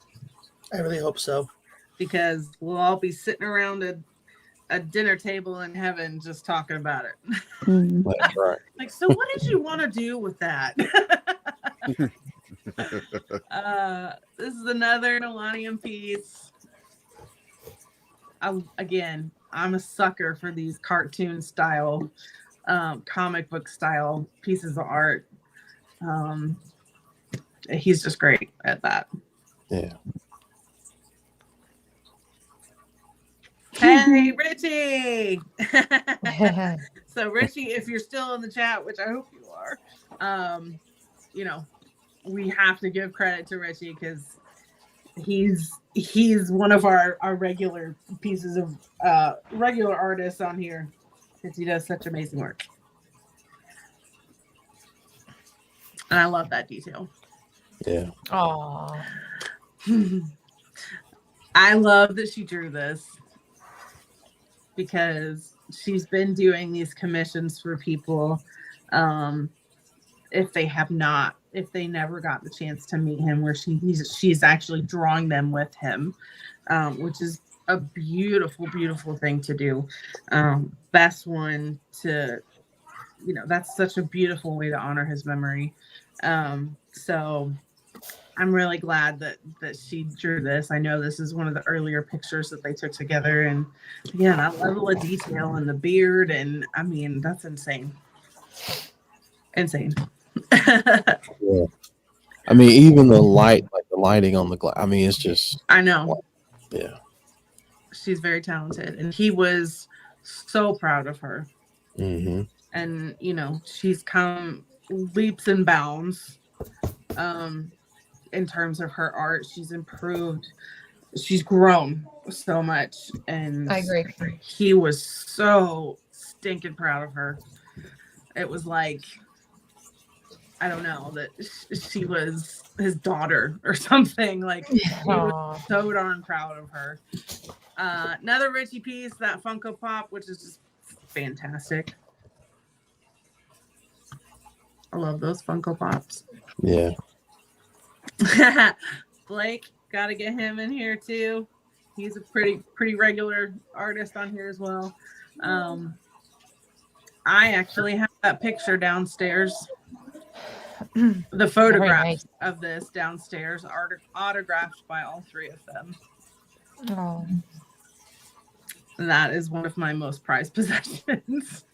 I really hope so. Because we'll all be sitting around a dinner table in heaven just talking about it. That's right. Like, so what did you want to do with that? This is another Millennium piece. I'm a sucker for these cartoon style, comic book style pieces of art. He's just great at that. Yeah. Hey, Richie. So Richie, if you're still in the chat, which I hope you are, you know, we have to give credit to Richie because he's one of our regular pieces of regular artists on here because he does such amazing work. And I love that detail. Yeah. Aww. I love that she drew this because she's been doing these commissions for people if they never got the chance to meet him, where she's actually drawing them with him, which is a beautiful, beautiful thing to do. Best one to, you know, that's such a beautiful way to honor his memory. So I'm really glad that she drew this. I know this is one of the earlier pictures that they took together, and yeah, that level of detail and the beard, and I mean, that's insane. Yeah. I mean, even the light, like the lighting on the glass. I mean, it's just. I know. Yeah. She's very talented, and he was so proud of her. Mm-hmm. And you know, she's come leaps and bounds in terms of her art. She's improved. She's grown so much, and I agree. he was so stinking proud of her. It was like, I don't know, that she was his daughter or something. Like, he was so darn proud of her. Another Richie piece, that Funko Pop, which is just fantastic. I love those Funko Pops. Yeah. Blake, gotta get him in here too. He's a pretty regular artist on here as well. I actually have that picture downstairs. The photograph of this downstairs, autographed by all three of them. Oh. And that is one of my most prized possessions.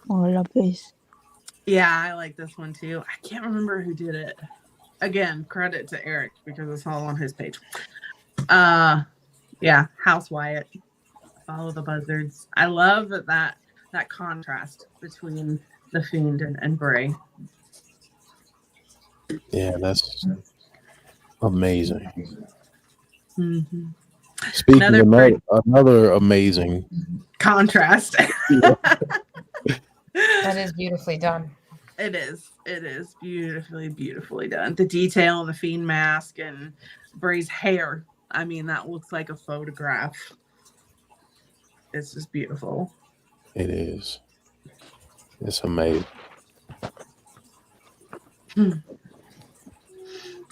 Oh, I love this. Yeah, I like this one too. I can't remember who did it. Again, credit to Eric because it's all on his page. Yeah, House Wyatt. Follow the Buzzards. I love that contrast between the Fiend and Bray. Yeah, that's amazing. Mm-hmm. Speaking of another amazing contrast. That is beautifully done. It is beautifully done. The detail in the Fiend mask and Bray's hair. I mean, that looks like a photograph. It's just beautiful. It is. It's amazing.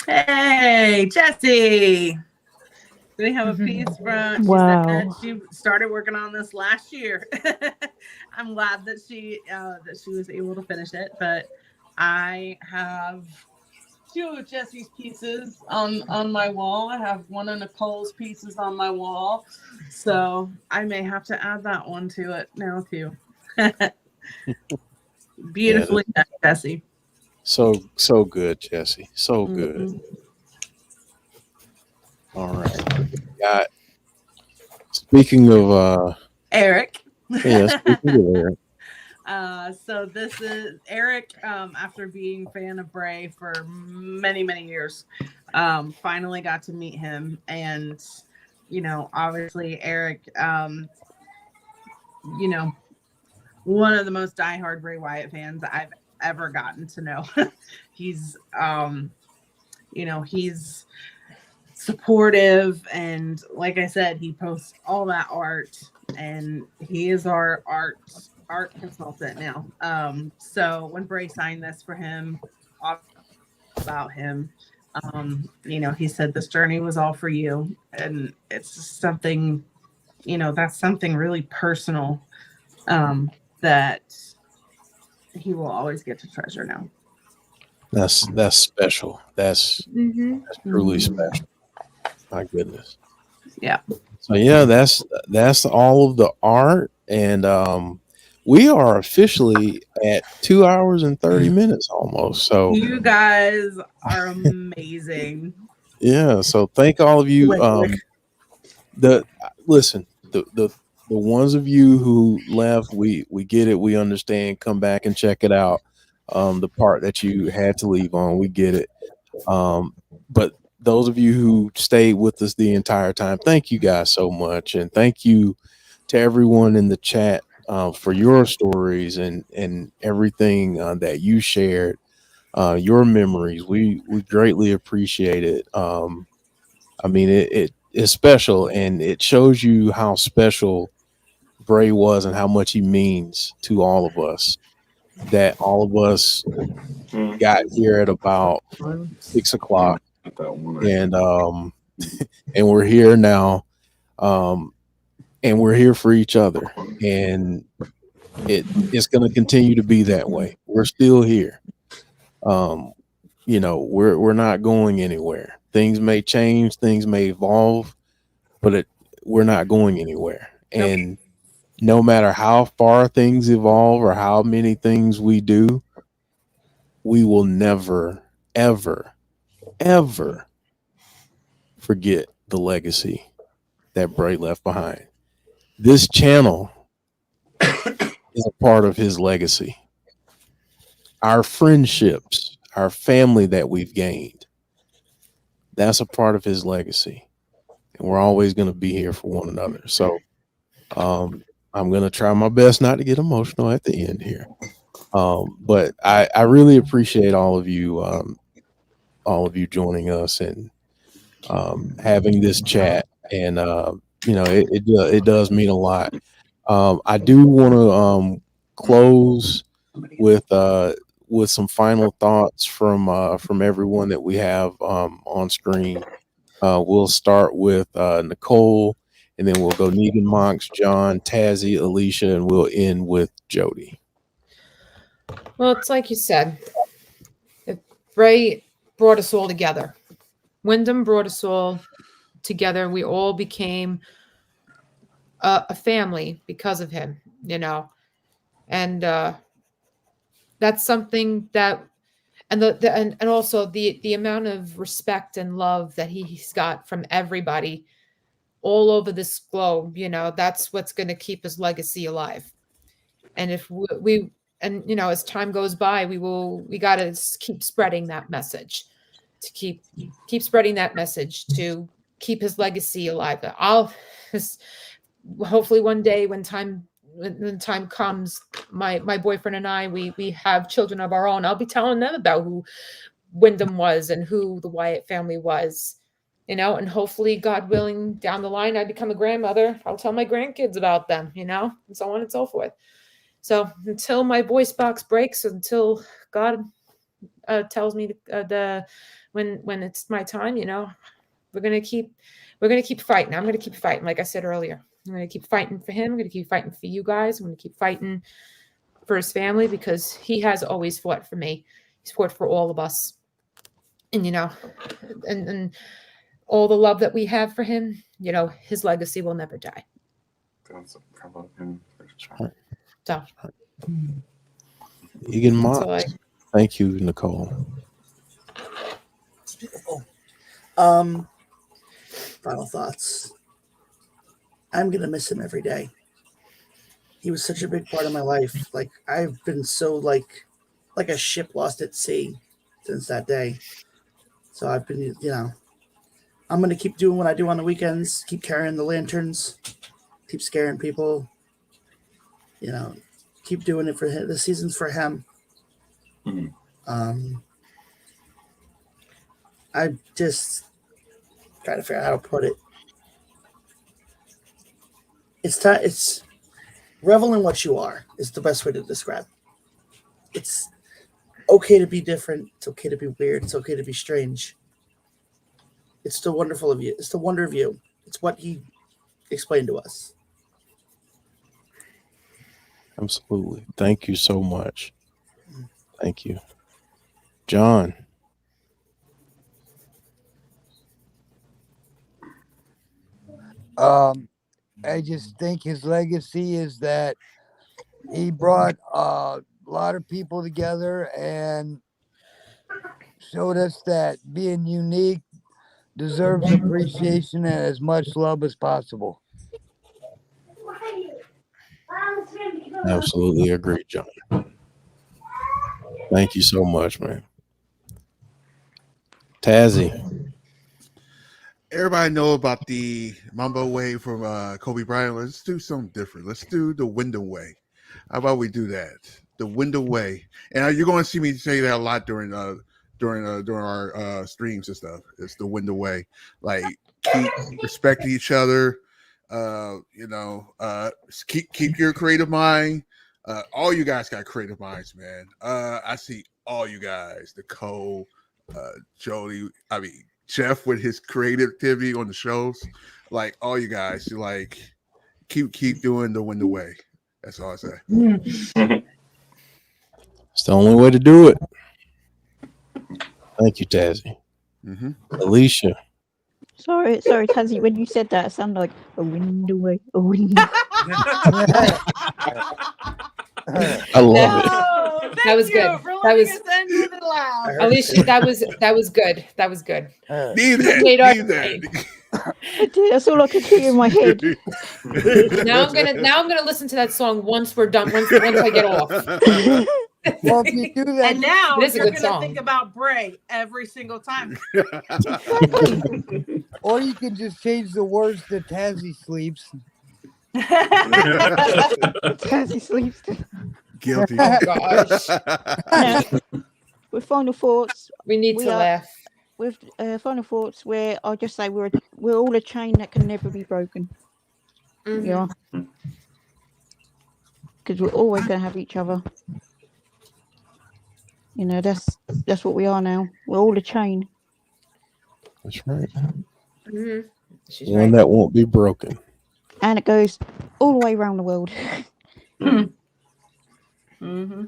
Hey, Jessie. We have a piece from. She said that she started working on this last year. I'm glad that she was able to finish it. But I have two of Jessie's pieces on my wall. I have one of Nicole's pieces on my wall, so I may have to add that one to it now too. Beautifully done, Jessie. So good, Jessie. So good. All right. Speaking of Eric. Yeah, speaking of Eric. So this is Eric, after being a fan of Bray for many years, finally got to meet him. And, obviously Eric, one of the most diehard Bray Wyatt fans I've ever gotten to know. He's, he's supportive, and like I said, he posts all that art, and he is our art consultant now. So when Bray signed this for him, about him, he said this journey was all for you, and it's just something, that's something really personal, that he will always get to treasure now. That's special. That's truly special. My goodness. Yeah. So yeah, that's all of the art, and we are officially at 2 hours and 30 minutes almost. So you guys are amazing. Yeah. So thank all of you. The ones of you who left, we get it. We understand. Come back and check it out. The part that you had to leave on, we get it. But those of you who stayed with us the entire time, thank you guys so much. And thank you to everyone in the chat for your stories and everything that you shared, your memories. We greatly appreciate it. I mean, it is special, and it shows you how special Bray was and how much he means to all of us. That all of us got here at about 6 o'clock, and we're here now, and we're here for each other, and it's going to continue to be that way. We're still here. We're not going anywhere. Things may change, things may evolve, but we're not going anywhere. And no matter how far things evolve or how many things we do, we will never, ever, ever forget the legacy that Bray left behind. This channel is a part of his legacy. Our friendships our family that we've gained. That's a part of his legacy. And we're always going to be here for one another. So I'm going to try my best not to get emotional at the end here. But I really appreciate all of you joining us and having this chat. And, it does mean a lot. I do want to close with some final thoughts from everyone that we have on screen. We'll start with Nicole, and then we'll go Negan, Monks, John, Tazzy, Alicia, and we'll end with Jody. Well, it's like you said, Bray brought us all together. Wyndham brought us all together. We all became a family because of him, and that's something that, and also the amount of respect and love that he's got from everybody all over this globe, that's what's going to keep his legacy alive. And if we as time goes by, we got to keep spreading that message, to keep spreading that message, to keep his legacy alive. Hopefully one day when time comes, my boyfriend and I, we have children of our own, I'll be telling them about who Wyndham was and who the Wyatt family was, and hopefully, God willing, down the line, I become a grandmother, I'll tell my grandkids about them, and so on and so forth. So until my voice box breaks, until God tells me when it's my time, we're gonna keep fighting. I'm gonna keep fighting, like I said earlier. I'm gonna keep fighting for him. I'm gonna keep fighting for you guys. I'm gonna keep fighting for his family, because he has always fought for me. He's fought for all of us, and and all the love that we have for him, his legacy will never die. So, Negan, Monks. Thank you, Nicole. It's beautiful. Final thoughts. I'm gonna miss him every day. He was such a big part of my life. Like, I've been so like a ship lost at sea since that day. So I've been, I'm gonna keep doing what I do on the weekends. Keep carrying the lanterns. Keep scaring people. Keep doing it for him. The season's for him. Mm-hmm. I just trying to figure out how to put it. It's revel in what you are is the best way to describe. It's okay to be different. It's okay to be weird. It's okay to be strange. It's the wonderful of you. It's the wonder of you. It's what he explained to us. Absolutely. Thank you so much. Thank you. John. I just think his legacy is that he brought a lot of people together and showed us that being unique deserves appreciation and as much love as possible. Absolutely agree, John. Thank you so much, man. Tazzy. Everybody know about the Mambo way from Kobe Bryant. Let's do something different. Let's do the Wyndham way. How about we do that? The Wyndham way. And you're going to see me say that a lot during our streams and stuff. It's the Wyndham way. Like, keep respecting each other. Keep your creative mind. All you guys got creative minds, man. I see all you guys. Nicole, Jody. I mean, Jeff with his creativity on the shows. Like, all you guys, like, keep doing the Wyndham way. That's all I say. It's the only way to do it. Thank you, Tazzy. Mm-hmm. Alicia. Sorry, Tazzy. When you said that, it sounded like a wind away, a wind. I love it. That was good. That was Alicia. That was good. That was good. Need that. That's all I could hear in my head. Now I'm gonna listen to that song once we're done. Once I get off. Well, if you do that, And now It is a you're good gonna song. think about Bray every single time. or you can just change the words to Tazzy sleeps. Tazzy sleeps. Guilty. Oh gosh. No, with final thoughts, We need we to are laugh. with final thoughts. Where I'll just say we're all a chain that can never be broken. Mhm. Yeah, because we're always going to have each other. You know, that's what we are now. We're all a chain. That's right. Mhm. She's One right. that won't be broken. And it goes all the way around the world. Mm-hmm.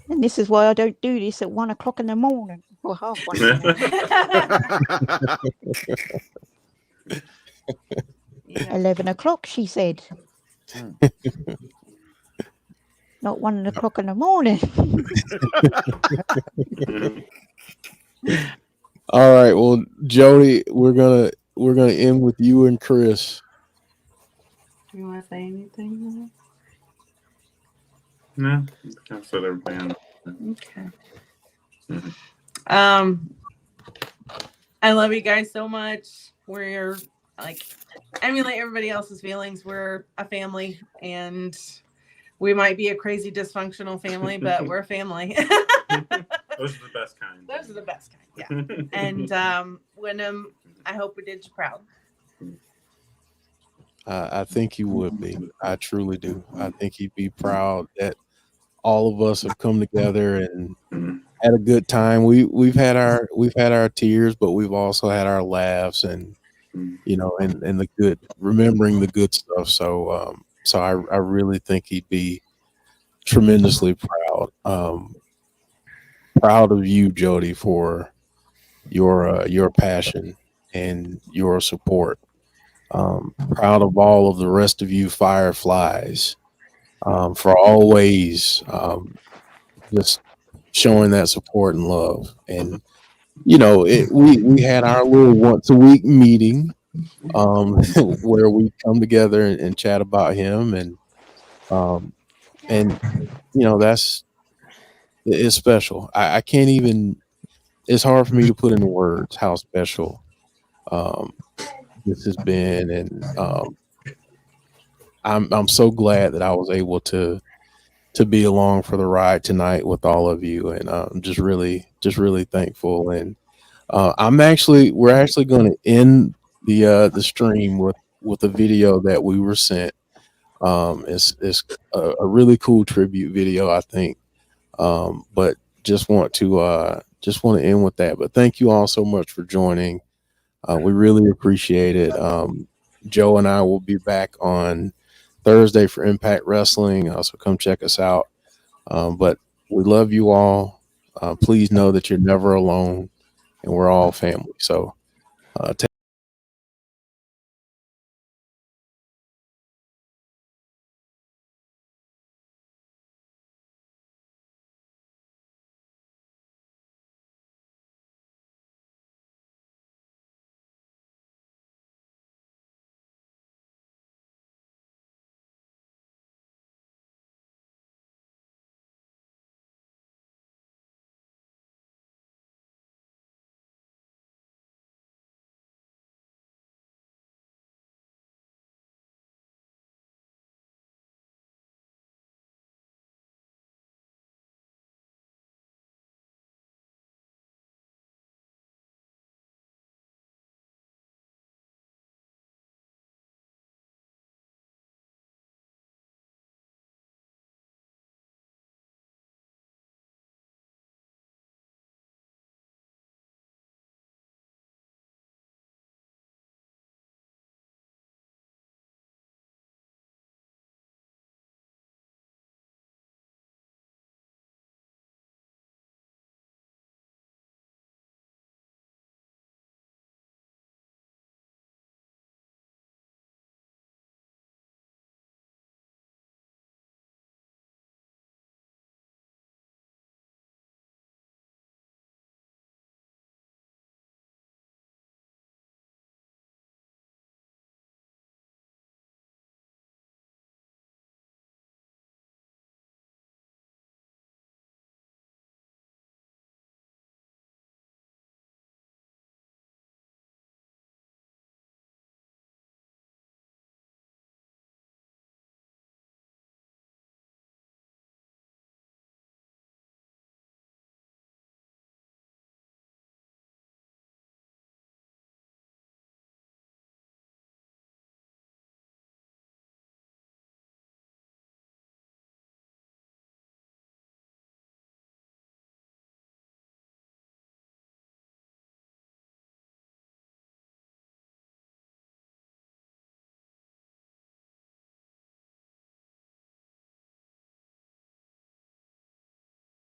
And this is why I don't do this at 1 o'clock in the morning or 1:30 in the morning. 11 o'clock, she said. Not 1 o'clock in the morning. All right. Well, Jody, we're gonna end with you and Chris. You want to say anything? No, that's what everybody. Okay. I love you guys so much. We're like emulate everybody else's feelings. We're a family, and we might be a crazy dysfunctional family, but we're a family. Those are the best kind. Those are the best kind. Yeah. And Wyndham, I hope we did you proud. I think he would be. I truly do. I think he'd be proud that all of us have come together and had a good time. We've had our tears, but we've also had our laughs and and the good, remembering the good stuff. So I really think he'd be tremendously proud. Proud of you, Jody, for your passion and your support. Proud of all of the rest of you Fireflies for always just showing that support and love. And we had our little once a week meeting where we come together and chat about him, and it's special. I can't even. It's hard for me to put into words how special this has been, and I'm so glad that I was able to be along for the ride tonight with all of you, and I'm just really thankful. And we're actually going to end the stream with a video that we were sent. It's a really cool tribute video, I think. But just want to end with that. But thank you all so much for joining. We really appreciate it. Joe and I will be back on Thursday for Impact Wrestling. So come check us out. But we love you all. Please know that you're never alone, and we're all family. So